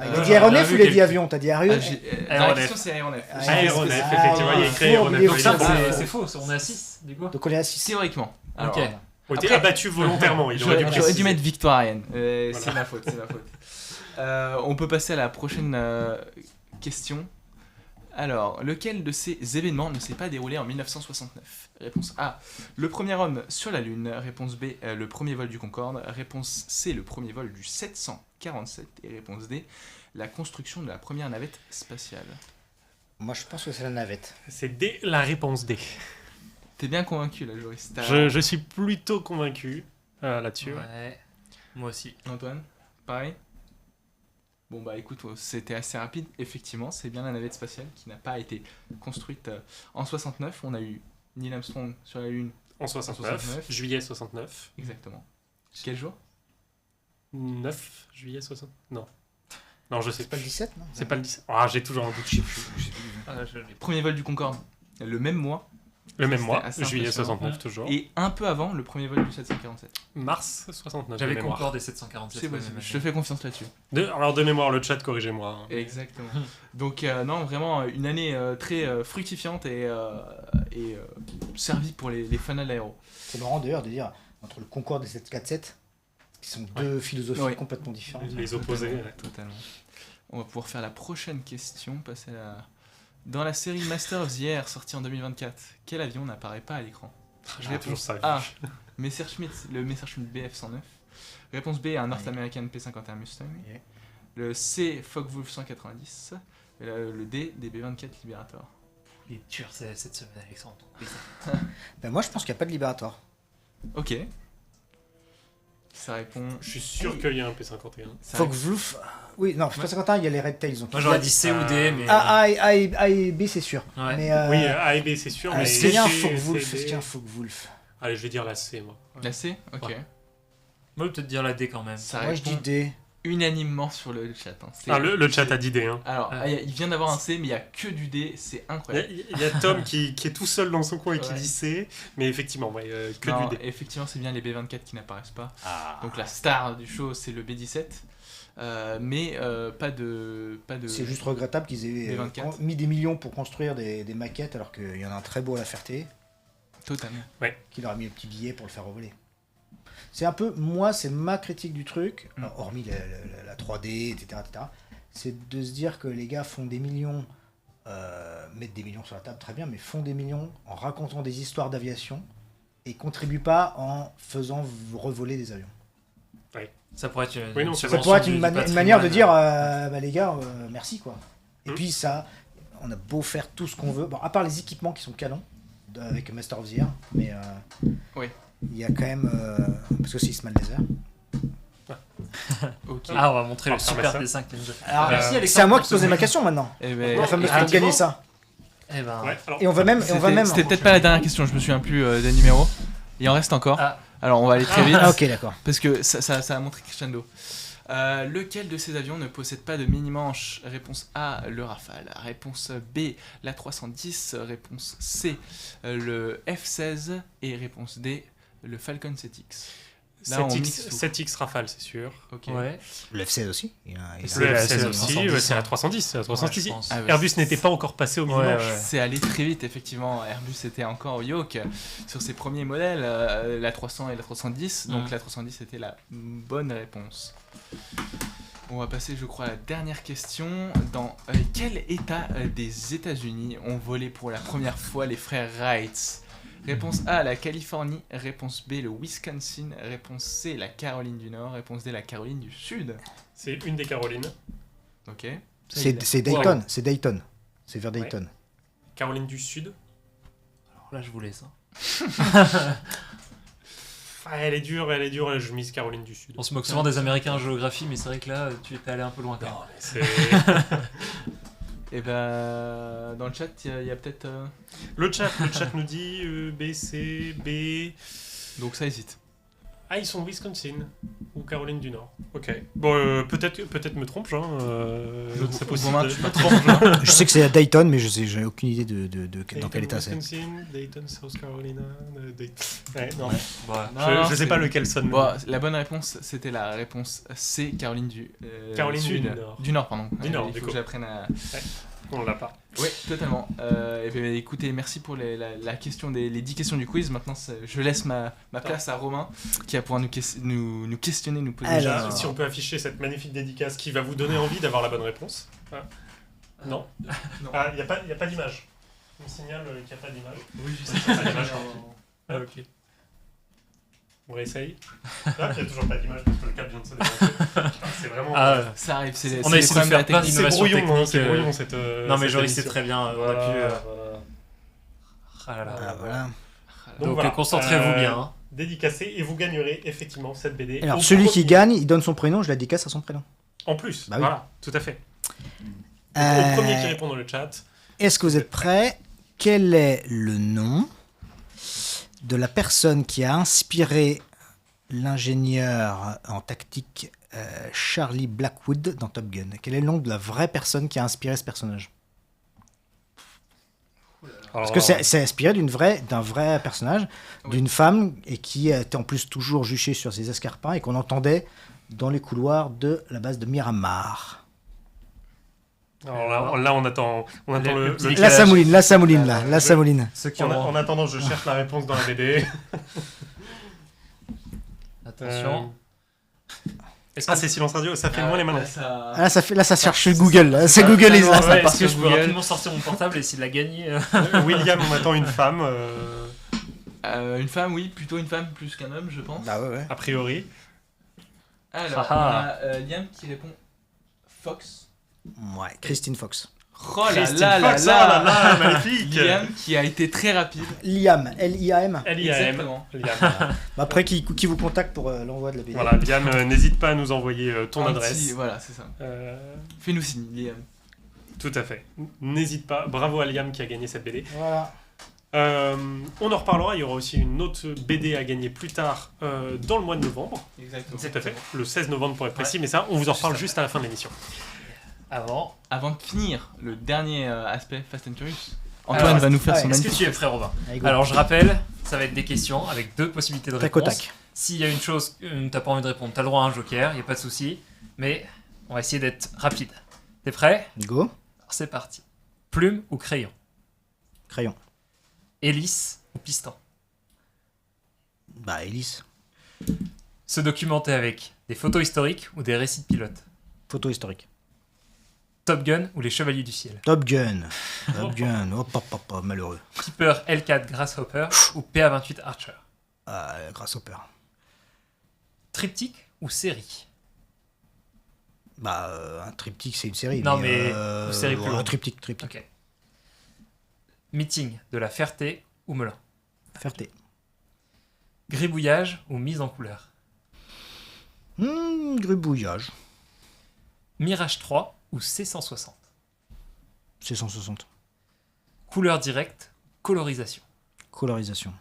Ah, il Euh, a dit aéronef on a ou vu il a dit avion? T'as dit aéronef? La Aéronef. question c'est aéronef. Ah, Aéronef, Ah, effectivement, il y a écrit fourbe, aéronef. il est dans au les sein, infos. C'est faux, on est à 6 du coup. Donc on est à 6. Théoriquement. Alors, Ok. Ont été Après- abattus volontairement. Il aurait dû J'aurais dû préciser. mettre victorienne. Voilà. C'est ma faute, c'est ma faute. On peut passer à la prochaine question. Alors, lequel de ces événements ne s'est pas déroulé en 1969? Réponse A, le premier homme sur la Lune. Réponse B, le premier vol du Concorde. Réponse C, le premier vol du 747. Et réponse D, la construction de la première navette spatiale. Moi, je pense que c'est la navette. C'est D, la réponse D. T'es bien convaincu là, Joris. Je suis plutôt convaincu là-dessus. Ouais. Moi aussi. Antoine, pareil. Bon bah écoute, c'était assez rapide. Effectivement, c'est bien la navette spatiale qui n'a pas été construite en 69. On a eu Neil Armstrong sur la Lune. En 69, 69. juillet 69. Exactement. Quel jour? 9 juillet 60. Non, je sais C'est pas le 17, non? C'est pas le 17. Ah, j'ai toujours un doute. Je sais plus. Premier vol du Concorde, le même mois. Le même C'était mois, assez juillet impressionnant. 69 toujours. Et un peu avant, le premier vol du 747. Mars 69. J'avais de mémoire. Concorde et 747. C'est ouais, possible, même je te fais confiance là-dessus. Alors de mémoire, le chat, corrigez-moi. hein. Exactement. Donc non, vraiment une année très fructifiante et servie pour les fans de l'aéro. C'est marrant d'ailleurs de dire entre le Concorde et 747, qui sont deux philosophies Ouais. complètement différentes. Les opposés. Totalement, ouais. totalement. On va pouvoir faire la prochaine question, passer à la... Dans la série Master of the Air, sortie en 2024, quel avion n'apparaît pas à l'écran? J'aurais toujours ça. A. Messerschmitt, le Messerschmitt Bf-109. Réponse B, un North American P-51 Mustang. Yeah. Le C, Focke-Wulf 190. Et le D, des B-24 Liberator. Il est dur cette semaine, Alexandre. Ben moi je pense qu'il n'y a pas de libératoire. Ok. Ça répond... Je suis sûr qu'il y a un P51. ça Focke-Wulf. Oui, non, pas 51, il y a les Red Tails. Donc Moi il y j'aurais a- dit C ou D, mais. A et B, c'est sûr. Ouais. Mais, Oui, A et B, c'est sûr. mais c'est bien C, Focke-Wulf. C, D. C'est bien Focke-Wulf. Allez, je vais dire la C, moi. La C. Ok. Ouais. Moi, je vais peut-être dire la D quand même. Ça Moi je répond dis D. unanimement sur le chat. hein. C'est- Le chat a dit D. Hein. Alors, Ah. il vient d'avoir un C, mais il n'y a que du D, c'est incroyable. Il y a Tom qui est tout seul dans son coin et qui Ouais. dit C, mais effectivement, ouais, que Non, du D. effectivement, c'est bien les B24 qui n'apparaissent pas. Ah. Donc la star du show, c'est le B17. Mais pas de... C'est juste regrettable qu'ils aient B24. mis des millions pour construire des maquettes alors qu'il y en a un très beau à La Ferté Totalement. qui leur a mis un petit billet pour le faire revoler. C'est un peu, moi, c'est ma critique du truc, alors, hormis la 3D, etc., c'est de se dire que les gars font des millions, mettent des millions sur la table, très bien, mais font des millions en racontant des histoires d'aviation et contribuent pas en faisant revoler des avions. Ça pourrait être une, Oui, non, une ça Ça subvention pourrait être du une patrimoine. manière de dire, bah, les gars, merci quoi. Et Mm. puis ça, on a beau faire tout ce qu'on veut, bon, à part les équipements qui sont canons, avec Master of the Air, mais Oui. il y a quand même, parce que c'est Ismail Laser. Ok. Ah, on va montrer le Ah, super ça. dessin que tu nous as fait. Alors, Merci, Alexandre, c'est à moi pour qui ce posais ma brief. question maintenant. Eh ben, La fameuse Ah, pour gagner ça. Eh ben, Ouais, alors, Et on va même, C'était peut-être pas la dernière question, je me souviens plus des numéros. Il en reste encore. Ah. Alors on va aller très vite. Ah ok d'accord. Parce que ça a montré crescendo. Lequel de ces avions ne possède pas de mini-manche? Réponse A, le Rafale. Réponse B, la 310. Réponse C, le F-16. Et réponse D, le Falcon 7X. Là, on mixe tout. 7X Rafale, c'est sûr. Ok. ouais. Le F16 aussi. Il a- Le C'est la F16 aussi, 310, ouais, c'est la hein. 310. C'est la 310. Ouais, je pense. Ah ouais. Airbus n'était pas encore passé au Ouais, mini-manche. ouais. C'est allé très vite, effectivement. Airbus était encore au yoke sur ses premiers modèles, la 300 et la 310. Donc Mhm. la 310 était la bonne réponse. On va passer, je crois, à la dernière question. Dans quel état des États-Unis ont volé pour la première fois les frères Wright? Réponse A, la Californie. Réponse B, le Wisconsin. Réponse C, la Caroline du Nord. Réponse D, la Caroline du Sud. C'est une des Carolines. Ok. C'est Dayton, c'est Dayton. C'est vers Dayton. Caroline du Sud. Alors là, je voulais ça. Ah, elle est dure, là, je mise Caroline du Sud. On se moque souvent des Américains en géographie, mais c'est vrai que là, tu étais allé un peu loin quand même. Non, mais c'est... Et ben, dans le chat, il y a peut-être. le chat nous dit B, C, B. Donc ça hésite. Ah, ils sont Wisconsin ou Caroline du Nord. Ok. Bon, peut-être me trompe, Jean. C'est possible. Romain, tu me trompe, Jean. Je sais que c'est à Dayton, mais j'ai aucune idée de dans quel Dayton, état c'est. Wisconsin, Dayton, South Carolina. Ouais, non. Ouais. Non, Je sais c'est- pas lequel sonne. Bon, la bonne réponse, c'était la réponse C, Caroline du Caroline Sud. du Nord. Du Nord, pardon. Du Nord, Il du faut coup. que j'apprenne à. On l'a pas. Oui, totalement. Et bien, écoutez, merci pour la question les 10 questions du quiz. Maintenant, je laisse ma place à Romain qui va pouvoir nous questionner, nous poser Alors. Déjà, si on peut afficher cette magnifique dédicace qui va vous donner envie d'avoir la bonne réponse. Ah. Non. Non. Ah, il n'y a pas d'image. Il me signale qu'il n'y a pas d'image. Oui, je Il y a pas d'image. Ah, ok. On réessaye. Ah, il n'y a toujours pas d'image parce que le câble vient de se démonter. Ah, c'est vraiment... Ah, Ça arrive, c'est On c'est a les essayé de problèmes de la faire plein technique. c'est d'innovation brouillon, hein, technique, c'est brouillon cette non, mais cette Joris, c'est émission. très bien. On a Voilà, pu. voilà. Ah là là. Ah, voilà. Donc, voilà. concentrez-vous bien. Hein. Dédicacé et vous gagnerez effectivement cette BD. Alors Au celui qui premier. gagne, il donne son prénom, je la dédicace à son prénom. En plus, Bah oui. voilà, tout à fait. Donc, Euh, au premier qui répond dans le chat, Est-ce que vous êtes prêts? Quel est le nom de la personne qui a inspiré l'ingénieur en tactique Charlie Blackwood dans Top Gun? Quel est le nom de la vraie personne qui a inspiré ce personnage? Parce que c'est inspiré d'un vrai personnage, Oui. d'une femme, et qui était en plus toujours juchée sur ses escarpins et qu'on entendait dans les couloirs de la base de Miramar. Alors là, on attend le petit La Samouline, la Samouline, là, je- la Samouline. Ceux qui En ont... attendant, je cherche la réponse dans la BD. Attention. Est-ce Ah, que- c'est silence radio, ça fait moins les mains. Ah, ça cherche Google, là. C'est Google. Ouais, là. parce que je peux Google. rapidement sortir mon portable et essayer de la gagner. William, on attend une femme, Une femme, oui, plutôt une femme plus qu'un homme, je pense. Ah ouais. a priori. Alors, Ah on ah. a Liam qui répond Fox. Ouais, Christine Fox. Oh là Christine là là Fox, oh là là là, magnifique. Liam qui a été très rapide. Liam, L-I-A-M. L-I-A-M. Exactement. Liam. Bah, après, qui vous contacte pour l'envoi de la BD. Voilà, Liam, n'hésite pas à nous envoyer ton Un adresse. petit- voilà, c'est ça. Euh, Fais-nous signe, Liam. tout à fait. N'hésite pas. Bravo à Liam qui a gagné cette BD. Voilà. On en reparlera. Il y aura aussi une autre BD à gagner plus tard dans le mois de novembre. Exactement. Tout à fait. Le 16 novembre pour être précis. Mais ça, on vous en reparle juste à la fin de l'émission. Avant. Avant de finir le dernier aspect Fast and Furious, Antoine Alors, va nous faire ouais, son Est-ce que magnifique. tu es prêt, Robin? Allez, go. Alors, je rappelle, ça va être des questions avec 2 possibilités de Tac au réponse. tac. S'il y a une chose que t'as pas envie de répondre, t'as le droit à un joker, y a pas de souci. Mais on va essayer d'être rapide. T'es prêt? Go. Alors, c'est parti. Plume ou crayon? Crayon. Hélice ou piston? Bah, Hélice. Se documenter avec des photos historiques ou des récits de pilotes? Photo historique. Top Gun ou les Chevaliers du Ciel? Top Gun. Top Gun. Hop, hop, hop, hop, malheureux. Keeper L4 Grasshopper ou PA28 Archer? Ah, Grasshopper. Triptyque ou série? Bah, un triptyque, c'est une série. Non, mais une série plus un longue. triptyque. Ok. Meeting de la Ferté ou Melun? Ferté. Gribouillage ou mise en couleur? Gribouillage. Mirage 3 ou C160? C'est 160. Couleur directe, colorisation? Colorisation.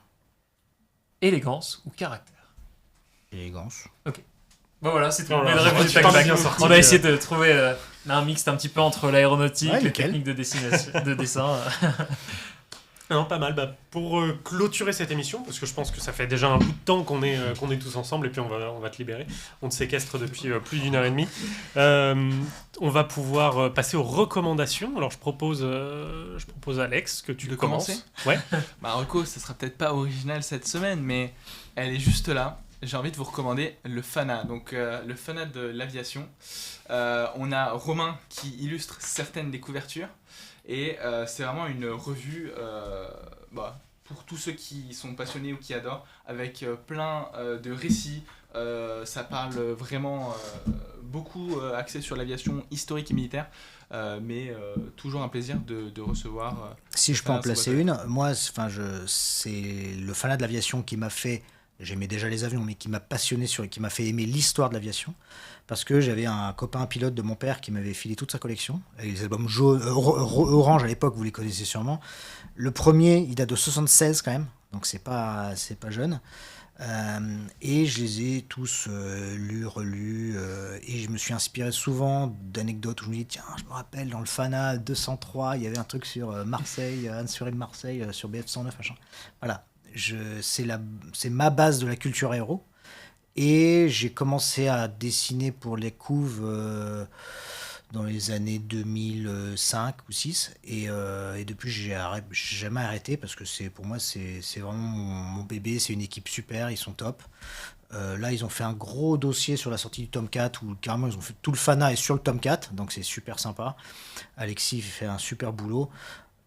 Élégance ou caractère? Élégance. Bon voilà, c'est tout. Oh là On là, a répondu tu tac, t'en tac. es bien sorti, On a essayé de trouver un mix un petit peu entre l'aéronautique, Ouais, les nickel. techniques de de dessin. Non, pas mal. Bah, pour clôturer cette émission, parce que je pense que ça fait déjà un bout de temps qu'on est tous ensemble, et puis on va te libérer. On te séquestre depuis plus d'une heure et demie. On va pouvoir passer aux recommandations. Alors, je propose Alex, que tu De commences. commencer Ouais. Bah, Rocco, ça sera peut-être pas original cette semaine, mais elle est juste là. J'ai envie de vous recommander le Fana. Donc, le Fana de l'aviation. On a Romain qui illustre certaines des couvertures. Et c'est vraiment une revue pour tous ceux qui sont passionnés ou qui adorent, avec plein de récits. Ça parle vraiment beaucoup axé sur l'aviation historique et militaire, mais toujours un plaisir de recevoir. Si je peux en Fana placer sur une, moi, c'est le fanat de l'aviation qui m'a fait. J'aimais déjà les avions, mais qui m'a passionné qui m'a fait aimer l'histoire de l'aviation. Parce que j'avais un copain pilote de mon père qui m'avait filé toute sa collection. Et les albums orange à l'époque, vous les connaissez sûrement. Le premier, il date de 76 quand même, donc c'est pas jeune. Et je les ai tous lus, relus, et je me suis inspiré souvent d'anecdotes où je me dis, tiens, je me rappelle dans le Fana 203, il y avait un truc sur Marseille, Anne Suré de Marseille, sur BF109, machin. Voilà, c'est ma base de la culture aéro. Et j'ai commencé à dessiner pour les couves dans les années 2005 ou 2006. Et depuis, j'ai jamais arrêté parce que pour moi, c'est vraiment mon bébé. C'est une équipe super, ils sont top. Là, ils ont fait un gros dossier sur la sortie du tome 4 où carrément, ils ont fait tout le Fana est sur le tome 4. Donc, c'est super sympa. Alexis fait un super boulot.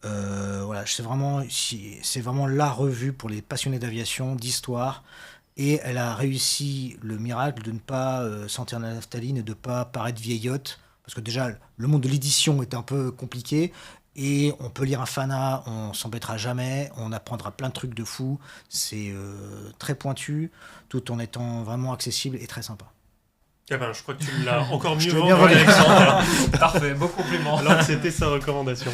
Voilà, c'est vraiment la revue pour les passionnés d'aviation, d'histoire. Et elle a réussi le miracle de ne pas sentir la naphtaline et de ne pas paraître vieillotte. Parce que déjà, le monde de l'édition est un peu compliqué. Et on peut lire un Fana, on s'embêtera jamais, on apprendra plein de trucs de fou. C'est très pointu, tout en étant vraiment accessible et très sympa. Eh ben, je crois que tu l'as encore Je mieux te l'ai vendu, bien vendu. Alexandre, Parfait, beau compliment. alors que c'était sa recommandation.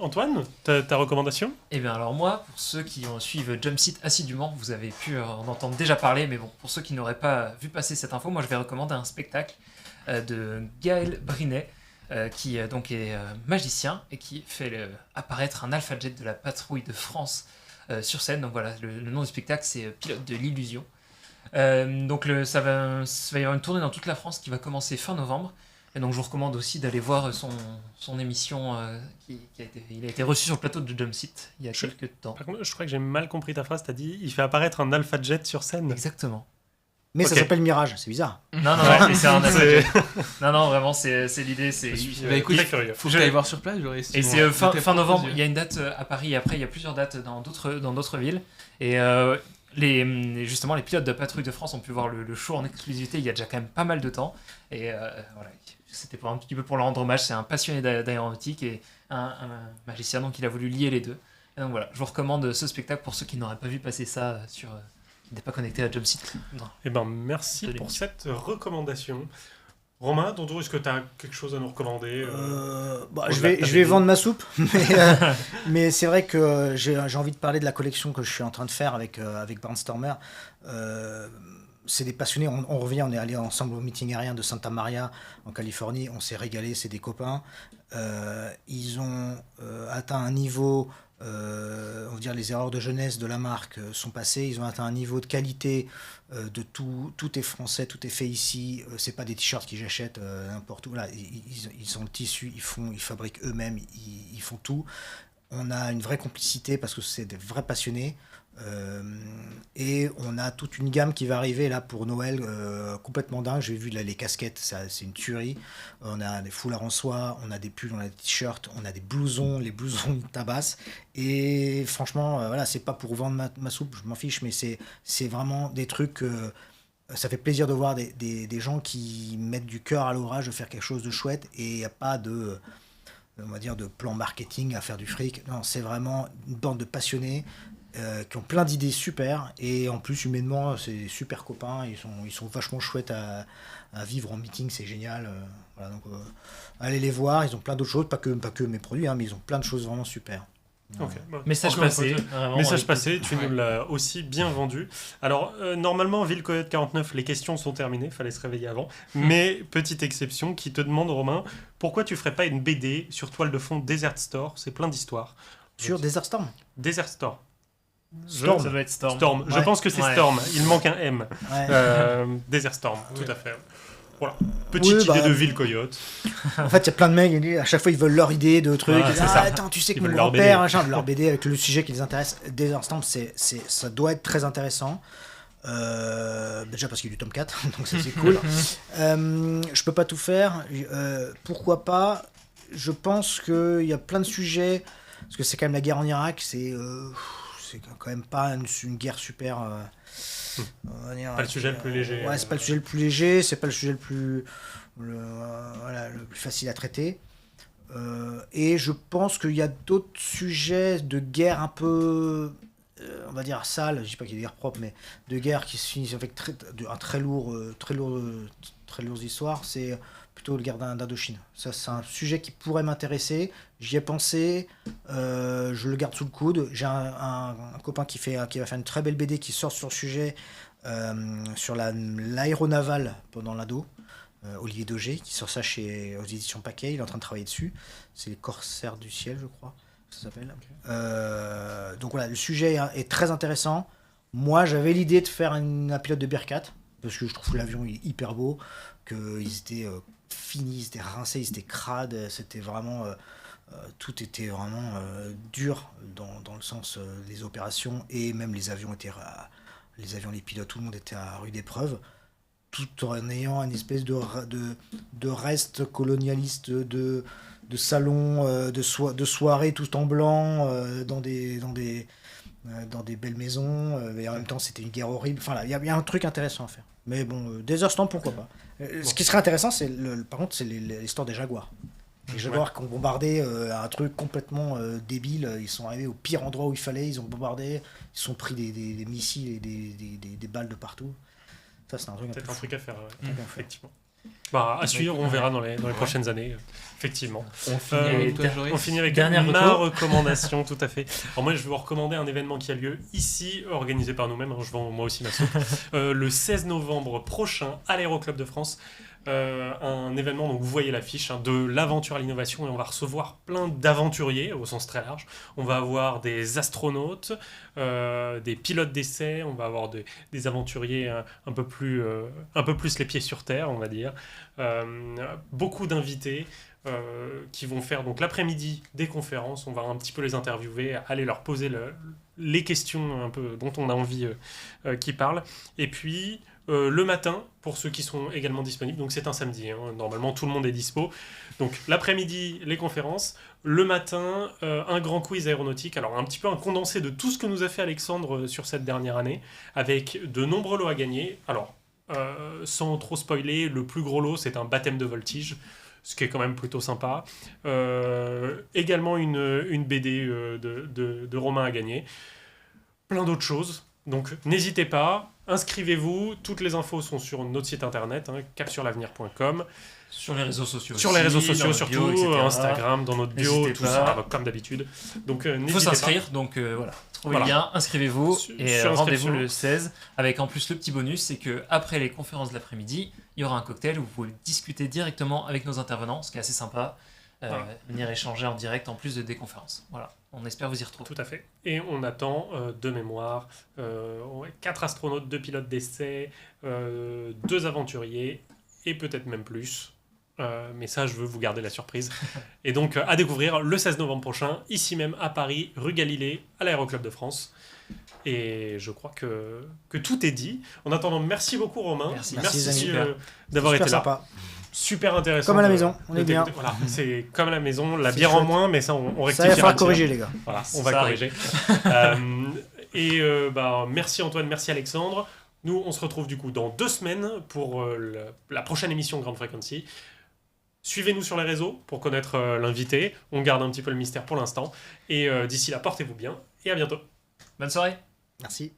Antoine, ta recommandation? Eh bien alors moi, pour ceux qui suivent Jumpseat assidûment, vous avez pu en entendre déjà parler, mais bon, pour ceux qui n'auraient pas vu passer cette info, moi je vais recommander un spectacle de Gaël Brinet, qui donc est magicien et qui fait apparaître un Alpha Jet de la patrouille de France sur scène. Donc voilà, le nom du spectacle c'est Pilote de l'illusion. Donc ça va y avoir une tournée dans toute la France qui va commencer fin novembre. Et donc je vous recommande aussi d'aller voir son émission il a été reçu sur le plateau de Jumpseat il y a quelques temps. Par contre, je crois que j'ai mal compris ta phrase. T'as dit il fait apparaître un Alpha Jet sur scène. Exactement. Mais ça Ok. s'appelle Mirage, c'est bizarre. Non, mais c'est un C'est- Alpha Jet. Non, vraiment, c'est l'idée. Bah écoute, très curieux. faut que j'aille voir sur place, j'aurais Et c'est fin novembre, il y a une date à Paris, et après il y a plusieurs dates dans d'autres villes. Et justement, les pilotes de patrouille de France ont pu voir le show en exclusivité il y a déjà quand même pas mal de temps. Et voilà, c'était un petit peu pour leur rendre hommage. C'est un passionné d'aéronautique et un magicien, donc il a voulu lier les deux. Et donc voilà, je vous recommande ce spectacle pour ceux qui n'auraient pas vu passer ça qui n'étaient pas connectés à Jumpseat. Non. Eh ben, merci De pour l'émission. cette recommandation. Romain, Dondo, est-ce que tu as quelque chose à nous recommander Bah, au-delà je de vais, ta je vais BD? vendre ma soupe, mais c'est vrai que j'ai envie de parler de la collection que je suis en train de faire avec Barnstormer. C'est des passionnés, on revient, on est allé ensemble au meeting aérien de Santa Maria en Californie, on s'est régalé, c'est des copains. Ils ont atteint un niveau, on va dire les erreurs de jeunesse de la marque sont passées, ils ont atteint un niveau de qualité de tout est français, tout est fait ici, c'est pas des t-shirts qu'ils j'achète n'importe où, voilà, ils ont le tissu, ils fabriquent eux-mêmes, ils font tout. On a une vraie complicité parce que c'est des vrais passionnés. Et on a toute une gamme qui va arriver là pour Noël complètement dingue. J'ai vu là, les casquettes, c'est une tuerie. On a des foulards en soie, on a des pulls, on a des t-shirts, on a des blousons, les blousons tabassent. Et franchement, voilà, c'est pas pour vendre ma soupe, je m'en fiche, mais c'est vraiment des trucs. Ça fait plaisir de voir des gens qui mettent du cœur à l'orage de faire quelque chose de chouette et il n'y a pas de, on va dire, de plan marketing à faire du fric. Non, c'est vraiment une bande de passionnés qui ont plein d'idées super et en plus humainement c'est des super copains, ils sont vachement chouettes à vivre en meeting, c'est génial. Voilà, donc, allez les voir, ils ont plein d'autres choses, pas que mes produits, hein, mais ils ont plein de choses vraiment super. Ok, bon. Message Encore une passé. fois, vraiment, Message avec- passé, tu Ouais. nous l'as aussi bien vendu. Alors, normalement, Ville Coyote 49, les questions sont terminées, fallait se réveiller avant. Mais, petite exception, qui te demande, Romain, pourquoi tu ferais pas une BD sur toile de fond Desert Storm? C'est plein d'histoires. Sur Desert Storm. Desert Storm. Storm. Ça doit être Storm. Storm. Je Ouais. pense que c'est Ouais. Storm. Il manque un M. Ouais. Desert Storm, tout à fait. Voilà. Petite Oui, idée bah, de Ville Coyote. En fait, il y a plein de mecs, à chaque fois, ils veulent leur idée de trucs. Ouais, Ils disent, c'est ça. attends, tu sais que Ils mon veulent leur grand-père, BD. machin, leur BD avec le sujet qui les intéresse. Desert Storm, ça doit être très intéressant. Déjà parce qu'il y a du tome 4, donc ça c'est cool. Je peux pas tout faire. Pourquoi pas? Je pense qu'il y a plein de sujets, parce que c'est quand même la guerre en Irak, c'est quand même pas une guerre super. On va dire, Pas le sujet le plus léger. Ouais, c'est pas le sujet le plus léger, c'est pas le sujet le plus facile à traiter. Et je pense qu'il y a d'autres sujets de guerre un peu, on va dire sale, je dis pas qu'il y a des guerres propres, mais de guerre qui se finissent avec un très lourdes histoires, c'est plutôt la guerre d'Indochine. Ça, c'est un sujet qui pourrait m'intéresser. J'y ai pensé, je le garde sous le coude. J'ai un copain qui va faire une très belle BD qui sort sur le sujet, sur l'aéronaval pendant l'ado. Olivier Daugé, qui sort ça aux éditions Paquet, il est en train de travailler dessus. C'est les Corsaires du ciel, je crois, ça s'appelle. Donc voilà, le sujet est très intéressant. Moi, j'avais l'idée de faire un pilote de Bearcat, parce que je trouve que l'avion est hyper beau, qu'ils étaient finis, ils étaient rincés, ils étaient crades, c'était vraiment... tout était vraiment dur dans le sens des opérations, et même les avions, les pilotes, tout le monde était à rude épreuve, tout en ayant une espèce de reste colonialiste de salons, de soirées tout en blanc, dans des belles maisons, et en même temps c'était une guerre horrible. Enfin là, il y a un truc intéressant à faire. Mais bon, des instants, pourquoi pas. Ce qui serait intéressant, par contre, c'est l'histoire des Jaguars. Les Jaguars qui ont bombardé un truc complètement débile. Ils sont arrivés au pire endroit où il fallait, ils ont bombardé, ils se sont pris des missiles et des balles de partout. Ça, c'est un truc Peut-être un truc à faire, ouais. bien fait. Effectivement. Bah, à suivre, on verra dans les prochaines années, effectivement. On finit avec toi, Joris. On finit avec Dernière ma reco. recommandation, tout à fait. Alors moi, je vais vous recommander un événement qui a lieu ici, organisé par nous-mêmes, hein, je vends moi aussi ma soupe, le 16 novembre prochain à l'Aéroclub de France. Un événement, donc vous voyez l'affiche, hein, de l'aventure à l'innovation, et on va recevoir plein d'aventuriers au sens très large. On va avoir des astronautes, des pilotes d'essai, on va avoir des aventuriers un peu plus les pieds sur terre, on va dire. Beaucoup d'invités qui vont faire donc l'après-midi des conférences. On va un petit peu les interviewer, aller leur poser les questions un peu dont on a envie qu'ils parlent. Et puis le matin, pour ceux qui sont également disponibles, donc c'est un samedi, hein, normalement tout le monde est dispo. Donc l'après-midi, les conférences, le matin, un grand quiz aéronautique, alors un petit peu un condensé de tout ce que nous a fait Alexandre sur cette dernière année, avec de nombreux lots à gagner. Alors, sans trop spoiler, le plus gros lot, c'est un baptême de voltige, ce qui est quand même plutôt sympa. Également une BD de Romain à gagner. Plein d'autres choses. Donc n'hésitez pas, inscrivez-vous. Toutes les infos sont sur notre site internet, hein, capsurlavenir.com. Sur les réseaux sociaux Sur aussi, les réseaux dans sociaux, notre surtout, bio, etc. Instagram, dans notre bio, N'hésitez tout pas. ça, comme d'habitude. Donc Il n'hésitez faut pas. s'inscrire, donc voilà. Trouvez Voilà. le lien, inscrivez-vous Sur et inscription. rendez-vous le 16. Avec en plus le petit bonus, c'est que après les conférences de l'après-midi, il y aura un cocktail où vous pouvez discuter directement avec nos intervenants, ce qui est assez sympa. Voilà. Venir échanger en direct en plus des conférences. Voilà, on espère vous y retrouver. Tout à fait. Et on attend de mémoire 4 astronautes, 2 pilotes d'essai, 2 aventuriers et peut-être même plus. Mais ça, je veux vous garder la surprise. Et donc, à découvrir le 16 novembre prochain, ici même à Paris, rue Galilée, à l'Aéroclub de France. Et je crois que tout est dit. En attendant, merci beaucoup Romain. Merci. Merci, les amis. D'avoir été Super là. sympa. Super intéressant. Comme à la maison, on de est bien. t'écouter. Voilà, c'est comme à la maison, la C'est bière en chouette. moins, mais ça on Ça, il va rectifiera. falloir corriger, les gars. Voilà, on va Ça corriger. Merci Antoine, merci Alexandre. Nous, on se retrouve du coup dans 2 semaines pour la prochaine émission Ground Frequency. Suivez-nous sur les réseaux pour connaître l'invité. On garde un petit peu le mystère pour l'instant. Et d'ici là, portez-vous bien et à bientôt. Bonne soirée. Merci.